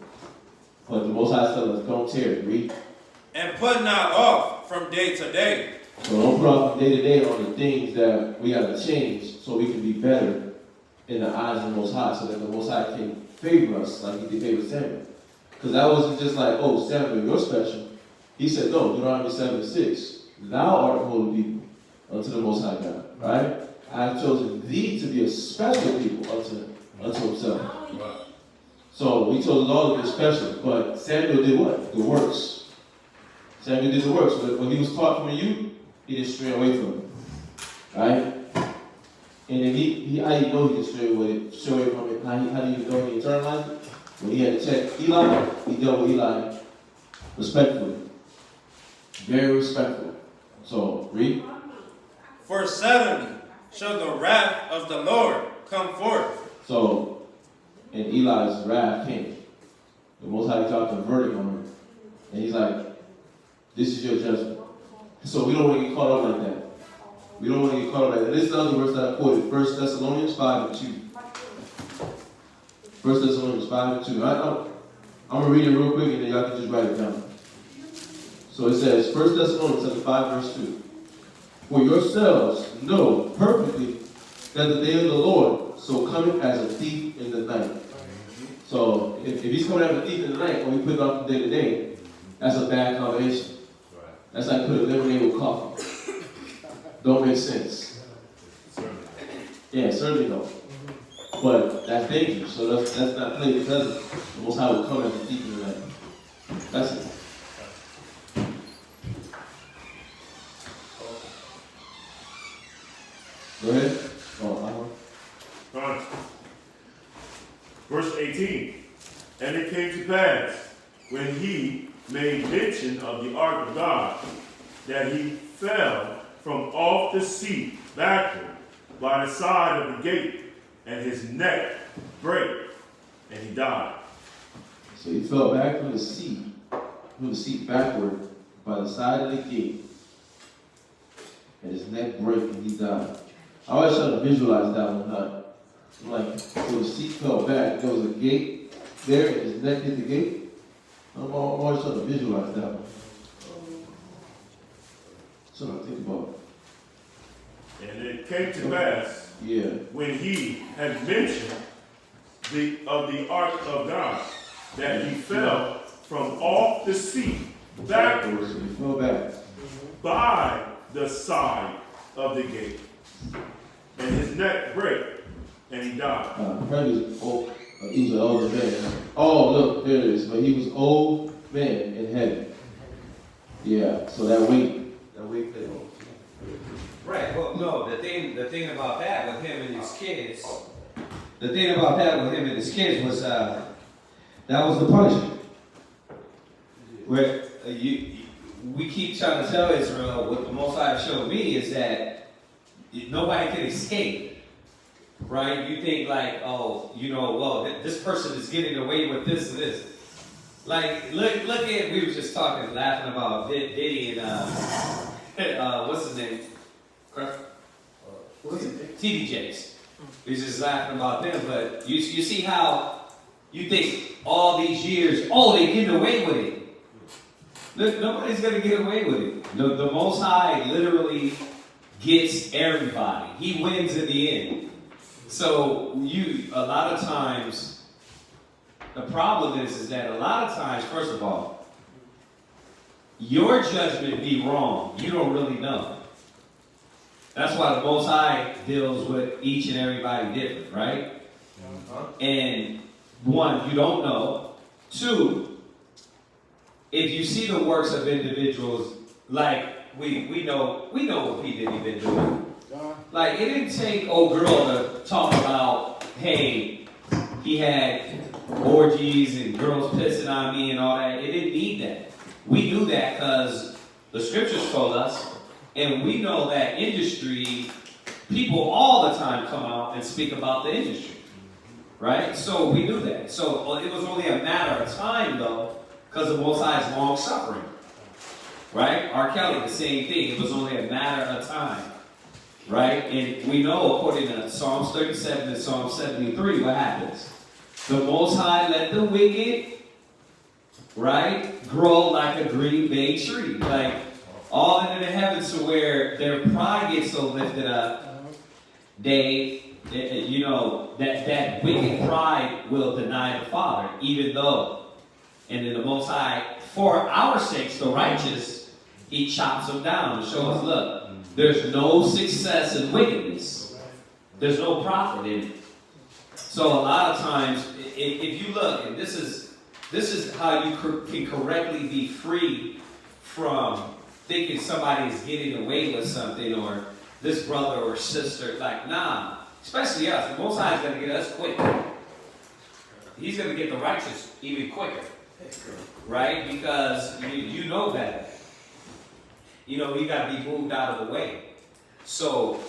But the Most High tells us, don't tarry. Read. And put not off from day to day. So don't put off from day to day on the things that we got to change so we can be better in the eyes of the Most High, so that the Most High can favor us like he did favor Samuel. Because that wasn't just like, oh, Samuel, you're special. He said, no, Deuteronomy 7:6. Thou art holy people unto the Most High God. Right? I have chosen thee to be a special people unto himself. So he chose us all to be special, but Samuel did what? The works. Samuel did the works. When he was taught from you, he didn't stray away from it. Right? And then how do you know he didn't stray away from it? How do you know he internalized it? When he had to check Eli, he dealt with Eli respectfully. Very respectful. So, read. For suddenly shall the wrath of the Lord come forth. So, and Eli's wrath came. The Most High dropped a verdict on him. And he's like, this is your judgment. So we don't want to get caught up like that. We don't want to get caught up like that. This is the other verse that I quoted. 1 Thessalonians 5 and 2. 1 Thessalonians 5 and 2. I'm going to read it real quick and then y'all can just write it down. So it says, 1 Thessalonians 5 verse 2. For yourselves know perfectly that the day of the Lord so cometh as a thief in the night. So if he's coming as a thief in the night, when we put it off from day to day, that's a bad combination. That's like putting lemonade with coffee. Don't make sense. Yeah, certainly don't. But that's dangerous. So that's not played because the Most High will come as a thief in the night. That's it. Go ahead. Verse 18. And it came to pass, when he made mention of the ark of God, that he fell from off the seat backward by the side of the gate, and his neck brake, and he died. So he fell back from the seat backward by the side of the gate, and his neck brake, and he died. I always try to visualize that one. Like, so the seat fell back, there was a gate there, and his neck hit the gate. I'm always trying to visualize that one. So I think about it. And it came to pass, when he had mentioned of the ark of God, that he fell from off the seat backwards He fell back by the side of the gate, and his neck brake, and he died. He was an older man. Oh, look, there it is. But he was old man in heaven. Yeah, so that weight played on. Right. Well, no. The thing about that with him and his kids. Was that was the punishment. Where we keep trying to tell Israel, what the Most High showed me is that nobody can escape. Right? You think like, this person is getting away with this and this. Like, look at, we were just laughing about Diddy and, what's his name? TD Jakes. We was just laughing about them, but you see how you think all these years, they getting away with it. Look, nobody's going to get away with it. The Most High literally gets everybody. He wins in the end. So a lot of times, the problem is that a lot of times, first of all, your judgment be wrong. You don't really know. That's why the Most High deals with each and everybody different, right? And one, you don't know. Two, if you see the works of individuals, like we know what P. Diddy been doing. Like, it didn't take old girl to talk about, hey, he had orgies and girls pissing on me and all that. It didn't need that. We knew that because the scriptures told us, and we know that industry, people all the time come out and speak about the industry. Right? So we knew that. So it was only a matter of time, though, because the Most High is long suffering. Right? R. Kelly, the same thing. It was only a matter of time. Right? And we know, according to Psalms 37 and Psalm 73, what happens? The Most High let the wicked, right, grow like a green bay tree. Like, all into the heavens, to where their pride gets so lifted up, that wicked pride will deny the Father, even though, and then the Most High, for our sakes, the righteous, he chops them down to show us, look, there's no success in wickedness. There's no profit in it. So a lot of times, if you look, and this is how you can correctly be free from thinking somebody is getting away with something, or this brother or sister, like, nah, especially us. The Most High is going to get us quick. He's going to get the righteous even quicker, right? Because you know better. You know, you got to be moved out of the way. So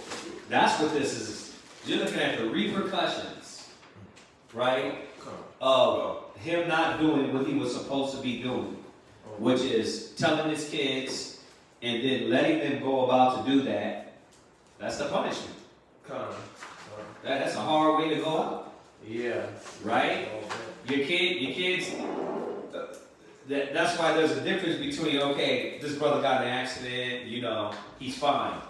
that's what this is. You're looking at the repercussions, right, of him not doing what he was supposed to be doing, which is telling his kids and then letting them go about to do that. That's the punishment. That's a hard way to go out. Yeah. Right? Your kids, that's why there's a difference between, okay, this brother got in an accident, you know, he's fine.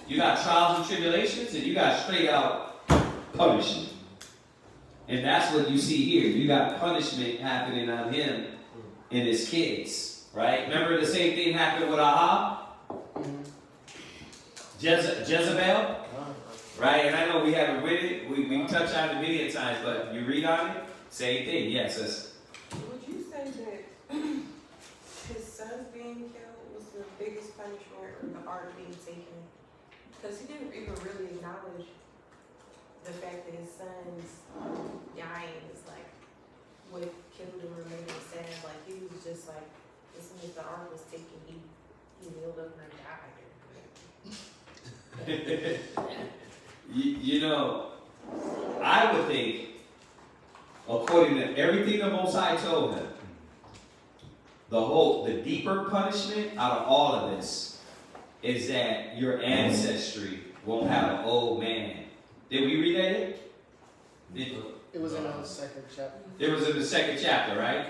You got trials and tribulations, and you got straight out punishment. And that's what you see here. You got punishment happening on him and his kids. Right? Remember the same thing happened with Ahab? Jezebel? Right? And I know we haven't read it. We touched on it many times, but you read on it? Same thing. Yes. Would you say that his sons being killed was the biggest punishment, or the ark being taken? Because he didn't even really acknowledge the fact that his sons dying is like what killed him or made him sad. Like, he was just like, as soon as the ark was taken, he kneeled up and died. You know, I would think, according to everything the Most High told him, the deeper punishment out of all of this is that your ancestry won't have an old man. Did we read that yet? It was in the second chapter. It was in the second chapter, right?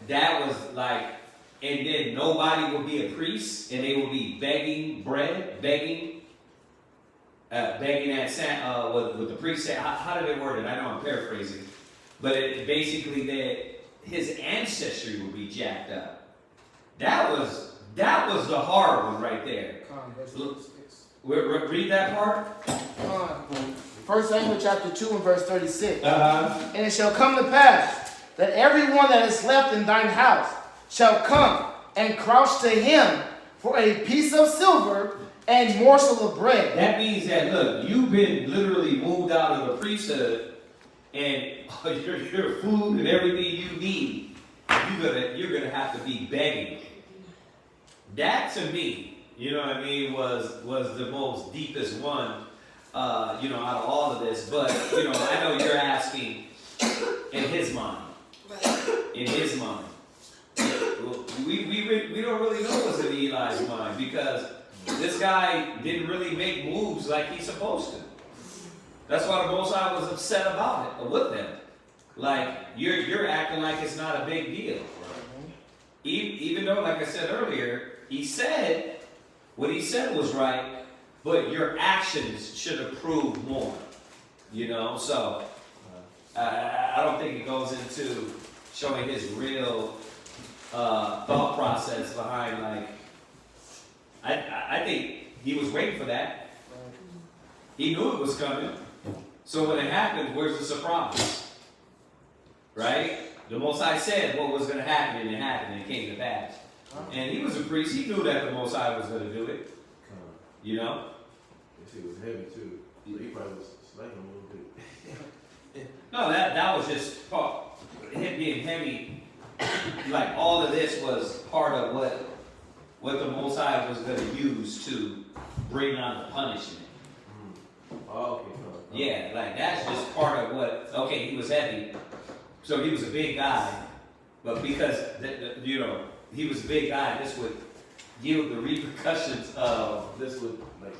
That was like, and then nobody will be a priest, and they will be begging bread, begging at what the priest said. How did it word it? I know I'm paraphrasing, but it basically that his ancestry would be jacked up. That was the hard one right there. Read that part. 1 Samuel chapter 2 and verse 36. And it shall come to pass that everyone that is left in thine house shall come and crouch to him for a piece of silver and morsel of bread. That means that, look, you've been literally moved out of the priesthood, and your food and everything you need, you're gonna have to be begging. That, to me, you know what I mean, was the most deepest one, you know, out of all of this. But, you know, I know you're asking in his mind. In his mind. We don't really know what's in Eli's mind, because this guy didn't really make moves like he's supposed to. That's why the Most High was upset about it, with them. Like, you're acting like it's not a big deal. Even though, like I said earlier, he said what he said was right, but your actions should have proved more. You know, so I don't think it goes into showing his real thought process behind, like, I think he was waiting for that. He knew it was coming. So when it happened, where's the surprise? Right? The Most High said what was going to happen, and it happened, and it came to pass. And he was a priest. He knew that the Most High was going to do it. You know? It was heavy too. He probably was slanging a little bit. No, that was just part. Him being heavy. Like, all of this was part of what the Most High was going to use to bring on the punishment. Oh, okay. Yeah, like, that's just part of what. Okay, he was heavy, so he was a big guy, but because you know he was a big guy, this would yield the repercussions of this would, like,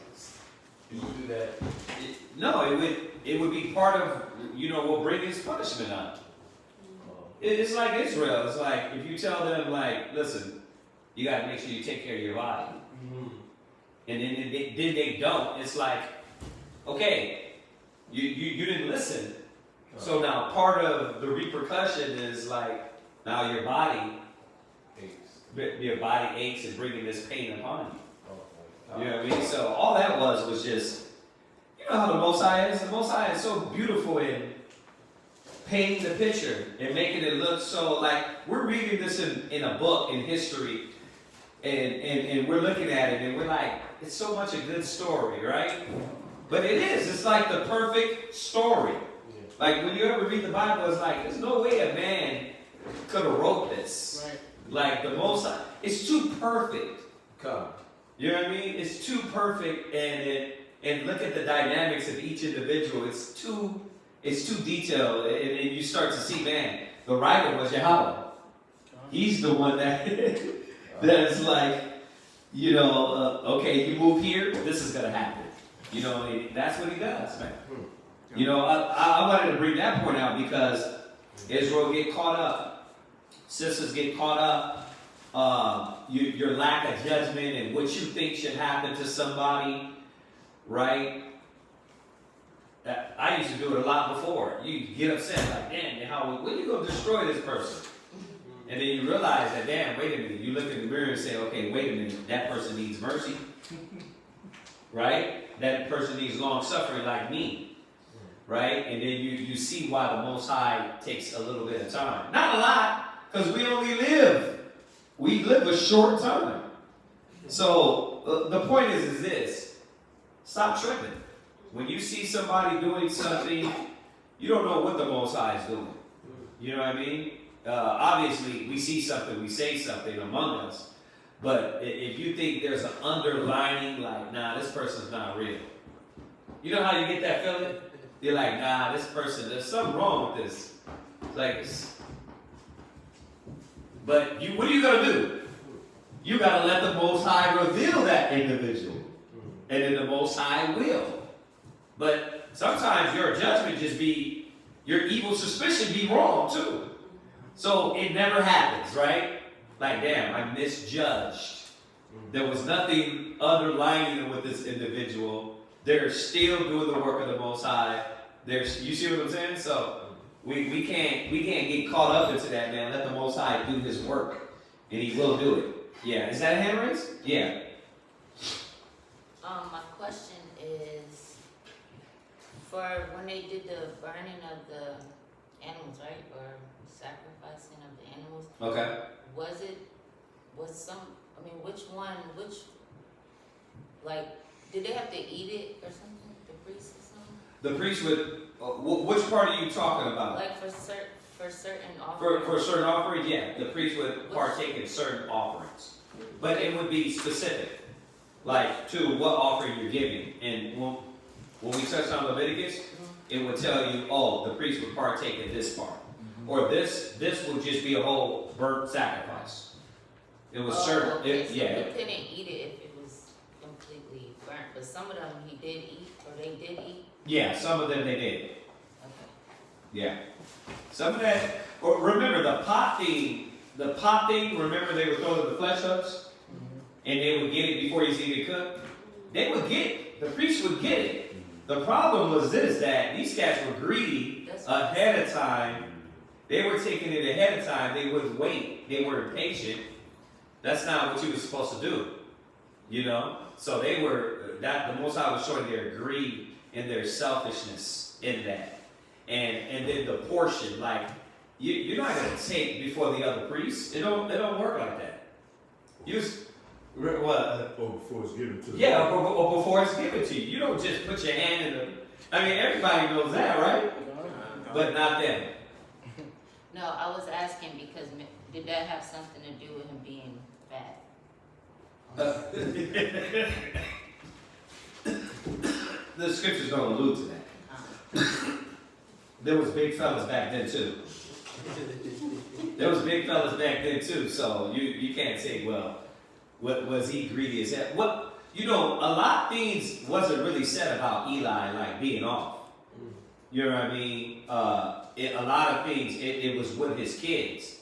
you would do that. No, it would be part of, you know, what bring his punishment on. It's like Israel. It's like if you tell them, like, listen, you got to make sure you take care of your body, and then they don't. It's like, okay, you didn't listen. So now part of the repercussion is, like, now your body aches and bringing this pain upon you. You know what I mean? So all that was just, You know how the Most High is? The Most High is so beautiful in painting the picture and making it look so like we're reading this in a book in history and we're looking at it and we're like, it's so much a good story, right? But it is. It's like the perfect story. Like when you ever read the Bible, it's like, there's no way a man could have wrote this. Right. Like the Most High, it's too perfect. Come. You know what I mean? It's too perfect, and look at the dynamics of each individual. It's too detailed, and you start to see, man, the writer was Yahweh. He's the one that's like, you know, okay, you move here, this is gonna happen. You know, and that's what he does, man. You know, I wanted to bring that point out because Israel get caught up, sisters get caught up, your lack of judgment and what you think should happen to somebody, right? I used to do it a lot before. You get upset, like, damn, when you gonna destroy this person? And then you realize that, damn, wait a minute. You look in the mirror and say, okay, wait a minute, that person needs mercy. Right? That person needs long suffering like me. Right? And then you see why the Most High takes a little bit of time. Not a lot, because we live a short time. So the point is this. Stop tripping. When you see somebody doing something, you don't know what the Most High is doing. You know what I mean? Obviously, we see something, we say something among us. But if you think there's an underlining, like, nah, this person's not real. You know how you get that feeling? You're like, nah, this person, there's something wrong with this. It's like, but what are you going to do? You got to let the Most High reveal that individual. And then the Most High will. But sometimes your judgment just be, your evil suspicion be wrong too. So it never happens, right? Like, damn, I misjudged. There was nothing underlying with this individual. They're still doing the work of the Most High. You see what I'm saying? So we can't get caught up into that, man. Let the Most High do His work, and He will do it. Yeah. Is that a hand raise? Yeah. My question is, for when they did the burning of the animals, right, or sacrificing of the animals. Okay. Did they have to eat it or something? The priest or something? The priest would. Which part are you talking about? Like for certain offerings. For certain offerings, yeah. The priest would partake in certain offerings, but it would be specific, like to what offering you're giving. And when we touched on Leviticus, it would tell you, oh, the priest would partake in this part, or this would just be a whole burnt sacrifice. It was certain. Okay. So he couldn't eat it if it was completely burnt, but some of them he did eat, or they did eat. Yeah, some of them they did. Okay. Yeah. Some of that, or remember the pot thing, remember they would throw it in the flesh hooks? And they would get it before he's even cooked? They would get it. The priest would get it. The problem was this, that these cats were greedy ahead of time. They were taking it ahead of time. They wouldn't wait. They were impatient. That's not what you were supposed to do. You know? So they were, the Most High was showing their greed and their selfishness in that. And then the portion, like, you're not going to take before the other priests. It don't work like that. What? Or before it's given to you. Yeah, or before it's given to you. You don't just put your hand in the... I mean, everybody knows that, right? But not them. No, I was asking because did that have something to do with him being fat? The scriptures don't allude to that. There was big fellas back then too. So you can't say, well, what was he greedy as that? A lot of things wasn't really said about Eli, like being off. You know what I mean? A lot of things, it was with his kids,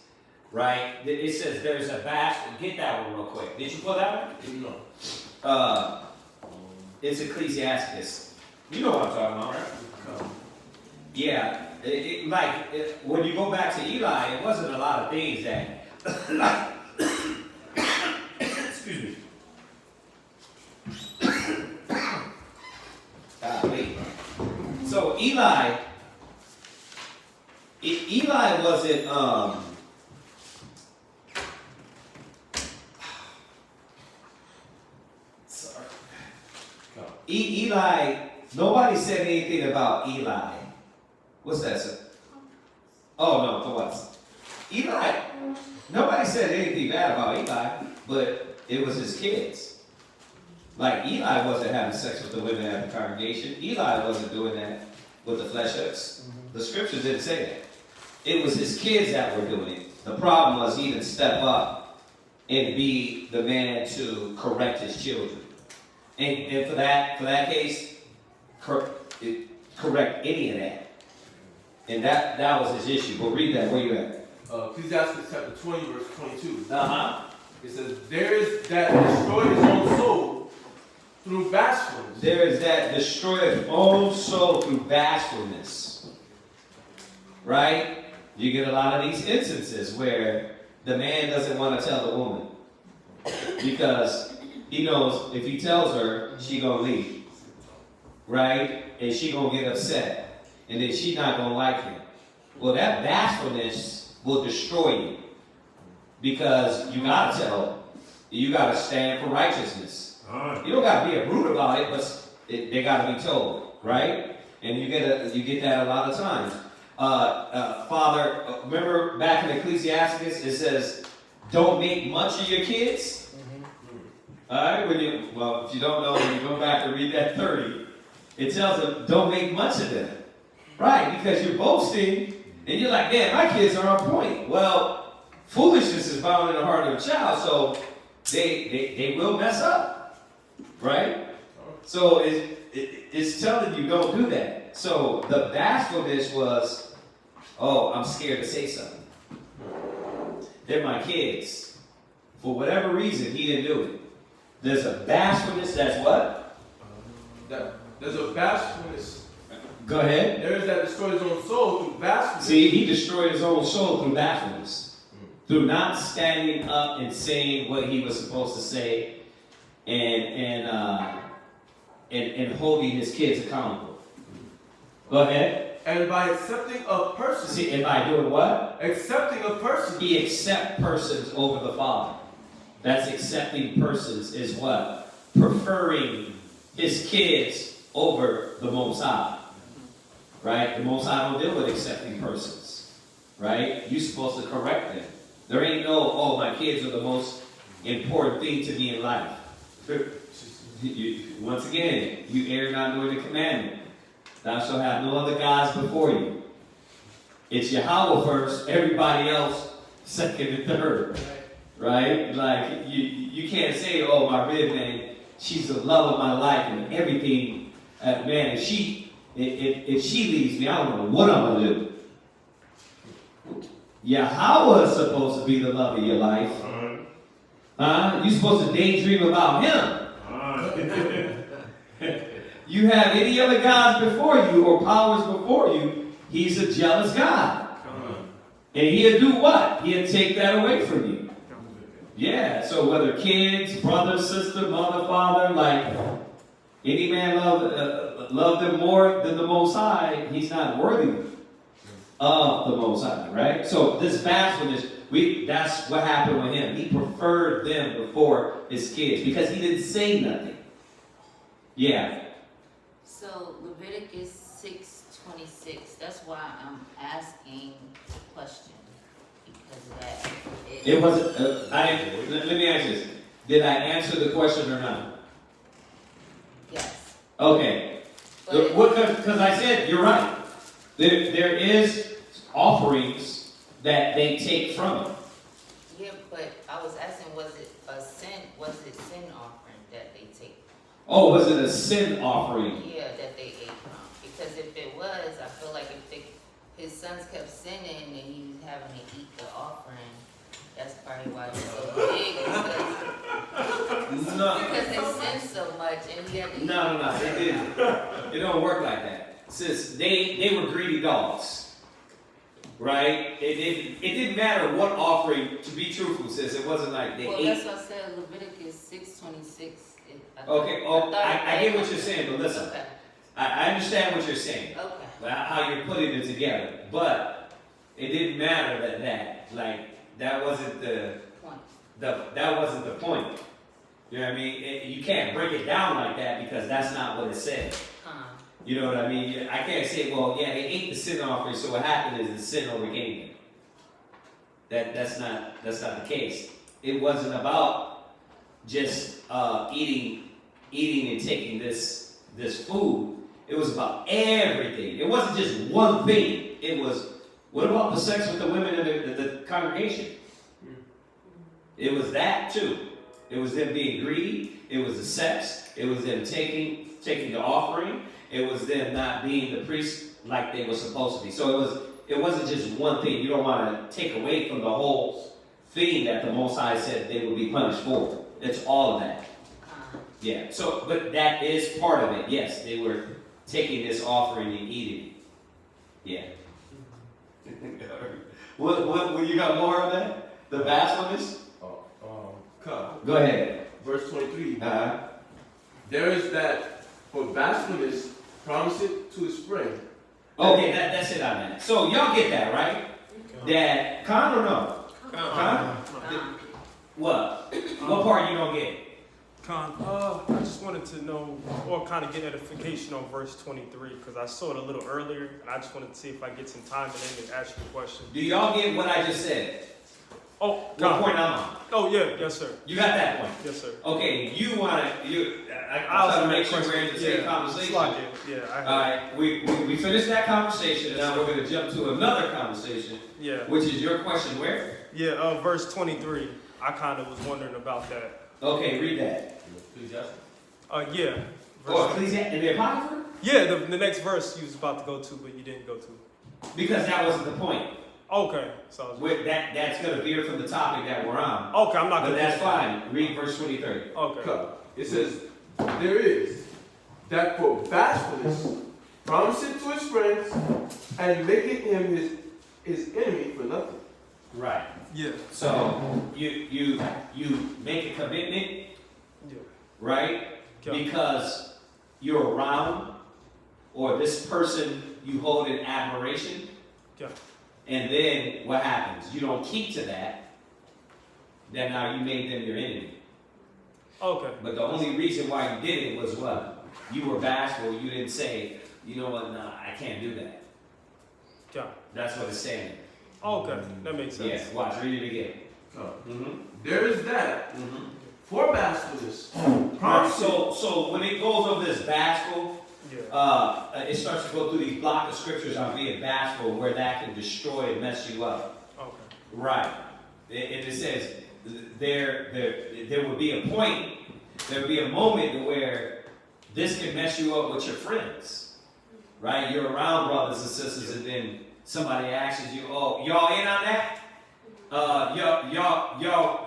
right? It says there's a basket. Get that one real quick. Did you pull that one? No. It's Ecclesiastes. You know what I'm talking about, right? Yeah. When you go back to Eli, it wasn't a lot of things that, excuse me. Wait. Eli wasn't, sorry. Eli, nobody said anything about Eli. What's that, sir? Oh, no, for what? Eli, nobody said anything bad about Eli, but it was his kids. Like, Eli wasn't having sex with the women at the congregation. Eli wasn't doing that with the flesh hooks. The scriptures didn't say that. It was his kids that were doing it. The problem was he didn't step up and be the man to correct his children. And for that case, correct any of that. And that was his issue. But read that. Where you at? Ecclesiastes chapter 20, verse 22. It says, there is that destroy his own soul through bashfulness. There is that destroy his own soul through bashfulness. Right? You get a lot of these instances where the man doesn't want to tell the woman. Because he knows if he tells her, she gonna leave. Right? And she gonna get upset. And then she not gonna like him. Well, that bashfulness will destroy you. Because you gotta tell them. You gotta stand for righteousness. You don't gotta be a brute about it, but they gotta be told, right? And you get that a lot of times. Father, remember back in Ecclesiastes, it says, "Don't make much of your kids." All right. If you don't know, when you go back and read that 30, it tells them, "Don't make much of them." Right? Because you're boasting, and you're like, "Man, my kids are on point." Well, foolishness is bound in the heart of a child, so they will mess up, right? So it's telling you don't do that. So the bashfulness was, oh, I'm scared to say something. They're my kids. For whatever reason, he didn't do it. There's a bashfulness that's what? There's a bashfulness. Go ahead. There is that destroy his own soul through bashfulness. See, he destroyed his own soul through bashfulness. Through not standing up and saying what he was supposed to say, and holding his kids accountable. Go ahead. And by accepting a person. See, and by doing what? Accepting a person. He accepts persons over the Father. That's accepting persons is what? Preferring his kids over the Most High. Right? The Most High don't deal with accepting persons. Right? You're supposed to correct them. There ain't no, oh, my kids are the most important thing to me in life. Once again, you err not doing the commandment. Thou shalt have no other gods before you. It's Yahweh first, everybody else second and third. Right? Like, you can't say, oh, my rib, man, she's the love of my life and everything. Man, if she leaves me, I don't know what I'm going to do. Yahweh is supposed to be the love of your life. You're supposed to daydream about him. You have any other gods before you or powers before you, he's a jealous God. And he'll do what? He'll take that away from you. Yeah, so whether kids, brother, sister, mother, father, like any man love them more than the Most High, he's not worthy of the Most High, right? So this bashfulness, that's what happened with him. He preferred them before his kids because he didn't say nothing. Yeah. So Leviticus 6:26. That's why I'm asking the question because of that. It wasn't. Let me ask you this: did I answer the question or not? Yes. Okay. Because I said you're right. There is offerings that they take from him. Yeah, but I was asking, was it a sin? Was it sin offering that they take? Oh, was it a sin offering? Yeah, that they ate from. Because if it was, I feel like if his sons kept sinning and he was having to eat the offering, that's probably why it was so big. Because they sinned so much and he had to eat. No, it didn't. It don't work like that. Since they were greedy dogs. Right? It didn't matter what offering, to be truthful, sis. It wasn't like they ate. Well, that's what I said, Leviticus 6:26. Okay, I get what you're saying, but listen. Okay. I understand what you're saying. Okay. how you're putting it together. But it didn't matter that wasn't that wasn't the point. You know what I mean? You can't break it down like that because that's not what it said. You know what I mean? I can't say, well, yeah, they ate the sin offering, so what happened is the sin overcame it. That's not the case. It wasn't about just eating and taking this food. It was about everything. It wasn't just one thing. It was, what about the sex with the women in the congregation? It was that too. It was them being greedy. It was the sex. It was them taking the offering. It was them not being the priest like they were supposed to be. So it wasn't just one thing. You don't want to take away from the whole thing that the Most High said they would be punished for. It's all of that. Yeah. So, but that is part of it. Yes, they were taking this offering and eating it. Yeah. What you got more of that? The bashfulness? Go ahead. Verse 23. There is that for bashfulness, promise it to his friend. Okay, that's it on that. So y'all get that, right? That con or no? Con? What? What part you don't get? Con, I just wanted to know, or kind of get edification on verse 23, because I saw it a little earlier, and I just wanted to see if I get some time and then ask you a question. Do y'all get what I just said? Oh, what point I'm on? Oh, yeah, yes, sir. You got that point? Yes, sir. Okay, I'll try to make sure we're in the same conversation. Yeah, all right, we finished that conversation, and now we're going to jump to another conversation. Yeah. Which is your question where? Yeah, verse 23. I kind of was wondering about that. Okay, read that. Ecclesiastes? Yeah. Ecclesiastes in the Apocrypha? Yeah, the next verse you was about to go to, but you didn't go to. Because that wasn't the point. Okay. So that's going to veer from the topic that we're on. Okay, I'm not going to. But that's fine. Read verse 23. Okay. It says, there is that for bashfulness, promise it to his friends, and making him his enemy for nothing. Right. Yeah. So you make a commitment, right? Yeah. Because you're around, or this person you hold in admiration. Yeah. And then what happens? You don't keep to that. Then now you made them your enemy. Okay. But the only reason why you did it was what? You were bashful. You didn't say, you know what? No, I can't do that. Yeah. That's what it's saying. Okay, that makes sense. Yes. Watch. Read it again. There is that for bashfulness. So when it goes over this bashful, it starts to go through these block of scriptures on being bashful, where that can destroy and mess you up. Okay. Right. And it says there would be a point, there would be a moment where this can mess you up with your friends. Right? You're around brothers and sisters, and then somebody asks you, "Oh, y'all in on that?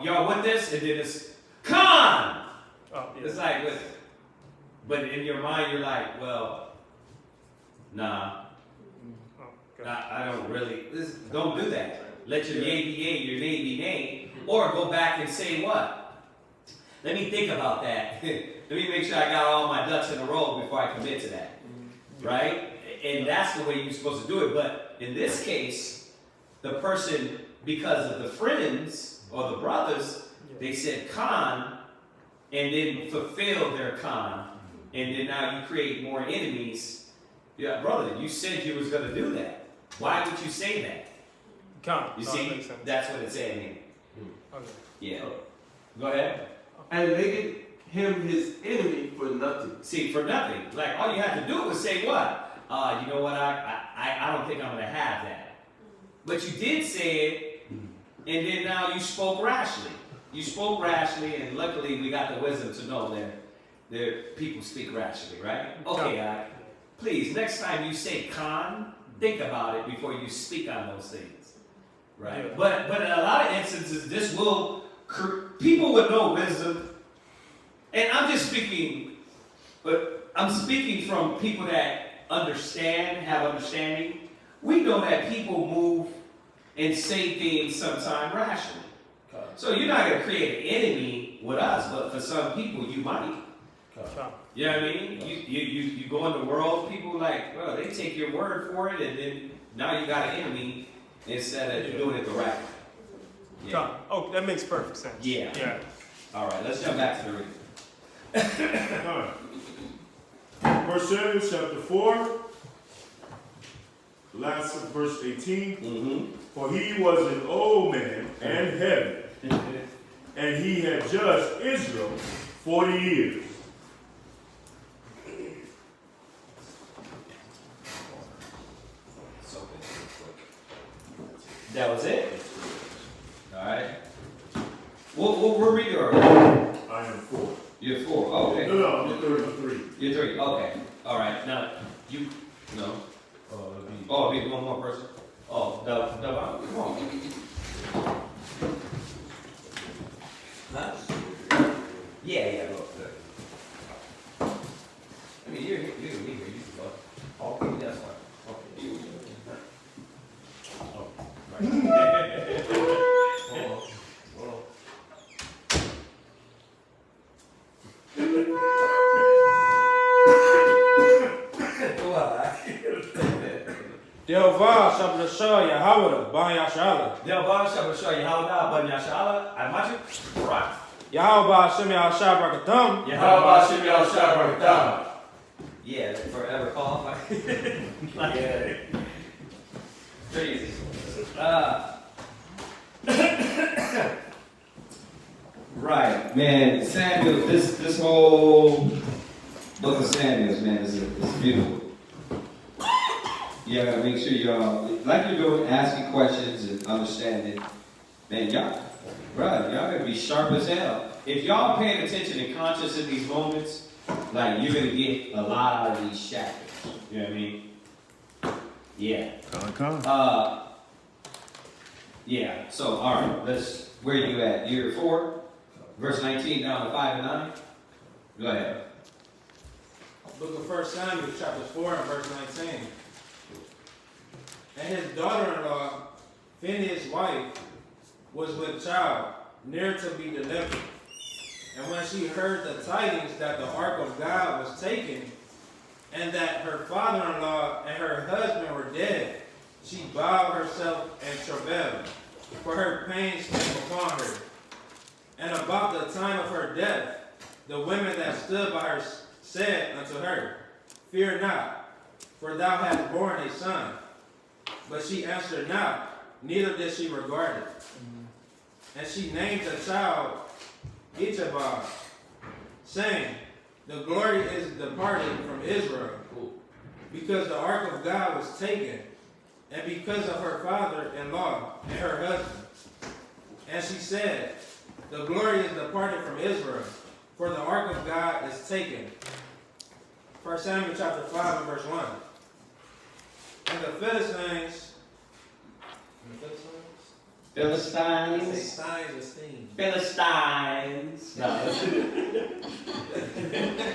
Y'all with this?" And then it's con. Oh, yeah. It's like, but in your mind, you're like, well, nah. I don't really. Don't do that. Let your yea be yea, your nay be nay, or go back and say what? Let me think about that. Let me make sure I got all my ducks in a row before I commit to that. Right? And that's the way you're supposed to do it. But in this case, the person, because of the friends or the brothers, they said con and didn't fulfill their con. And then now you create more enemies. Yeah, brother, you said you was going to do that. Why would you say that? Con. You see, that's what it's saying here. Okay. Yeah. Go ahead. And making him his enemy for nothing. See, for nothing. Like, all you had to do was say what? You know what, I don't think I'm going to have that. But you did say it, and then now you spoke rashly. You spoke rashly, and luckily we got the wisdom to know that people speak rashly, right? Okay, please, next time you say con, think about it before you speak on those things, right? Yeah. But in a lot of instances, this will, people with no wisdom, and I'm just speaking, but I'm speaking from people that have understanding. We know that people move and say things sometimes rationally. So you're not going to create an enemy with us, but for some people you might. You know what I mean? You go in the world, people like, well, they take your word for it, and then now you got an enemy instead of doing it the right way. Yeah. Oh, that makes perfect sense. Yeah. Yeah. All right, let's jump back to the reading. All right. 1 Samuel chapter 4, last of verse 18. Mm-hmm. For he was an old man and heavy, and he had judged Israel 40 years. That was it? All right. What reading are you? I am 4. You're 4. Oh, okay. No, I'm 3. You're 3. Okay. All right. Now, you, no. Oh, it'll be one more person. Oh, Devon, come on. Huh? Yeah, go. I mean, you're here. You can go. Okay, that's fine. Okay. Oh, right. Delva Shabashah Yahawada Ban Yashala. Delva Shabashah Yahawada Ban Yashala. I want you. Right. Yahweh Hashem Yahshua Barakatam. Yahweh Hashem Yahshua Barakatam. Yeah, forever qualified. Yeah. Crazy. Right, man. Samuel, this whole book of Samuel, man, is beautiful. Yeah, make sure y'all, like you're doing, asking questions and understanding. Man, y'all gotta be sharp as hell. If y'all paying attention and conscious in these moments, like you're gonna get a lot out of these chapters. You know what I mean? Yeah. Yeah. So, all right. Where are you at? Year 4, verse 19 down to 5 and 9. Go ahead. Book of 1 Samuel, chapter 4 and verse 19. And his daughter-in-law, Phinehas' wife, was with child, near to be delivered. And when she heard the tidings that the ark of God was taken, and that her father-in-law and her husband were dead, she bowed herself and travailed, for her pains came upon her. And about the time of her death, the women that stood by her said unto her, Fear not, for thou hast borne a son. But she answered not, neither did she regard it. And she named the child Ichabod, saying, The glory is departed from Israel, because the ark of God was taken, and because of her father-in-law and her husband. And she said, The glory is departed from Israel, for the ark of God is taken. 1 Samuel chapter 5 and verse 1. And the Philistines. Philistines. No, it's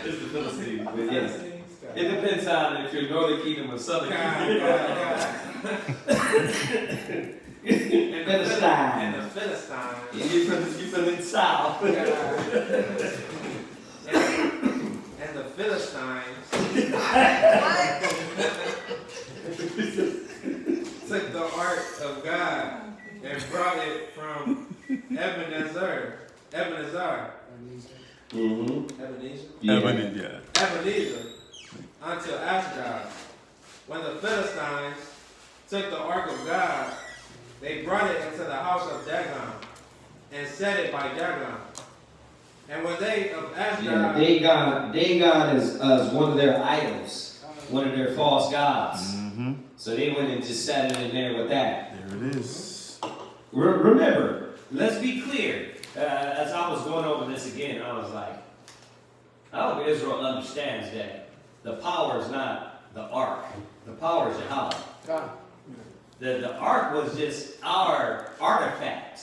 the Philistines. But yes. It depends on if you're Northern Kingdom or Southern Kingdom. Philistines. And the Philistines. You from the South. And the Philistines took the ark of God and brought it from Ebenezer. Ebenezer unto Ashdod. When the Philistines took the ark of God, they brought it into the house of Dagon and set it by Dagon. And when they of Ashdod, Dagon is one of their idols, one of their false gods. Mm-hmm. So they went and just set it in there with that. There it is. Remember, let's be clear. As I was going over this again, I was like, I hope Israel understands that the power is not the ark. The power is Yahweh. God. The ark was just our artifact.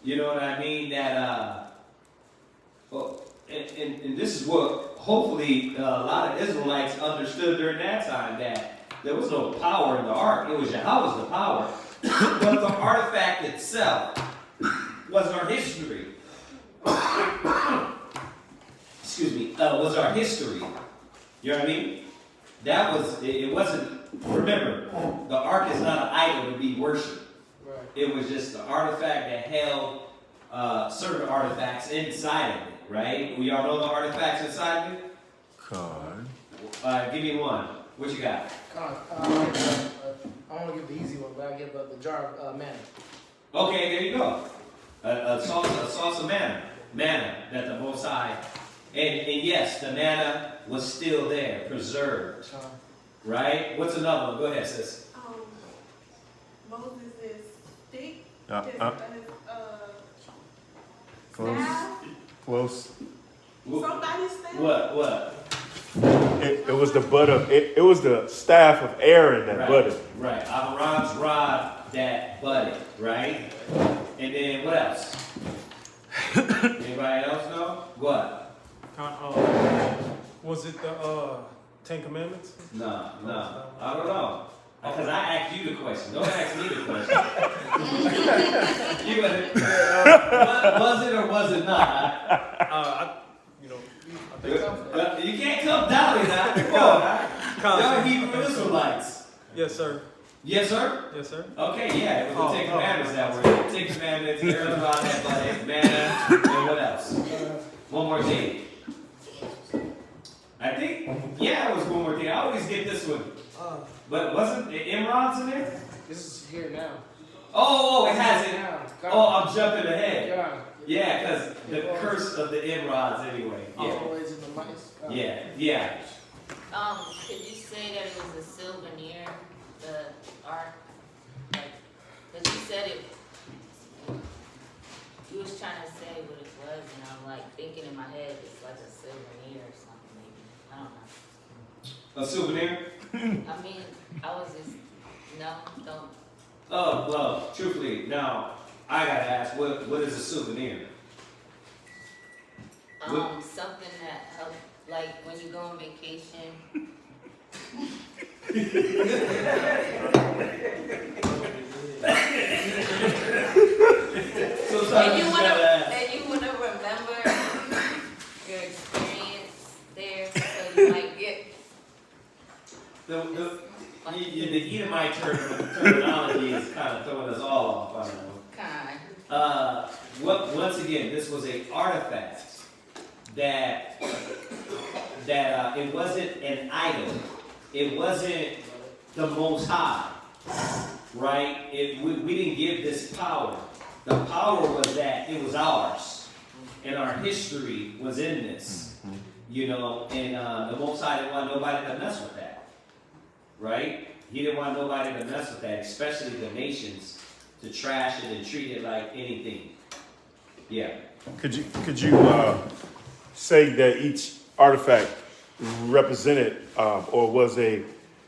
You know what I mean? That, and this is what hopefully a lot of Israelites understood during that time, that there was no power in the ark. It was Yahweh's the power. But the artifact itself was our history. was our history. You know what I mean? That was, it wasn't, remember, the ark is not an idol to be worshipped. Right. It was just an artifact that held certain artifacts inside of it, right? We all know the artifacts inside of it? Con. Give me one. What you got? I want to give the easy one, but I give the jar of manna. Okay, there you go. A sauce of manna. Manna that the Most High, and yes, the manna was still there, preserved. Right? What's another one? Go ahead, sis. Moses' stick. Close. Staff. Close. Somebody's staff. What? It was the butt of it was the staff of Aaron that budded. Right. Aaron's rod that budded, right? And then what else? Anybody else know? What? Was it the Ten Commandments? No. I don't know. Because I asked you the question. Don't ask me the question. Was it or was it not? I think so. You can't come doubting that. Come on. Y'all Hebrew Israelites. Yes, sir. Yes, sir? Yes, sir. Okay, yeah. It was the Ten Commandments that were there. Ten Commandments, Aaron's rod that budded, manna, and what else? One more thing. I think, yeah, it was one more thing. I always get this one. But wasn't it Imran's in there? This is here now. Oh, it has it. Oh, I'm jumping ahead. God. Yeah, because the curse of the Imrans anyway. Yeah. Always in the mice. Yeah. Could you say that it was a souvenir, the ark? Because you said it, you was trying to say what it was, and I'm like thinking in my head it's like a souvenir or something maybe. I don't know. A souvenir? I mean, I was just, don't. Oh, well, truthfully, now, I gotta ask, what is a souvenir? Something that helps, like when you go on vacation. And you wanna remember your experience there, so you might get The Edomite terminology is kind of throwing us all off, I don't know. Once again, this was an artifact that it wasn't an idol. It wasn't the Most High, right? We didn't give this power. The power was that it was ours, and our history was in this, you know. And the Most High didn't want nobody to mess with that, right? He didn't want nobody to mess with that, especially the nations, to trash it and treat it like anything. Yeah. Could you say that each artifact represented or was a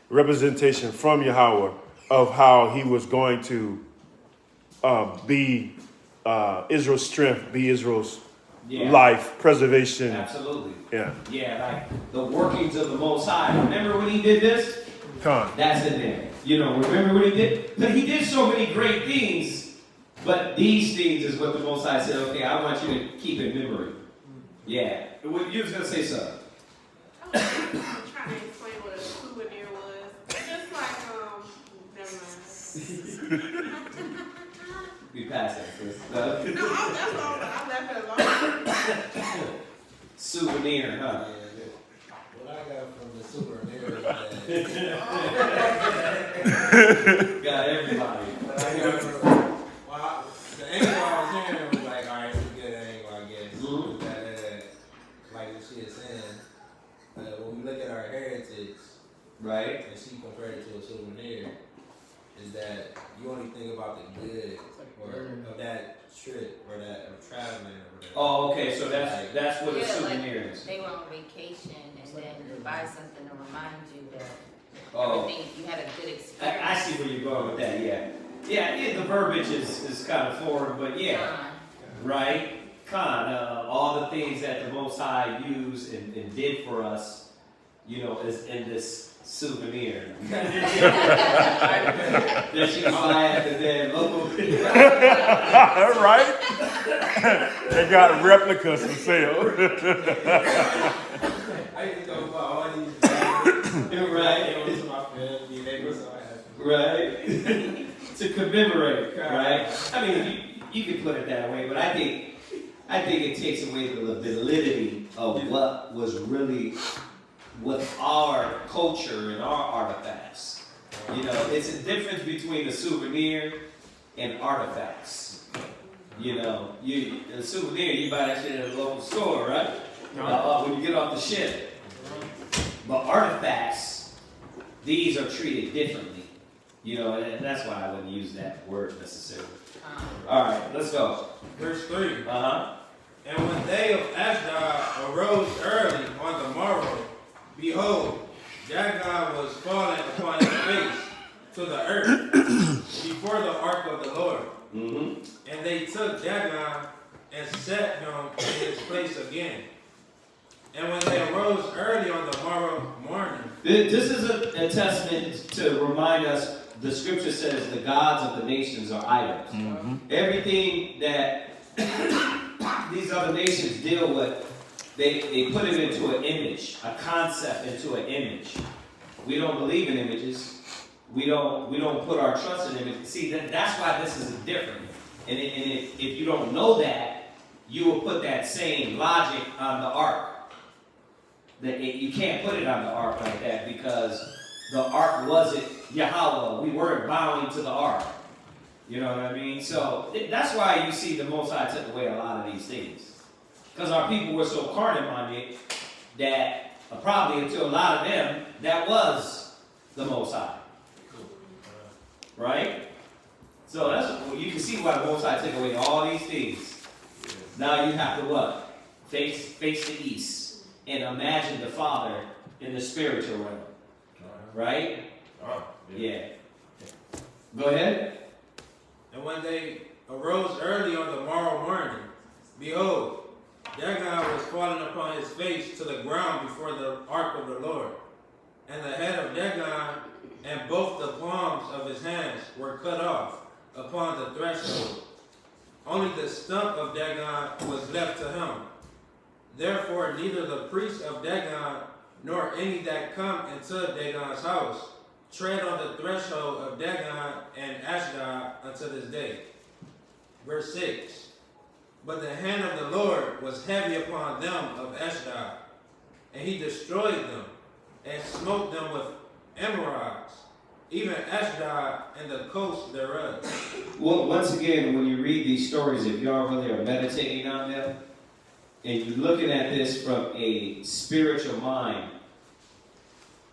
representation from Yahweh of how he was going to be Israel's strength, be Israel's life, preservation. Absolutely. Yeah. Yeah, like the workings of the Most High. Remember when he did this? That's in there. You know, remember what he did? But he did so many great things, but these things is what the Most High said, okay, I want you to keep in memory. Yeah. You was going to say something. I was trying to explain what a souvenir was. Just like, never mind. We passed that, Chris. No, that's all. I left it alone. Souvenir, huh? What I got from the souvenir is got everybody. The angle I was hearing was like, all right, it's a good angle, I guess. That, like what she is saying, when we look at our heritage, right, and she compared it to a souvenir, is that you only think about the good or of that trip or that of traveling or whatever. Oh, okay, so that's what a souvenir is. They were on vacation and then you buy something to remind you that everything, you had a good experience. I see where you're going with that, yeah. Yeah, the verbiage is kind of foreign, but yeah. Right? All the things that the Most High used and did for us, you know, is in this souvenir that you can buy at the damn local. Right? They got replicas for sale. I used to go buy all these. Right. Right. To commemorate, right? I mean, you can put it that way, but I think it takes away the validity of what was really with our culture and our artifacts. You know, it's a difference between a souvenir and artifacts. You know, a souvenir, you buy that shit at a local store, right? When you get off the ship. But artifacts, these are treated differently. You know, and that's why I wouldn't use that word necessarily. All right, let's go. Verse 3. Uh-huh. And when they of Ashdod arose early on the morrow, behold, Dagon was fallen upon his face to the earth before the ark of the Lord. Mm-hmm. And they took Dagon and set him in his place again. And when they arose early on the morrow morning. This is a testament to remind us the scripture says the gods of the nations are idols. Mm-hmm. Everything that these other nations deal with, they put it into an image, a concept into an image. We don't believe in images. We don't put our trust in images. See, that's why this is different. And if you don't know that, you will put that same logic on the ark. You can't put it on the ark like that because the ark wasn't Yahweh. We weren't bowing to the ark. You know what I mean? So that's why you see the Most High took away a lot of these things. Because our people were so carnal-minded that probably to a lot of them, that was the Most High. Right? So you can see why the Most High took away all these things. Now you have to what? Face the east. And imagine the Father in the spiritual realm. Right? Yeah. Go ahead. And when they arose early on the morrow morning, behold, Dagon was fallen upon his face to the ground before the ark of the Lord. And the head of Dagon and both the palms of his hands were cut off upon the threshold. Only the stump of Dagon was left to him. Therefore, neither the priests of Dagon nor any that come into Dagon's house tread on the threshold of Dagon and Ashdod unto this day. Verse 6. But the hand of the Lord was heavy upon them of Ashdod, and he destroyed them, and smote them with emerods, even Ashdod and the coast thereof. Well, once again, when you read these stories, if y'all really are meditating on them, and you're looking at this from a spiritual mind,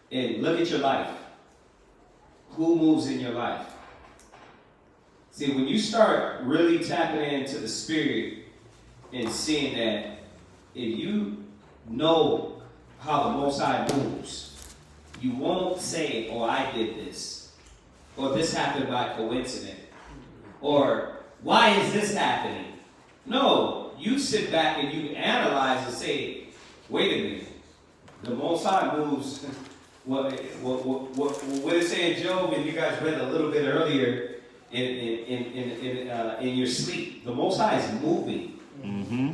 and look at your life. Who moves in your life? See, when you start really tapping into the spirit and seeing that if you know how the Most High moves, you won't say, oh, I did this, or this happened by coincidence, or why is this happening? No. You sit back and you analyze and say, wait a minute, the Most High moves. What it say in Job, and you guys read a little bit earlier in your sleep. The Most High is moving. Mm-hmm.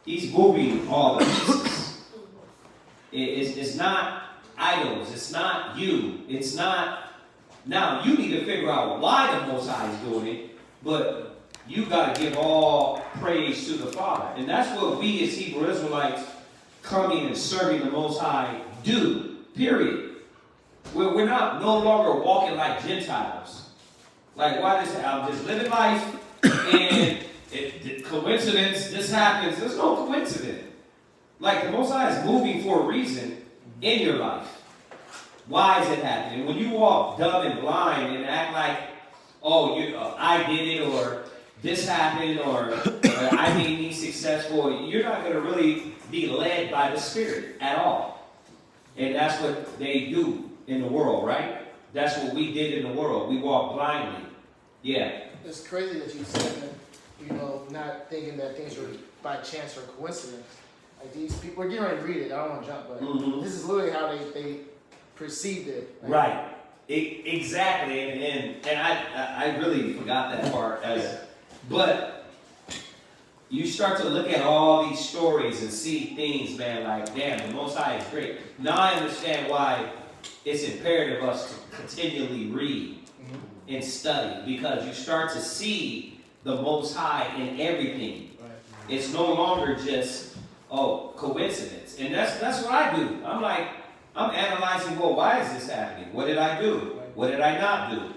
He's moving all the pieces. It's not idols. It's not you. It's not. Now you need to figure out why the Most High is doing it, but you got to give all praise to the Father. And that's what we as Hebrew Israelites coming and serving the Most High do. Period. We're not no longer walking like Gentiles. Like, why this? I'm just living life, and coincidence, this happens. There's no coincidence. Like, the Most High is moving for a reason in your life. Why is it happening? When you walk dumb and blind and act like, oh, I did it, or this happened, or I made me successful, you're not going to really be led by the Spirit at all. And that's what they do in the world, right? That's what we did in the world. We walk blindly. Yeah. It's crazy that you said that, not thinking that things were by chance or coincidence. Like these people, we're getting ready to read it. I don't want to jump, but this is literally how they perceived it. Like, right. Exactly. And I really forgot that part. But you start to look at all these stories and see things, man, like, damn, the Most High is great. Now I understand why it's imperative of us to continually read and study, because you start to see the Most High in everything. It's no longer just, coincidence. And that's what I do. I'm analyzing, well, why is this happening? What did I do? What did I not do?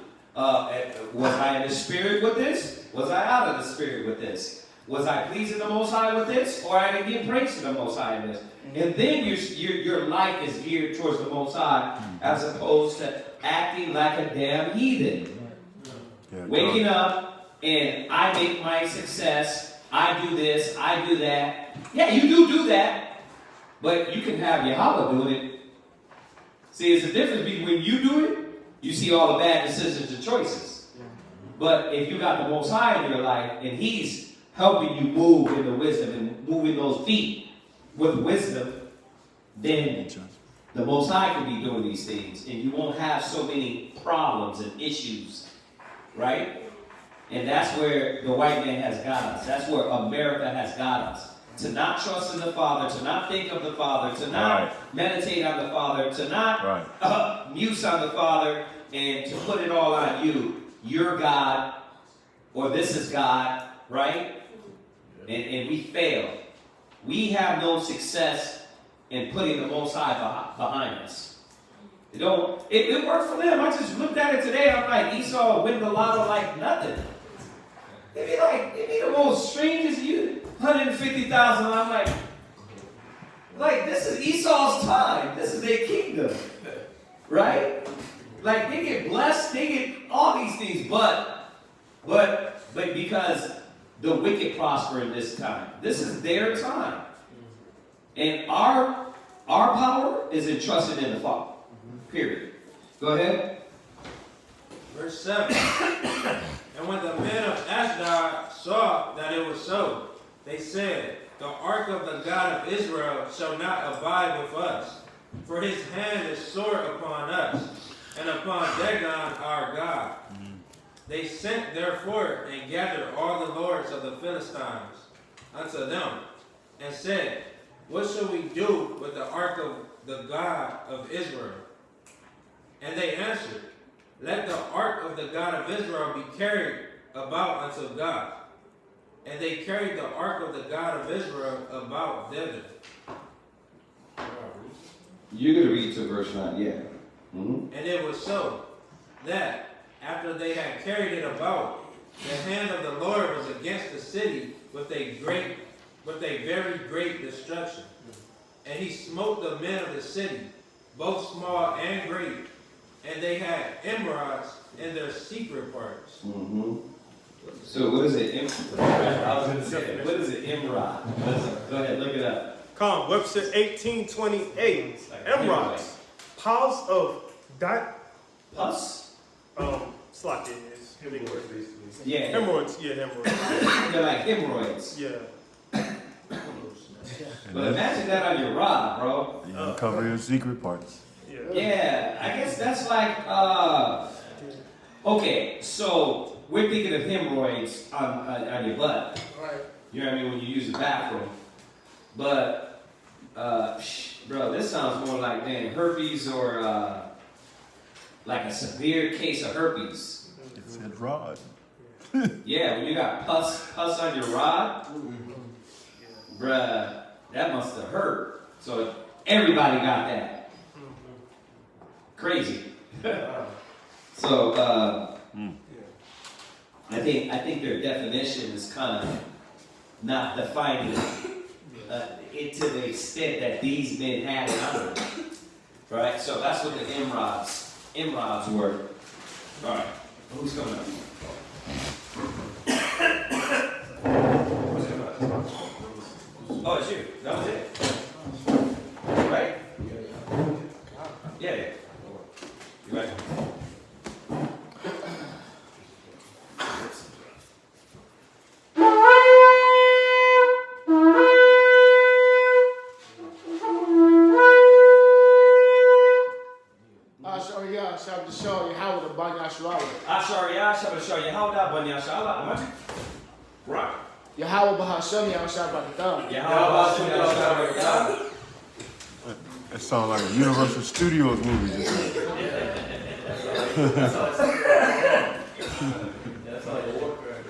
Was I in the spirit with this? Was I out of the spirit with this? Was I pleasing the Most High with this? Or I didn't give praise to the Most High in this? And then your life is geared towards the Most High, as opposed to acting like a damn heathen. Waking up and I make my success, I do this, I do that. Yeah, you do that, but you can have Yahweh doing it. See, it's the difference between when you do it, you see all the bad decisions and choices. But if you got the Most High in your life and He's helping you move in the wisdom and moving those feet with wisdom, then the Most High can be doing these things, and you won't have so many problems and issues. Right? And that's where the white man has got us. That's where America has got us. To not trust in the Father, to not think of the Father, to not meditate on the Father, to not muse on the Father, and to put it all on you. You're God, or this is God, right? And we fail. We have no success in putting the Most High behind us. It worked for them. I just looked at it today. I'm like, Esau win the lotto like nothing. It'd be the most strangest 150,000. I'm like, this is Esau's time. This is their kingdom, right? Like, they get blessed, they get all these things, but because the wicked prosper in this time. This is their time, and our power is entrusted in the Father. Period. Go ahead. Verse 7. And when the men of S.O.W saw that it was so, they said, the ark of the God of Israel shall not abide with us, for his hand is sore upon us, and upon Dagon our God. They sent therefore and gathered all the lords of the Philistines unto them, and said, what shall we do with the ark of the God of Israel? And they answered, let the ark of the God of Israel be carried about unto God. And they carried the ark of the God of Israel about thither. You're going to read to verse 9, yeah. And it was so, that after they had carried it about, the hand of the Lord was against the city with a very great destruction. And he smote the men of the city, both small and great, and they had emeralds in their secret parts. So what is it? I was going to say, what is it? Emerald. Go ahead, look it up. Webster 1828. Emeralds. Piles of Pus? Slocky is. Yeah. Hemorrhoids. Yeah, hemorrhoids. They're like hemorrhoids. Yeah. But imagine that on your rod, bro. You uncover your secret parts. Yeah, I guess that's like, okay, so we're thinking of hemorrhoids on your butt. Right. You know what I mean, when you use the bathroom. But, bro, this sounds more like, man, herpes or like a severe case of herpes. It said rod. Yeah, when you got pus on your rod, bruh, that must have hurt. So everybody got that. Crazy. So I think their definition is kind of not defining it to the extent that these men had it on them. Right? So that's what the emeralds were. All right. Who's coming up? Oh, it's you. That was it. Right? Yeah. You right? Bahashem Shah Yehovah Ben Yashala Amati. Right. Yahweh Bahashem Yahshua Barakatah. Yahweh Bahashem Yahshua Barakatah. That sounds like a Universal Studios movie. That's all the warfare.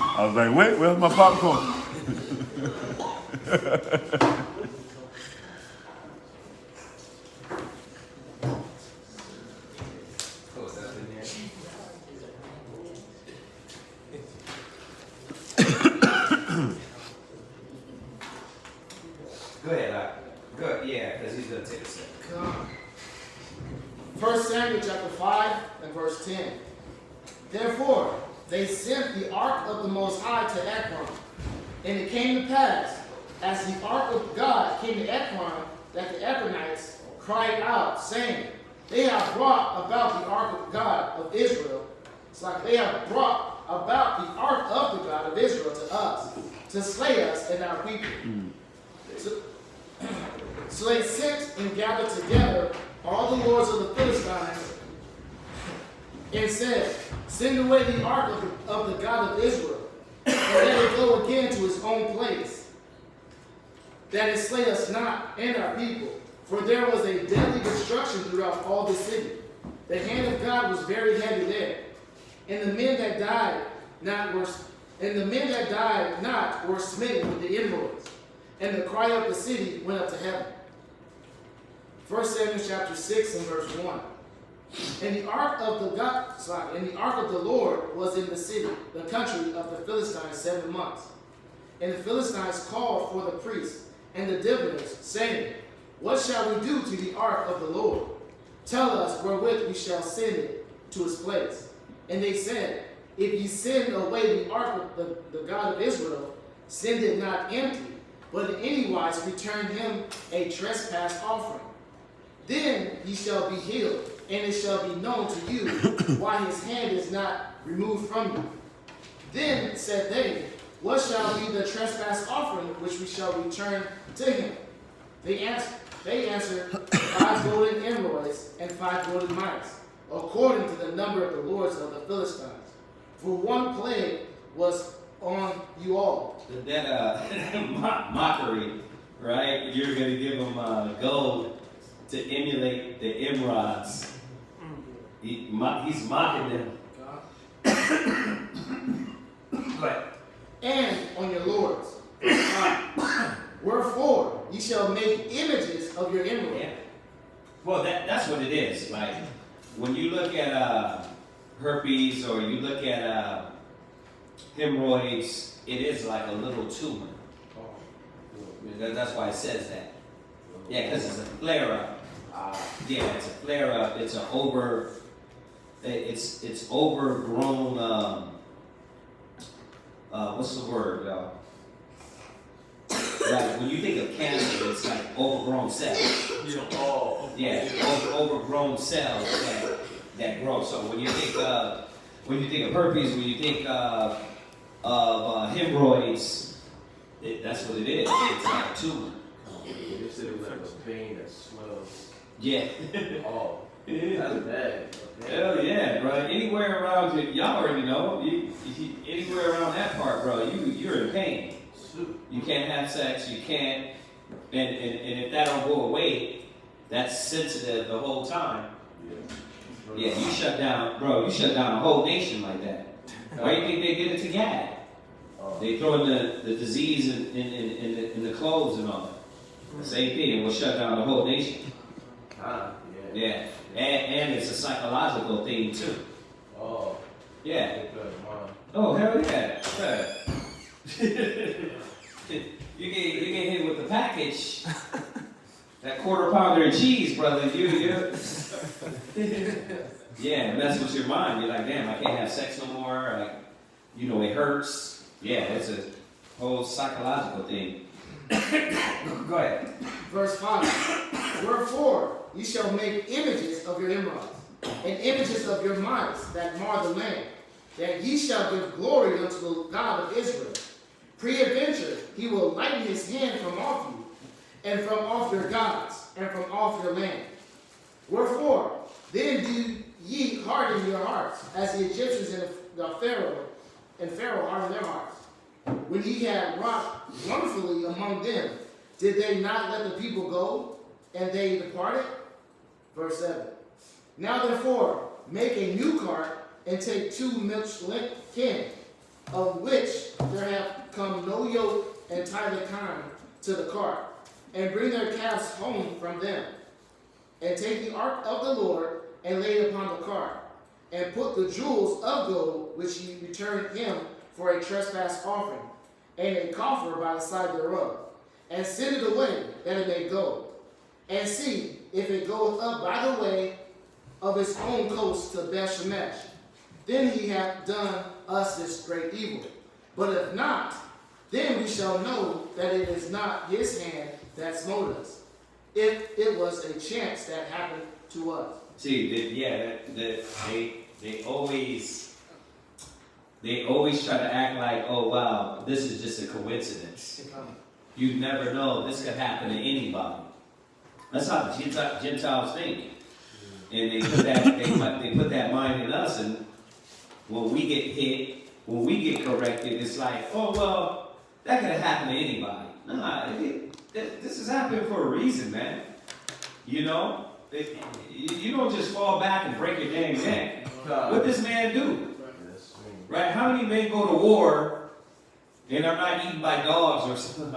I was like, wait, where's my popcorn? Go ahead, go. Yeah, because he's gonna take a sip. 1 Samuel chapter 5 and verse 10. Therefore, they sent the ark of the Most High to Ekron. And it came to pass, as the ark of God came to Ekron, that the Ekronites cried out, saying, they have brought about the ark of God of Israel. It's like they have brought about the ark of the God of Israel to us, to slay us and our people. So they sent and gathered together all the lords of the Philistines and said, send away the ark of the God of Israel, and let it go again to its own place, that it slay us not and our people. For there was a deadly destruction throughout all the city. The hand of God was very heavy there, and the men that died not were smitten with the hemorrhoids, and the cry of the city went up to heaven. 1 Samuel chapter 6 and verse 1. And the ark of the Lord was in the city, the country of the Philistines 7 months. And the Philistines called for the priests and the diviners, saying, what shall we do to the ark of the Lord? Tell us wherewith we shall send it to its place. And they said, if ye send away the ark of the God of Israel, send it not empty, but in any wise return him a trespass offering. Then ye shall be healed, and it shall be known to you why his hand is not removed from you. Then said they, what shall be the trespass offering which we shall return to him? They answered 5 golden emerods and 5 golden mites, according to the number of the lords of the Philistines. For one plague was on you all. That mockery, right? You're going to give them gold to emulate the emerods. He's mocking them. But, and on your lords. Wherefore ye shall make images of your emerald. yeah. Well, that's what it is. Like, when you look at herpes or you look at hemorrhoids, it is like a little tumor. That's why it says that. Yeah, because it's a flare-up. Yeah, it's a flare-up. It's an it's overgrown. What's the word, y'all? Like when you think of cancer, it's like overgrown cells. Yeah, overgrown cells that grow. So when you think of herpes, when you think of hemorrhoids, that's what it is. It's like a tumor. You said it was like a pain that swells. Yeah. Oh, that's bad. Hell yeah, bro. Anywhere around you, y'all already know. Anywhere around that part, bro, you're in pain. You can't have sex. You can't. And if that don't go away, that's sensitive the whole time. Yeah, you shut down, bro. You shut down a whole nation like that. Why do you think they did it to Gad? They throw in the disease in the clothes and all that. The same thing. It will shut down the whole nation. Yeah. And it's a psychological thing too. Oh. Yeah. Oh, hell yeah. You get hit with the package. That quarter pounder of cheese, brother. Yeah, mess with your mind. You're like, damn, I can't have sex no more. Like, it hurts. Yeah, it's a whole psychological thing. Go ahead. Verse 5. Wherefore ye shall make images of your emeralds, and images of your mites that mar the land, that ye shall give glory unto the God of Israel. Peradventure he will lighten his hand from off you, and from off your gods, and from off your land. Wherefore then do ye harden your hearts, as the Egyptians and Pharaoh hardened their hearts. When he had wrought wonderfully among them, did they not let the people go, and they departed? Verse 7. Now therefore, make a new cart, and take 2 milch kine, of which there have come no yoke, and tie the kine to the cart, and bring their calves home from them. And take the ark of the Lord, and lay it upon the cart, and put the jewels of gold, which ye returned him for a trespass offering, and a coffer by the side thereof, and send it away, that it may go. And see if it goeth up by the way of its own coast to Beth-Shemesh. Then he hath done us this great evil. But if not, then we shall know that it is not his hand that smote us, if it was a chance that happened to us. See, they always try to act like, oh wow, this is just a coincidence. You never know, this could happen to anybody. That's how the Gentiles think, and they put that mind in us. And when we get hit, when we get corrected, it's like, oh well, that could have happened to anybody. Nah, this is happening for a reason, man. You know, you don't just fall back and break your dang neck. What does man do? Right? How many men go to war and are not eaten by dogs or something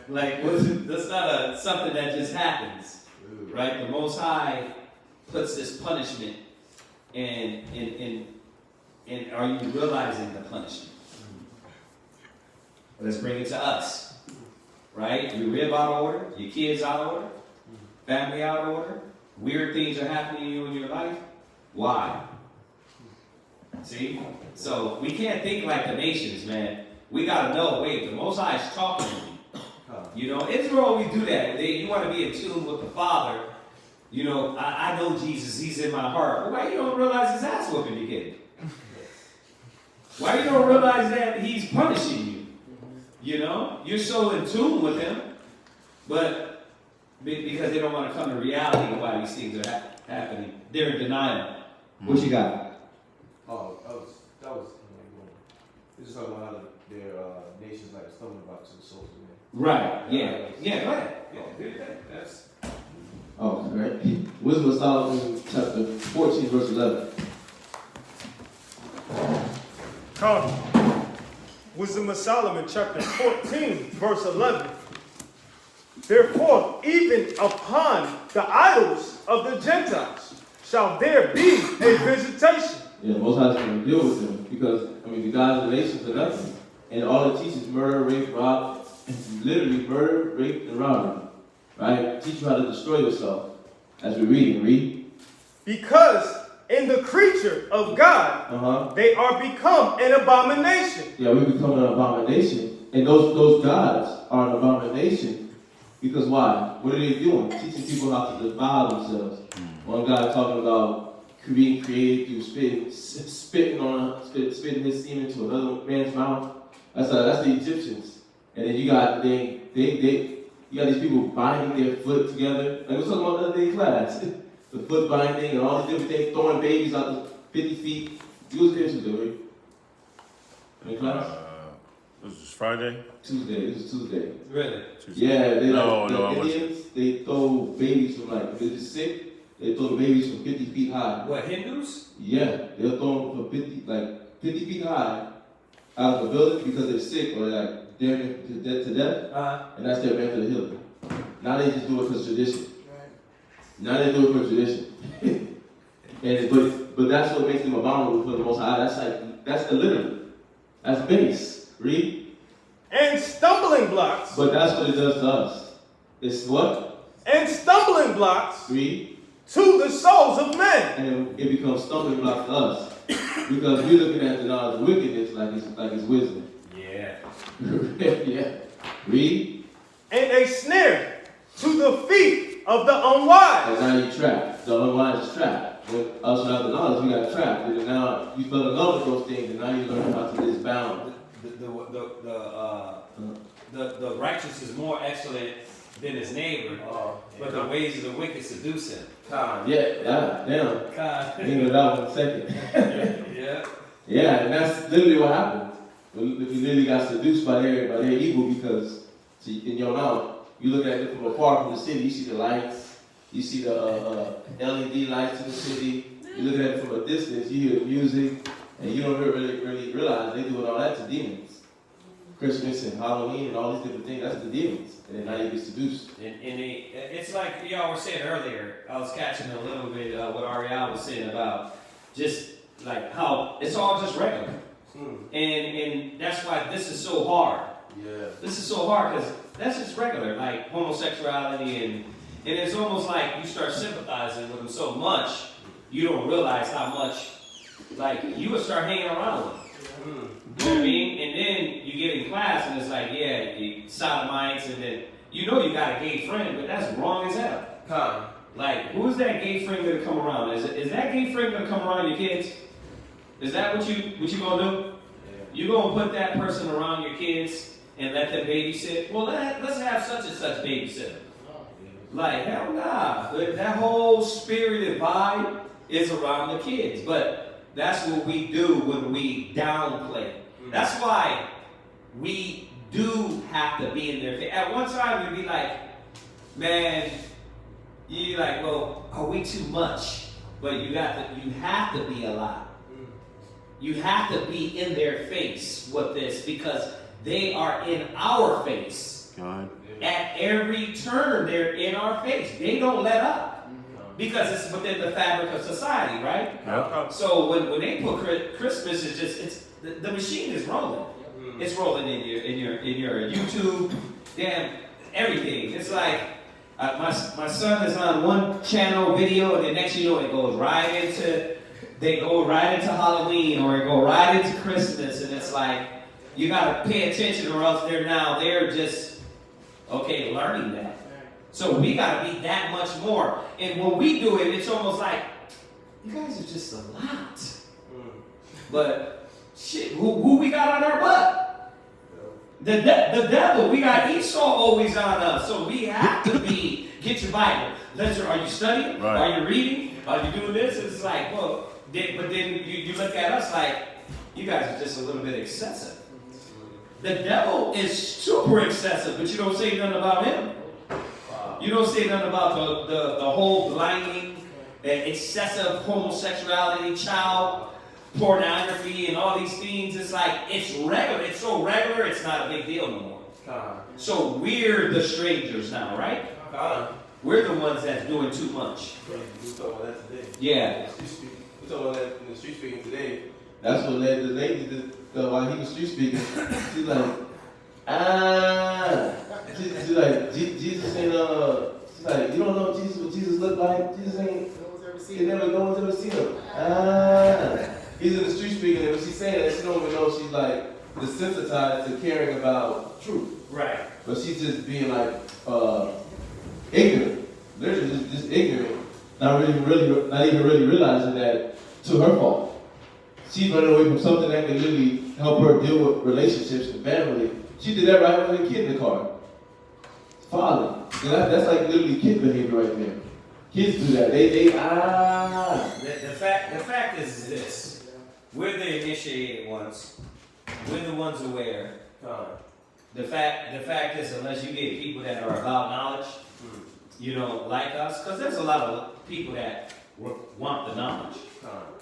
like that's not something that just happens, right? The Most High puts this punishment, and are you realizing the punishment? Let's bring it to us, right? Your rib out of order, your kids out of order, family out of order, weird things are happening to you in your life. Why? See? So we can't think like the nations, man. We got to know, wait, the Most High is talking to me. You know, Israel, we do that. You want to be in tune with the Father. You know, I know Jesus. He's in my heart. Well, why you don't realize his ass whooping you getting? Why you don't realize that he's punishing you? You know, you're so in tune with him, but because they don't want to come to reality of why these things are happening, they're in denial. What you got? Oh, that was it's just talking about how their nations like a stumbling block to the souls of men. Right. Yeah. Yeah. Go ahead. Yeah. That's. Oh, right. Wisdom of Solomon, chapter 14, verse 11. Come. Wisdom of Solomon, chapter 14, verse 11. Therefore, even upon the idols of the Gentiles shall there be a visitation. Yeah, the Most High is going to deal with them because, the gods of the nations are nothing. And all it teaches murder, rape, rob, literally murder, rape, and robbery. Right? Teach you how to destroy yourself. As we read. Because in the creature of God, they are become an abomination. Yeah, we become an abomination. And those gods are an abomination. Because why? What are they doing? Teaching people how to defile themselves. One guy talking about being created through spitting his semen to another man's mouth. That's the Egyptians. And then you got you got these people binding their foot together. Like we were talking about the other day in class. The foot binding and all these different things, throwing babies out to 50 feet. You was there Tuesday, right? In class? This is Friday? Tuesday. This is Tuesday. Really? Tuesday. Yeah, No, Indians, they throw babies from if they're just sick, they throw the babies from 50 feet high. What, Hindus? Yeah, they'll throw them from 50 feet high out of a building because they're sick or they're to death, and that's their method of healing. Now they just do it for tradition. Now they do it for tradition. but that's what makes them abominable for the Most High. That's illiterate. That's base. Read. And stumbling blocks. But that's what it does to us. It's what? And stumbling blocks. Read. To the souls of men. And it becomes stumbling blocks to us. Because we're looking at the knowledge of wickedness like it's wisdom. Yeah. Yeah. Read. And a snare to the feet of the unwise. And now you're trapped. The unwise is trapped. When us without the knowledge, we got trapped. And now you fell in love with those things, and now you learn how to disbound. The righteous is more excellent than his neighbor, but the ways of the wicked seduce him. Yeah, damn. You know that one second. Yeah. Yeah, and that's literally what happened. We literally got seduced by their evil because, see, in your mouth, you look at it from afar from the city, you see the lights, you see the LED lights in the city, you look at it from a distance, you hear the music, and you don't really realize they're doing all that to demons. Christmas and Halloween and all these different things, that's the demons. And then now you get seduced. And it's like y'all were saying earlier, I was catching a little bit what Ariel was saying about just like how it's all just regular. And that's why this is so hard. Yeah. This is so hard because that's just regular, like homosexuality, and it's almost like you start sympathizing with them so much, you don't realize how much, like, you would start hanging around with them. You know what I mean? And then you get in class and it's like, yeah, you sodomites, and then you know you got a gay friend, but that's wrong as hell. Like, who's that gay friend gonna come around? Is that gay friend gonna come around your kids? Is that what you gonna do? You gonna put that person around your kids and let them babysit? Well, let's have such and such babysit. Like, hell nah. That whole spirited vibe is around the kids. But that's what we do when we downplay. That's why we do have to be in their face. At one time, we'd be like, man, you're like, well, are we too much? But you have to be a lot. You have to be in their face with this because they are in our face. God. At every turn, they're in our face. They don't let up because it's within the fabric of society, right? Yep. So when they put Christmas, it's the machine is rolling. It's rolling in your YouTube, damn everything. It's like my son is on one channel video, and the next you know it goes right into. They go right into Halloween or go right into Christmas, and it's like you gotta pay attention, or else they're just learning that. So we gotta be that much more. And when we do it, it's almost like you guys are just a lot. But shit, who we got on our butt? The devil. We got Esau always on us. So we have to get your Bible. Are you studying? Right. Are you reading? Are you doing this? It's like, well. But then you look at us like, you guys are just a little bit excessive. The devil is super excessive, but you don't say nothing about him. You don't say nothing about the whole blinding, excessive homosexuality, child pornography, and all these things. It's like, it's regular. It's so regular, it's not a big deal no more. So we're the strangers now, right? We're the ones that's doing too much. We talk about that today. Yeah. We talk about that in the street speaking today. That's what led the lady while he was street speaking. She's like, she's like, Jesus ain't she's like, you don't know what Jesus looked like? Jesus ain't, no one's ever seen him. He's in the street speaking, and when she's saying that, she don't even know she's like desensitized to caring about truth. Right. But she's just being like ignorant, literally just ignorant, not even really realizing that to her fault. She's running away from something that could literally help her deal with relationships and family. She did that right with a kid in the car. Father, that's like literally kid behavior right there. Kids do that. The fact is this: we're the initiated ones. We're the ones aware. The fact is, unless you get people that are about knowledge, like us, because there's a lot of people that want the knowledge,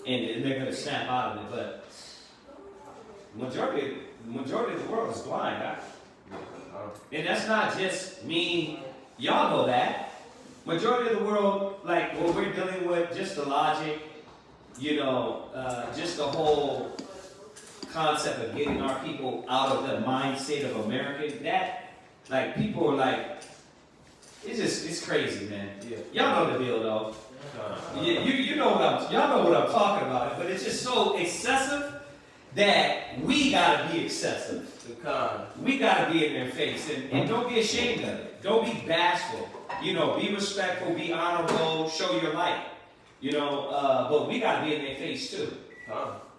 and they're going to snap out of it. But majority of the world is blind, and that's not just me. Y'all know that. Majority of the world, like what we're dealing with, just the logic, just the whole concept of getting our people out of the mindset of American, that, like, people are like, it's crazy, man. Yeah. Y'all know the deal, though. You know y'all know what I'm talking about, but it's just so excessive that we gotta be excessive. We gotta be in their face, and don't be ashamed of it. Don't be bashful. Be respectful, be honorable, show your light. But we gotta be in their face too.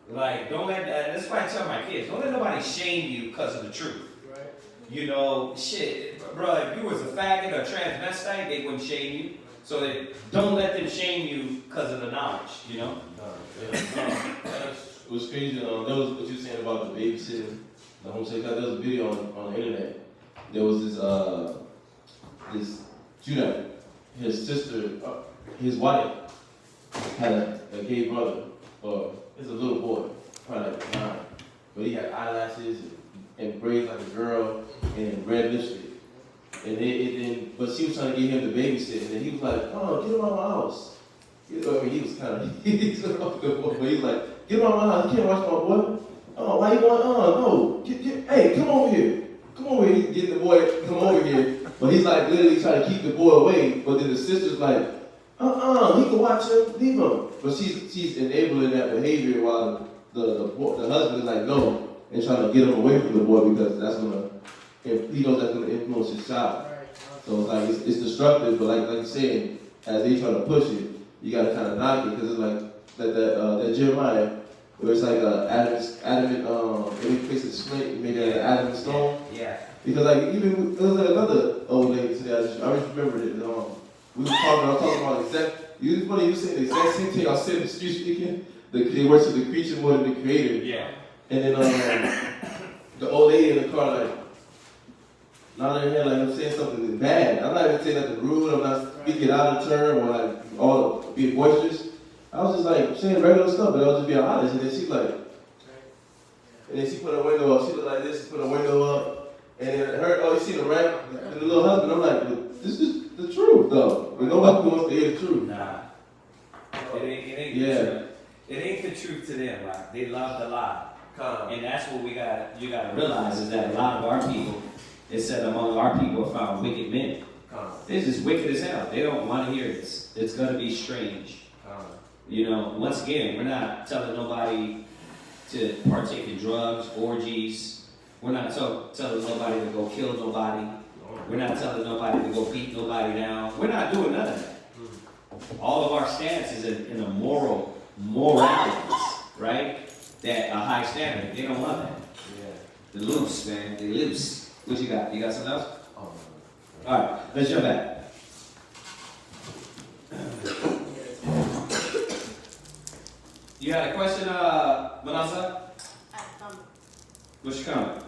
Like, don't let that's why I tell my kids, don't let nobody shame you because of the truth. Right. Shit, bro, if you was a faggot or transvestite, they wouldn't shame you. So don't let them shame you because of the knowledge, you know? It was crazy. That was what you were saying about the babysitting, the homosexual. There was a video on the internet. There was this Judah, his sister, his wife had a gay brother, or it's a little boy, probably like 9, but he had eyelashes and braids like a girl and red lipstick. But she was trying to get him to babysit, and then he was like, "Oh, get him out of my house." I mean, he was kind of, he's a good boy, but he was like, "Get him out of my house, you can't watch my boy." "Oh, why you want, no, hey, come over here. Come over here." He's getting the boy, come over here. But he's like literally trying to keep the boy away, but then the sister's like, he can watch him, leave him. But she's enabling that behavior while the husband is like, no, and trying to get him away from the boy because that's gonna, if he knows that's gonna influence his child. So it's like it's destructive, but like you're saying, as they try to push it, you gotta kind of knock it because it's like that Jeremiah, where it's like adamant, maybe place a slate, maybe an adamant stone. Yeah. Because like even there was like another old lady today, I just remembered it. I was talking about it's funny you said the exact same thing I said in the street speaking. They worship the creature more than the creator. Yeah. And then the old lady in the car like nodding her head like I'm saying something bad. I'm not even saying nothing rude. I'm not speaking out of turn or like all being boisterous. I was just like saying regular stuff, but I was just being honest. And then she's like, and then she put her window up. She looked like this. She put her window up, and then you see the ramp and the little husband. I'm like, but this is the truth though. But nobody wants to hear the truth. Nah. It ain't the truth. It ain't the truth to them. Like they love the lie. And that's what you gotta realize is that a lot of our people, it said among our people are found wicked men. This is wicked as hell. They don't want to hear this. It's gonna be strange. You know, once again, we're not telling nobody to partake in drugs, orgies. We're not telling nobody to go kill nobody. We're not telling nobody to go beat nobody down. We're not doing none of that. All of our stance is in a moralities, right? That a high standard. They don't love that. Yeah. They're loose, man. They loose. What you got? You got something else? Oh. All right, let's jump back. You had a question, Vanessa? What's your comment?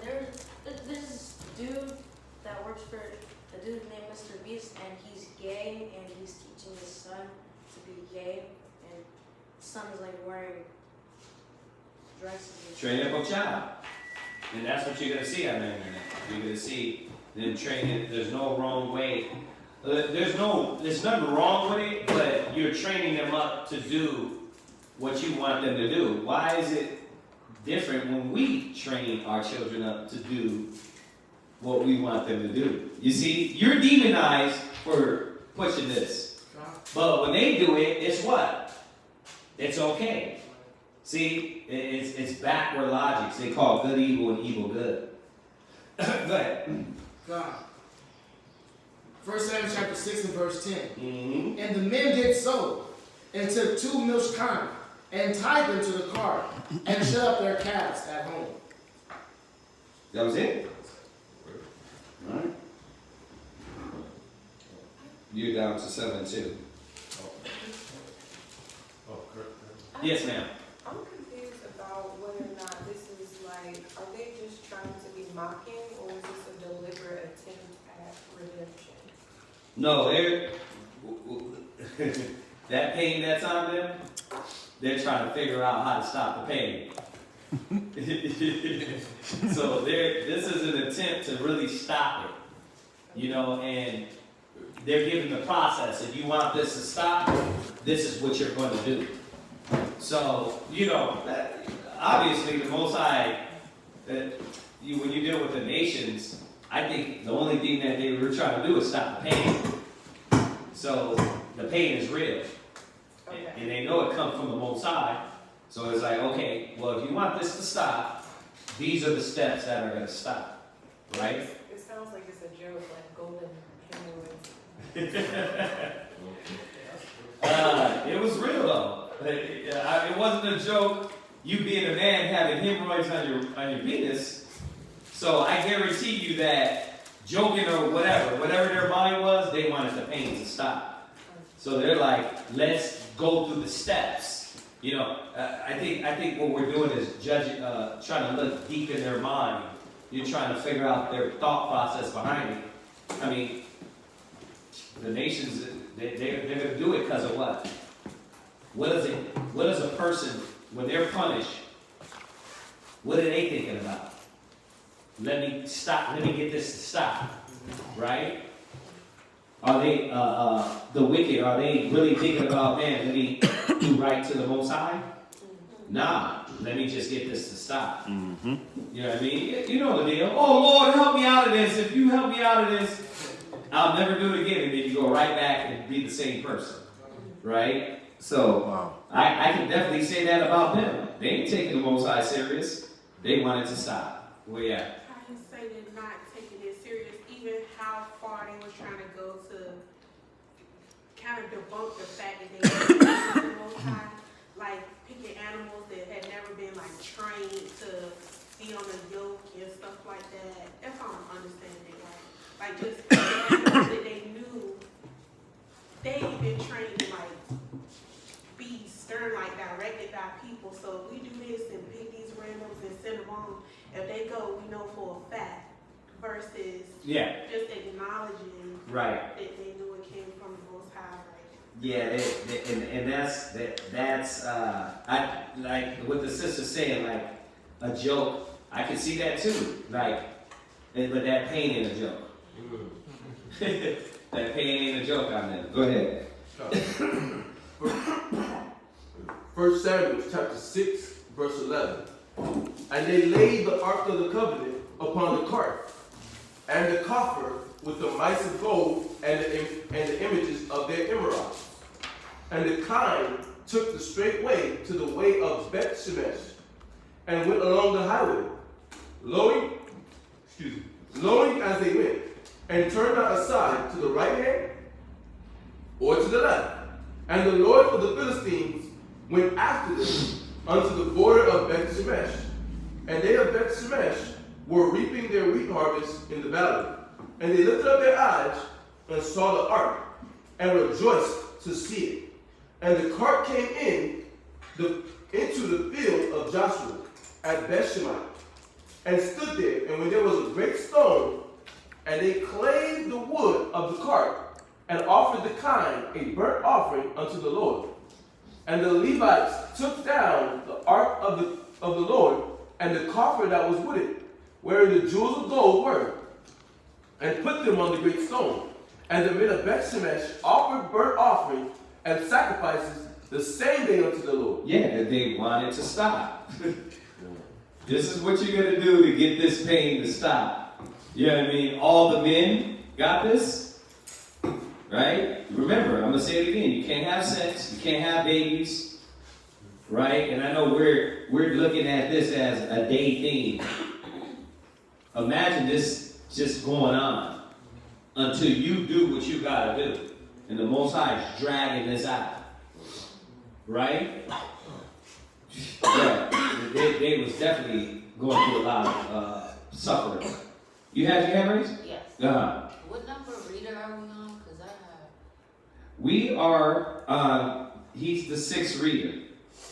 There's this dude that works for a dude named Mr. Beast, and he's gay, and he's teaching his son to be gay, and his son is like wearing dresses. Train up a child. And that's what you're going to see on the internet. You're going to see them training. There's no wrong way. There's nothing wrong with it, but you're training them up to do what you want them to do. Why is it different when we train our children up to do what we want them to do? You see, you're demonized for pushing this. But when they do it, it's what? It's okay. See, it's backward logic. They call good evil and evil good. Go ahead. God. 1 Samuel chapter 6 and verse 10. Mm-hmm. And the men did so, and took 2 milch kine, and tied them to the cart, and shut up their calves at home. That was it? All right. You're down to 7-2. Yes, ma'am. I'm confused about whether or not this is like, are they just trying to be mocking, or is this a deliberate attempt at redemption? No, that pain that's on them, they're trying to figure out how to stop the pain. So this is an attempt to really stop it, you know, and they're giving the process. If you want this to stop, this is what you're going to do. So, you know, obviously the Most High, when you deal with the nations, I think the only thing that they were trying to do is stop the pain. So the pain is real. Okay. And they know it comes from the Most High. So it's like, okay, well, if you want this to stop, these are the steps that are going to stop. Right? It sounds like it's a joke, like golden hemorrhoids. It was real, though. It wasn't a joke, you being a man having hemorrhoids on your penis. So I guarantee you that joking or whatever their mind was, they wanted the pain to stop. So they're like, let's go through the steps. You know, I think what we're doing is trying to look deep in their mind. You're trying to figure out their thought process behind it. I mean, the nations, they're going to do it because of what? What is a person, when they're punished, what are they thinking about? Let me get this to stop, right? Are they, the wicked, are they really thinking about, man, let me do right to the Most High? Nah, let me just get this to stop. Mm-hmm. You know what I mean? You know the deal. Oh, Lord, help me out of this. If you help me out of this, I'll never do it again. And then you go right back and be the same person, right? So, Wow. I can definitely say that about them. They ain't taking the Most High serious. They wanted to stop. Where you at? I can say they're not taking it serious, even how far they were trying to go to kind of debunk the fact that they were the Most High, like picking animals that had never been like trained to be on a yoke and stuff like that. That's how I'm understanding it, like just animals that they knew they ain't been trained to like be stern, like directed by people. So if we do this and pick these randoms and send them on, if they go, we know for a fact, versus just acknowledging Right. that they knew it came from the Most High. Yeah, and that's I like what the sister's saying, like a joke. I can see that too, like, but that pain ain't a joke. That pain ain't a joke on them. Go ahead. 1 Samuel chapter 6, verse 11. And they laid the ark of the covenant upon the cart, and the coffer with the mice of gold and the images of their emeralds. And the kine took the straight way to the way of Beth Shemesh, and went along the highway, lowing as they went, and turned not aside to the right hand or to the left. And the Lord of the Philistines went after them unto the border of Beth Shemesh. And they of Beth Shemesh were reaping their wheat harvest in the valley. And they lifted up their eyes and saw the ark, and rejoiced to see it. And the cart came into the field of Joshua at Bethshemesh, and stood there. And when there was a great stone, and they clave the wood of the cart, and offered the kine a burnt offering unto the Lord. And the Levites took down the ark of the Lord, and the coffer that was with it, wherein the jewels of gold were, and put them on the great stone. And the men of Bethshemesh offered burnt offering and sacrifices the same day unto the Lord. Yeah, they wanted to stop. This is what you're going to do to get this pain to stop. You know what I mean? All the men got this, right? Remember, I'm going to say it again. You can't have sex. You can't have babies, right? And I know we're looking at this as a day thing. Imagine this just going on until you do what you got to do. And the Most High is dragging this out. Right? Yeah, they was definitely going through a lot of suffering. You had your hand raised? Yes. What number reader are we on? Because I have... We are, he's the 6th reader.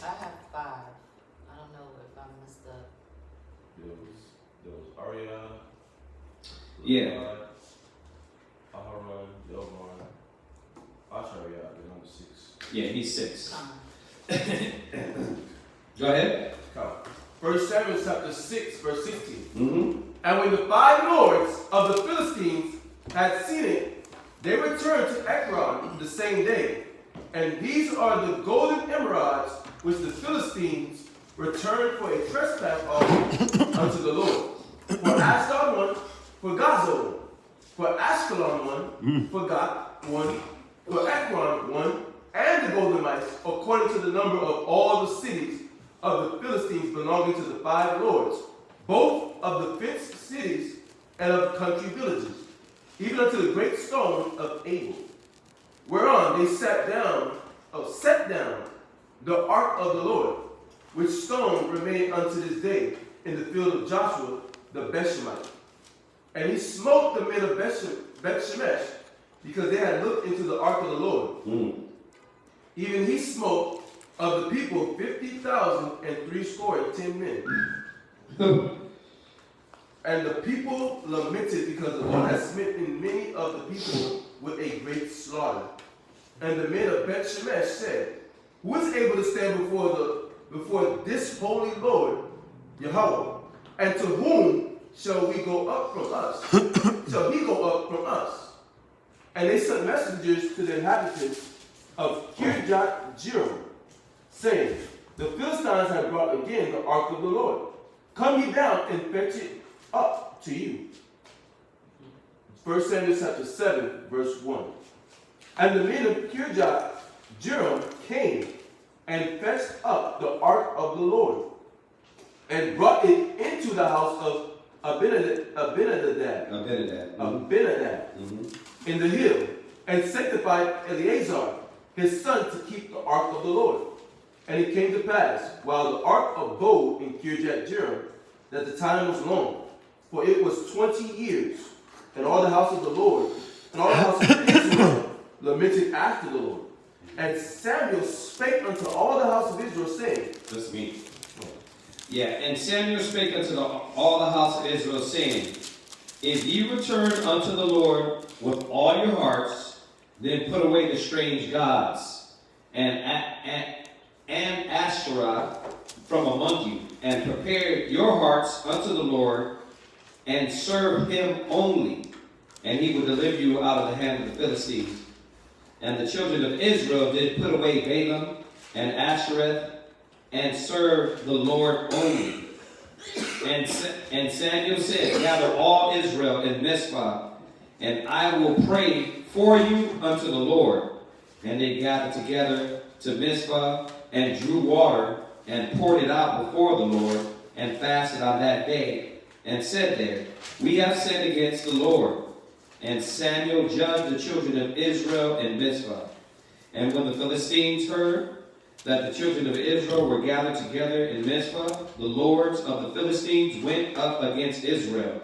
I have 5. I don't know if I messed up. There was Arya. Yeah. Aharon, Delmar, Asharia, the number 6. Yeah, he's 6. Go ahead. 1 Samuel chapter 6, verse 16. Mm-hmm. And when the 5 lords of the Philistines had seen it, they returned to Ekron the same day. And these are the golden emeralds which the Philistines returned for a trespass offering unto the Lord. For Ashdod one, for Gaza one, for Ashkelon one, for Gath one, for Ekron one, and the golden mice, according to the number of all the cities of the Philistines belonging to the 5 lords, both of the fenced cities and of country villages, even unto the great stone of Abel, whereon they set down the ark of the Lord, which stone remained unto this day in the field of Joshua the Bethshemite. And he smote the men of Bethshemesh because they had looked into the ark of the Lord. Even he smote of the people 50,010 men. And the people lamented because the Lord had smitten many of the people with a great slaughter. And the men of Beth Shemesh said, who is able to stand before this holy Lord, Yahweh? And to whom shall we go up from us? Shall he go up from us? And they sent messengers to the inhabitants of Kirjath-Jearim, saying, the Philistines have brought again the ark of the Lord. Come ye down and fetch it up to you. 1 Samuel chapter 7, verse 1. And the men of Kirjath-Jearim came and fetched up the ark of the Lord, and brought it into the house of Abinadab in the hill, and sanctified Eleazar, his son, to keep the ark of the Lord. And it came to pass, while the ark abode in Kirjath-Jearim, that the time was long, for it was 20 years, and all the house of the Lord, and all the house of Israel lamented after the Lord. And Samuel spake unto all the house of Israel, saying, That's me. Yeah, and Samuel spake unto all the house of Israel, saying, if ye return unto the Lord with all your hearts, then put away the strange gods and Ashtoreth from among you, and prepare your hearts unto the Lord, and serve him only, and he will deliver you out of the hand of the Philistines. And the children of Israel did put away Balaam and Ashereth, and serve the Lord only. And Samuel said, gather all Israel in Mizpah, and I will pray for you unto the Lord. And they gathered together to Mizpah, and drew water, and poured it out before the Lord, and fasted on that day, and said there, we have sinned against the Lord. And Samuel judged the children of Israel in Mizpah. And when the Philistines heard that the children of Israel were gathered together in Mizpah, the lords of the Philistines went up against Israel.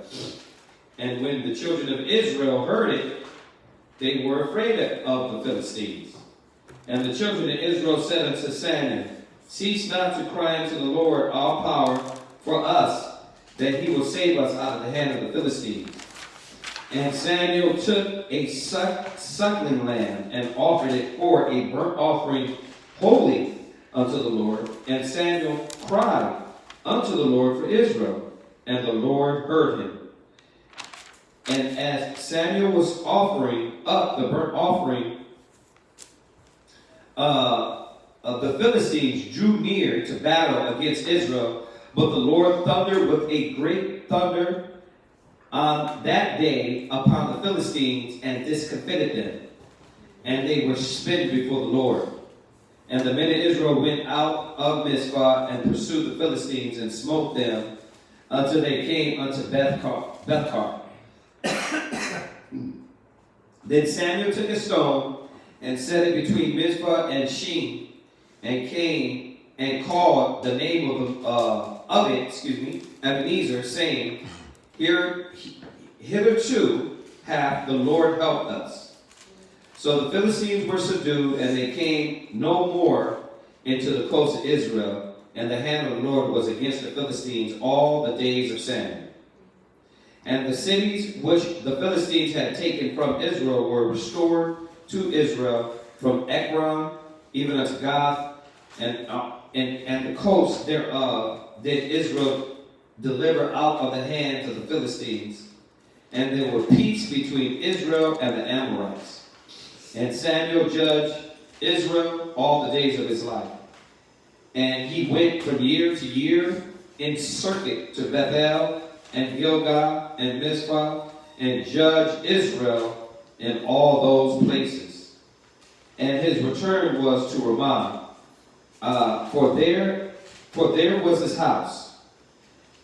And when the children of Israel heard it, they were afraid of the Philistines. And the children of Israel said unto Samuel, cease not to cry unto the Lord our power for us, that he will save us out of the hand of the Philistines. And Samuel took a suckling lamb and offered it for a burnt offering holy unto the Lord. And Samuel cried unto the Lord for Israel, and the Lord heard him. And as Samuel was offering up the burnt offering, the Philistines drew near to battle against Israel, but the Lord thundered with a great thunder on that day upon the Philistines, and discomfited them, and they were smitten before the Lord. And the men of Israel went out of Mizpah and pursued the Philistines, and smote them until they came unto Bethkar. Then Samuel took a stone and set it between Mizpah and Shin, and came and called the name of it, Ebenezer, saying, hitherto hath the Lord helped us. So the Philistines were subdued, and they came no more into the coast of Israel, and the hand of the Lord was against the Philistines all the days of Samuel. And the cities which the Philistines had taken from Israel were restored to Israel, from Ekron even unto Gath, and the coast thereof did Israel deliver out of the hands of the Philistines. And there was peace between Israel and the Amorites. And Samuel judged Israel all the days of his life. And he went from year to year in circuit to Bethel and Gilgal and Mizpah, and judged Israel in all those places. And his return was to Ramah, for there was his house.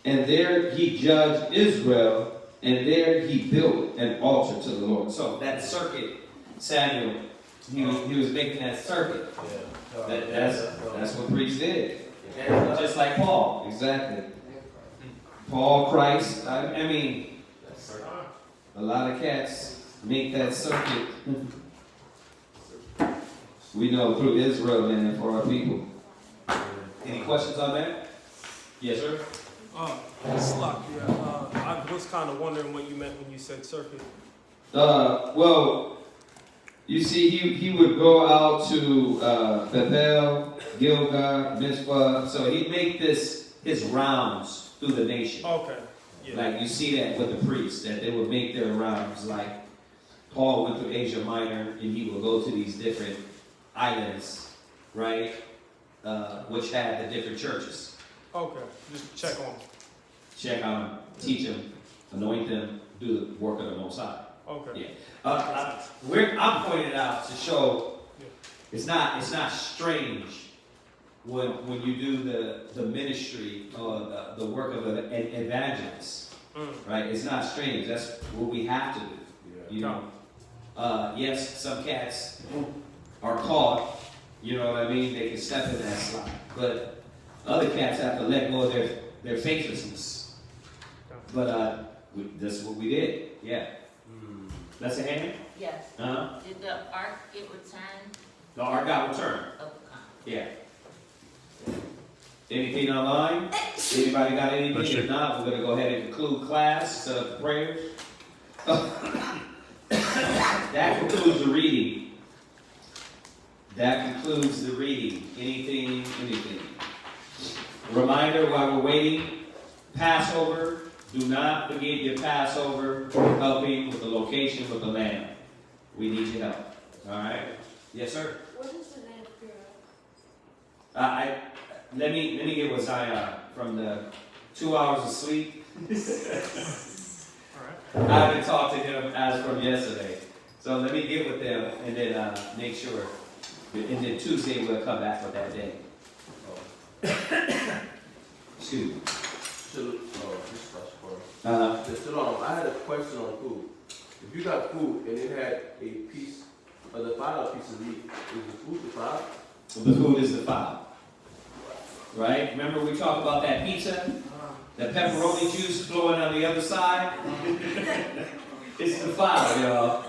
And there he judged Israel, and there he built an altar to the Lord. So that circuit, Samuel, he was making that circuit. That's what priests did. Just like Paul. Exactly. Paul, Christ. I mean, a lot of cats make that circuit. We know through Israel and for our people. Any questions on that? Yes, sir. Slock, I was kind of wondering what you meant when you said circuit. Well, you see, he would go out to Bethel, Gilgal, Mizpah. So he'd make his rounds through the nation. Okay. Yeah. Like you see that with the priests, that they would make their rounds. Like Paul went through Asia Minor, and he would go to these different islands, right? Which had the different churches. Okay. Just check on them. Check on them, teach them, anoint them, do the work of the Most High. Okay. Yeah. I'm pointing it out to show it's not strange when you do the ministry or the work of an evangelist, right? It's not strange. That's what we have to do. You know. Yes, some cats are caught. You know what I mean? They can step in that slide, but other cats have to let go of their faithlessness. But that's what we did. Yeah. That's a hand? Yes. Uh-huh. Did the ark get returned? The ark got returned. Okay. Yeah. Anything online? Anybody got anything? If not, we're going to go ahead and conclude class, set up the prayers. That concludes the reading. That concludes the reading. Anything. Reminder while we're waiting, Passover. Do not forget your Passover, helping with the location with the lamb. We need your help. All right? Yes, sir? What is the name of your Let me get with Zion from the 2 hours of sleep. All right. I haven't talked to him as from yesterday. So let me get with them and then make sure. And then Tuesday we'll come back with that day. Excuse me. I had a question on food. If you got food and it had a piece of the defiled piece of meat, is the food defiled? The food is defiled. Right? Remember we talked about that pizza? That pepperoni juice flowing on the other side? It's defiled, y'all.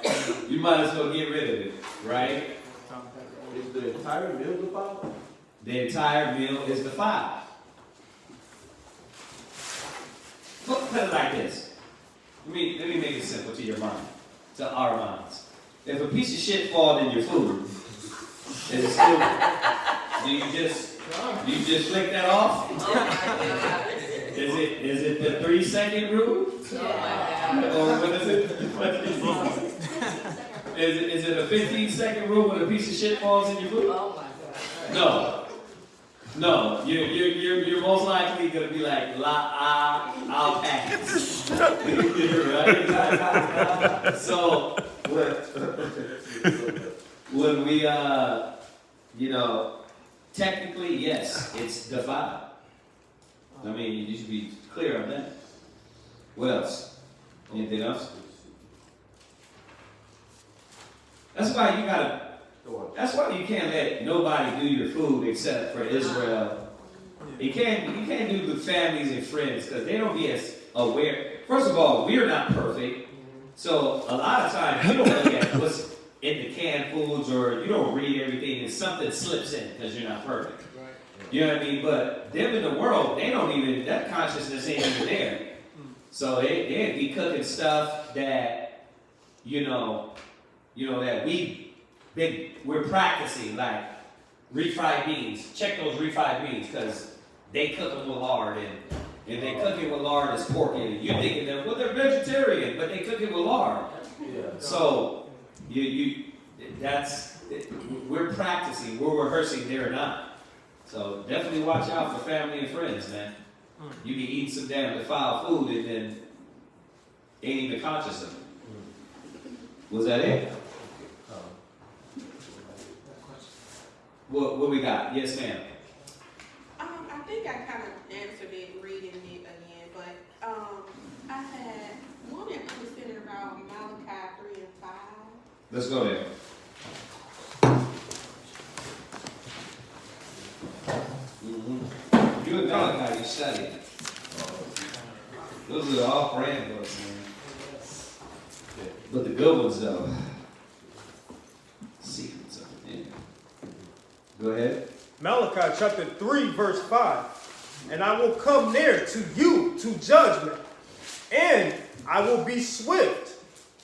You might as well get rid of it. Right? Is the entire meal defiled? The entire meal is defiled. Put it like this. Let me make it simple to your mind, to our minds. If a piece of shit falls in your food, is it still? Do you just flick that off? Is it the 3-second rule? Or what is it? Is it a 15-second rule when a piece of shit falls in your food? Oh my God. No, you're most likely gonna be like I'll pass. Right? So when we technically yes, it's defiled. I mean, you should be clear on that. What else? Anything else? That's why you can't let nobody do your food except for Israel. You can't do the families and friends because they don't be as aware. First of all, we're not perfect. So a lot of times you don't look at what's in the canned foods or you don't read everything and something slips in because you're not perfect. You know what I mean? But them in the world, they don't even, that consciousness ain't even there. So they'd be cooking stuff that, that we're practicing, like refried beans. Check those refried beans because they cook them with lard and they cook it with lard as pork in it. You're thinking they're vegetarian, but they cook it with lard. Yeah. So we're practicing, we're rehearsing, they're not. So definitely watch out for family and friends, man. You be eating some damn defiled food and then ain't even conscious of it. Was that it? What we got? Yes, ma'am. I think I kind of answered it reading it again, but I had wanted understanding about Malachi 3 and 5. Let's go there. You and Malachi, you study it. Those are all brand books, man. But the good ones, though, secrets of it. Go ahead. Malachi chapter 3, verse 5. And I will come near to you to judgment, and I will be swift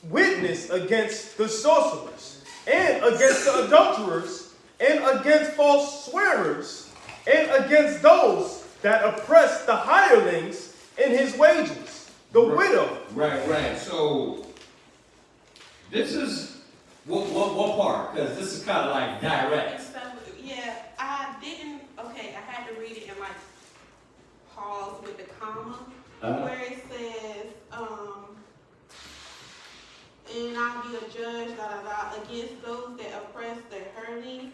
witness against the sorcerers, and against the adulterers, and against false swearers, and against those that oppress the hirelings in his wages, the widow. Right. So, this is, what part? Because this is kind of like direct. Yeah, I didn't, okay, I had to read it in like pause with the comma, where it says, and I'll be a judge, against those that oppress the hurling.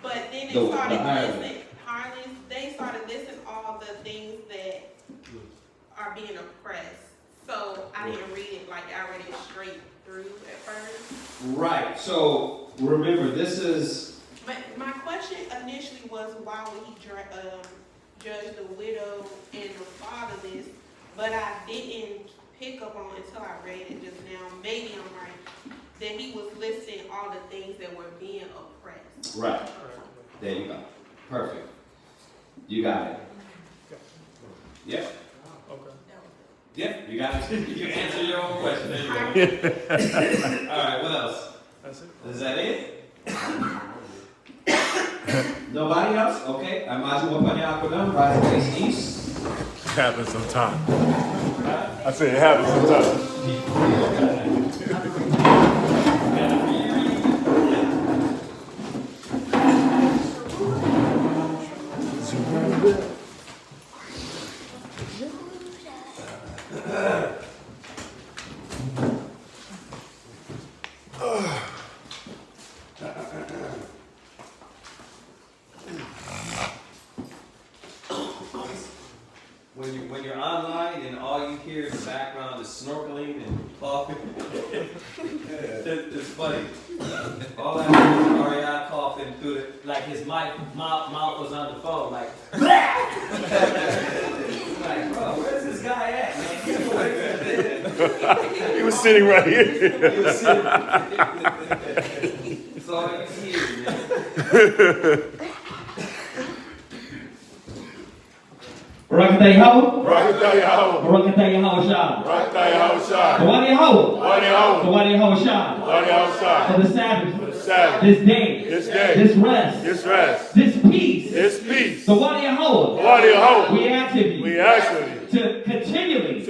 But then it started listing, hirelings, they started listing all the things that are being oppressed. So I didn't read it like I read it straight through at first. Right, so remember this is... But my question initially was, why would he judge the widow and the fatherless? But I didn't pick up on until I read it just now. Maybe I'm right. That he was listing all the things that were being oppressed. Right. There you go. Perfect. You got it. Yeah. Okay. Yeah, you got it. You answered your own question. There you go. All right, what else? That's it. Is that it? Nobody else? Okay. Rise face east. It happens sometime. I said it happens sometime. When you're online and all you hear in the background is snorkeling and coughing, it's funny. All I hear is Ariana coughing through it, like his mouth was on the phone, like, like, bro, where's this guy at, man? He was sitting right here. He was sitting right here. That's all you can hear, man. Barakatah Yahweh. Barakatah Yahweh. Barakatah Yahweh Shah. Barakatah Yahweh Shah. Kawani Yahweh. Kawani Yahweh. Kawani Yahweh Shah. Kawani Yahweh Shah. For the Sabbath. For the Sabbath. This day. This day. This rest. This rest. This peace. This peace. Kawani Yahweh. Kawani Yahweh. We ask of you. We ask of you. To continually.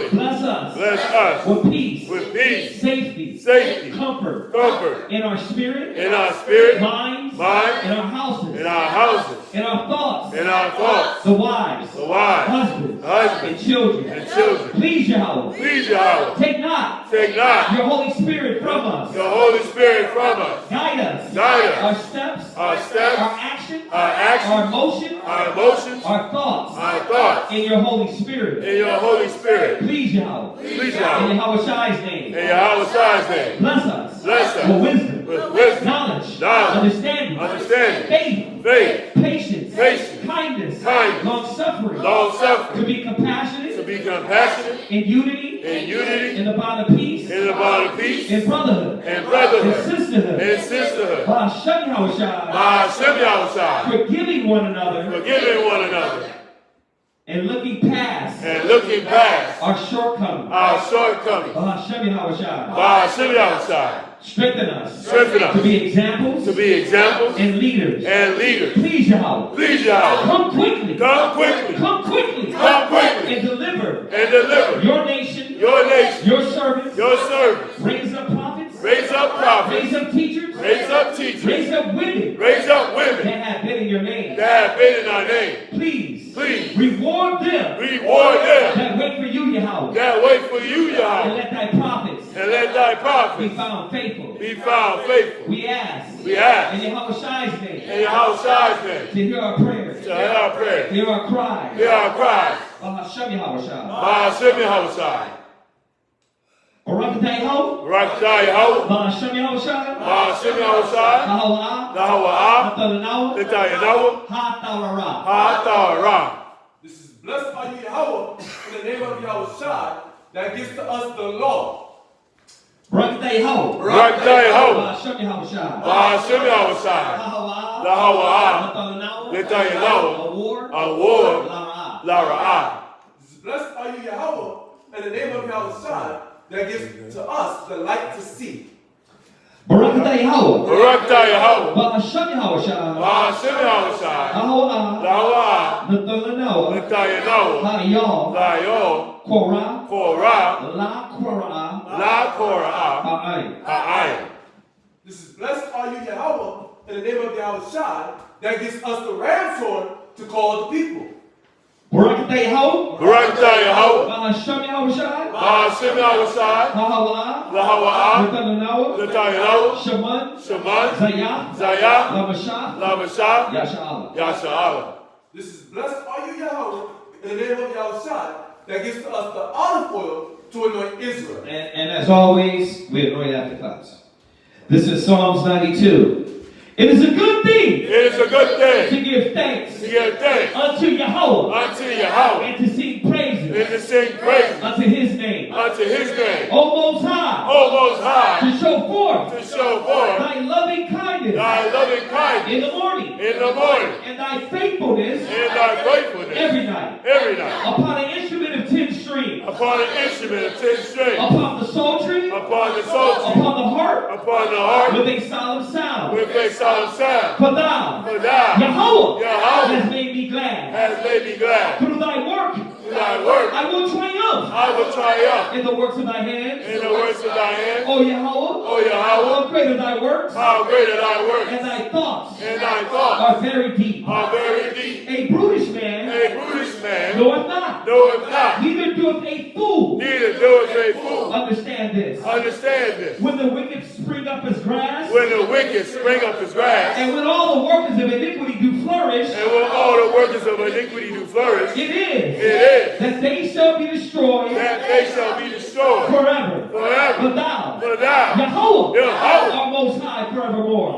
Bless us. Bless us. With peace. With peace. Safety. Safety. Comfort. Comfort. In our spirit. In our spirit. Minds. Mind. In our houses. In our houses. In our thoughts. In our thoughts. The wives. The wives. Husbands. Husbands. And children. And children. Please Yahweh. Please Yahweh. Take not. Take not. Your Holy Spirit from us. Your Holy Spirit from us. Guide us. Guide us. Our steps. Our steps. Our actions. Our actions. Our emotions. Our emotions. Our thoughts. Our thoughts. In your Holy Spirit. In your Holy Spirit. Please Yahweh. Please Yahweh. In Yahweh Shai's name. In Yahweh Shai's name. Bless us. Bless us. With wisdom. With wisdom. Knowledge. Knowledge. Understanding. Understanding. Faith. Faith. Patience. Patience. Kindness. Kindness. Long suffering. Long suffering. To be compassionate. To be compassionate. In unity. In unity. In the bond of peace. In the bond of peace. In brotherhood. In brotherhood. In sisterhood. In sisterhood. By Hashem Yahweh Shai. By Hashem Yahweh Shai. Forgiving one another. Forgiving one another. And looking past. And looking past. Our shortcomings. Our shortcomings. By Hashem Yahweh Shai. By Hashem Yahweh Shai. Strengthen us. Strengthen us. To be examples. To be examples. And leaders. And leaders. Please Yahweh. Please Yahweh. Come quickly. Come quickly. Come quickly. Come quickly. And deliver. And deliver. Your nation. Your nation. Your servants. Your servants. Raise up prophets. Raise up prophets. Raise up teachers. Raise up teachers. Raise up women. Raise up women. That have been in your name. That have been in our name. Please. Please. Reward them. Reward them. That wait for you, Yahweh. That wait for you, Yahweh. And let thy prophets. And let thy prophets. Be found faithful. Be found faithful. We ask. We ask. In Yahweh Shai's name. In Yahweh Shai's name. To hear our prayers. To hear our prayers. Hear our cries. Hear our cries. By Hashem Yahweh Shai. By Hashem Yahweh Shai. Barakatah Yahweh. Barakatah Yahweh. By Hashem Yahweh Shai. By Hashem Yahweh Shai. Nahawa'ah. Nahawa'ah. Nathalanawa. Nitayanawa. Ha'tawara. Ha'tawara. This is blessed are you, Yahweh, in the name of Yahweh Shai, that gives to us the law. Barakatah Yahweh. Barakatah Yahweh. Ba'ashem Yahweh Shai. Ba'ashem Yahweh Shai. Lahawa'ah. Letayanawa. Award. Lara'ah. Blessed are you, Yahweh, in the name of Yahweh Shai, that gives to us the light to see. Barakatah Yahweh. Barakatah Yahweh. Ba'ashem Yahweh Shai. Ba'ashem Yahweh Shai. Lahawa'ah. Letayanawa. La'yah. Korah. La Korah. Ha'ayin. This is blessed are you, Yahweh, in the name of Yahweh Shai, that gives us the ram's horn to call the people. Barakatah Yahweh. Barakatah Yahweh. Ba'ashem Yahweh Shai. Ba'ashem Yahweh Shai. Lahawa'ah. Letayanawa. Shaman. Zayah. Lamashah. Yasha'Allah. This is blessed are you, Yahweh, in the name of Yahweh Shai, that gives to us the olive oil to anoint Israel. And as always, we anoint after class. This is Psalms 92. It is a good thing. It is a good thing to give thanks. Unto Yahweh. And to sing praises. Unto His name. O Most High. To show forth. Thy loving kindness. In the morning. And thy faithfulness. Every night. Upon an instrument of 10 strings. Upon the psaltery. Upon the harp. With a solemn sound. For thou, Yahweh, has made me glad. Through thy work, I will triumph. In the works of thy hands. O Yahweh, how great are thy works. And thy thoughts are very deep. A brutish man knoweth not. Neither doeth a fool. Understand this. When the wicked spring up as grass. And when all the workers of iniquity do flourish. It is that they shall be destroyed. Forever. But thou, Yahweh, are most high forevermore.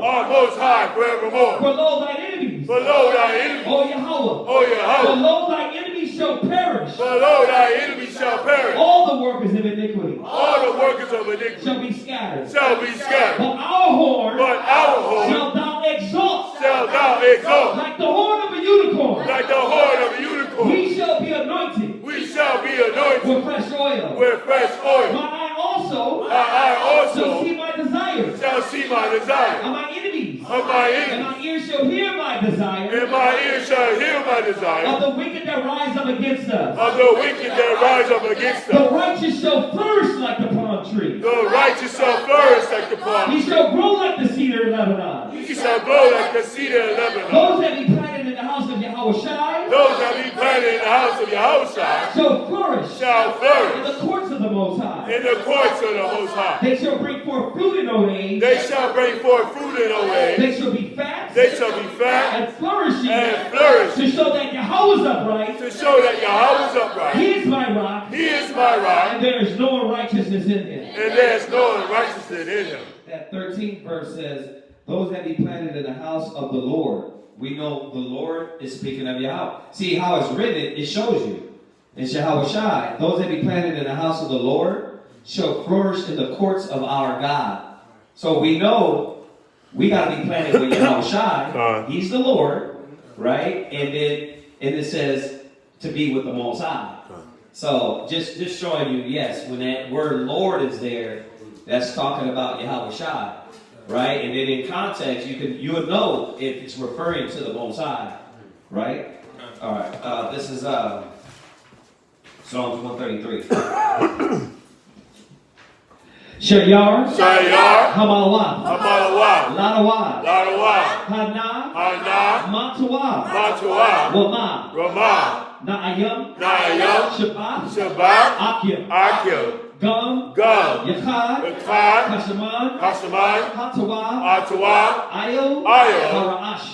For lo, thine enemies. O Yahweh. For lo, thy enemies shall perish. All the workers of iniquity. Shall be scattered. But our horn. Shall thou exalt. Like the horn of a unicorn. We shall be anointed. With fresh oil. My eye also. Shall see my desire. Of my enemies. And my ears shall hear my desire. Of the wicked that rise up against us. The righteous shall flourish like the palm tree. He shall grow like the cedar in Lebanon. Those that be planted in the house of Yahweh Shai. Shall flourish. In the courts of the Most High. They shall bring forth fruit in old age. They shall be fat. And flourishing. To show that Yahweh is upright. He is my rock. And there is no unrighteousness in him. That 13th verse says, those that be planted in the house of the Lord. We know the Lord is speaking of Yahweh. See how it's written, it shows you. It's Yahweh Shai. Those that be planted in the house of the Lord shall flourish in the courts of our God. So we know we got to be planted with Yahweh Shai. He's the Lord, right? And it says to be with the Most High. So just showing you, yes, when that word Lord is there, that's talking about Yahweh Shai, right? And then in context, you would know if it's referring to the Most High, right? All right. This is Psalms 133. Shayar, Hamalawah, Ladawah, Hana, Matuah, Ramah, Naayam, Shabbat, Akim, Gum, Yachad, Kashaman, Hatawah, Ayo, Haraash,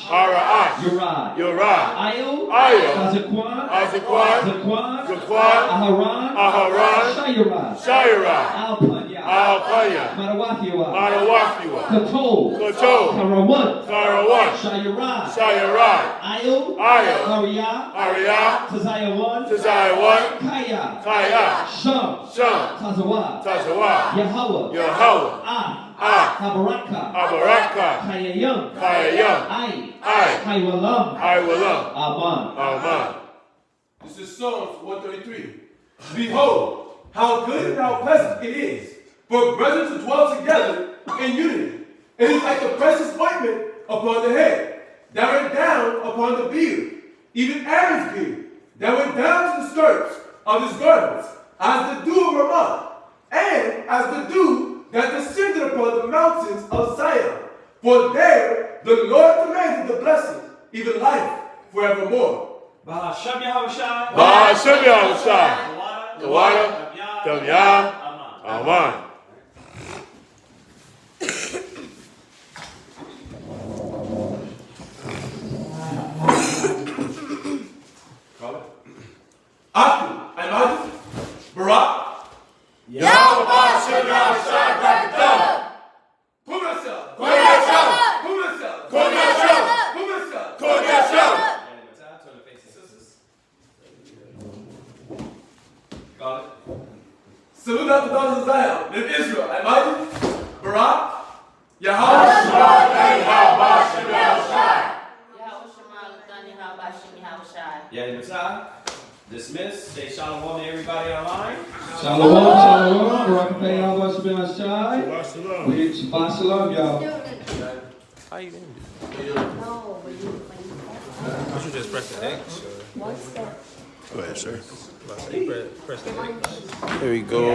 Yurah, Ayo, Hazakwan, Zakwan, Aharan, Shayirah, Alpanya. Alpaya. Marawakiwa. Marawakiwa. Kato. Kato. Karawan. Karawan. Shayarad. Shayarad. Ayo. Ayo. Arya. Arya. Tazayawan. Tazayawan. Kaya. Kaya. Sham. Sham. Tazawa. Tazawa. Yahweh. Yahweh. Ah. Habaraka. Abaraka. Kayayam. Kayayam. Ai. Haywalam. Haywalam. Aman. Aman. This is Psalms 133. Behold, how good and how pleasant it is for brethren to dwell together in unity. It is like the precious ointment upon the head, that went down upon the beard, even Aaron's beard, that went down to the skirts of his garments, as the dew of Ramah, and as the dew that descended upon the mountains of Zion. For there the Lord commanded the blessing, even life forevermore. Bahashem Yahushai. Bahashem Yahushai. Tawada. Tamya. Aman. Aku, Imadu, Barak, Bahashem Yahushai. Brakatah. Kumasa, Kumasa. Kumasa, Kumasa. Kumasa, Kumasa. Salute out the daughters of Zion, live Israel, Imadu, Barak, Yahweh, Yeah, dismiss. Say shalom to everybody online. Shalom, shalom. Barakatah Yahweh Shabbat Shai. Shabbat Shalom, y'all. How you doing? No, but you You should just press the X. What's that? Go ahead, sir. Press the X. There we go.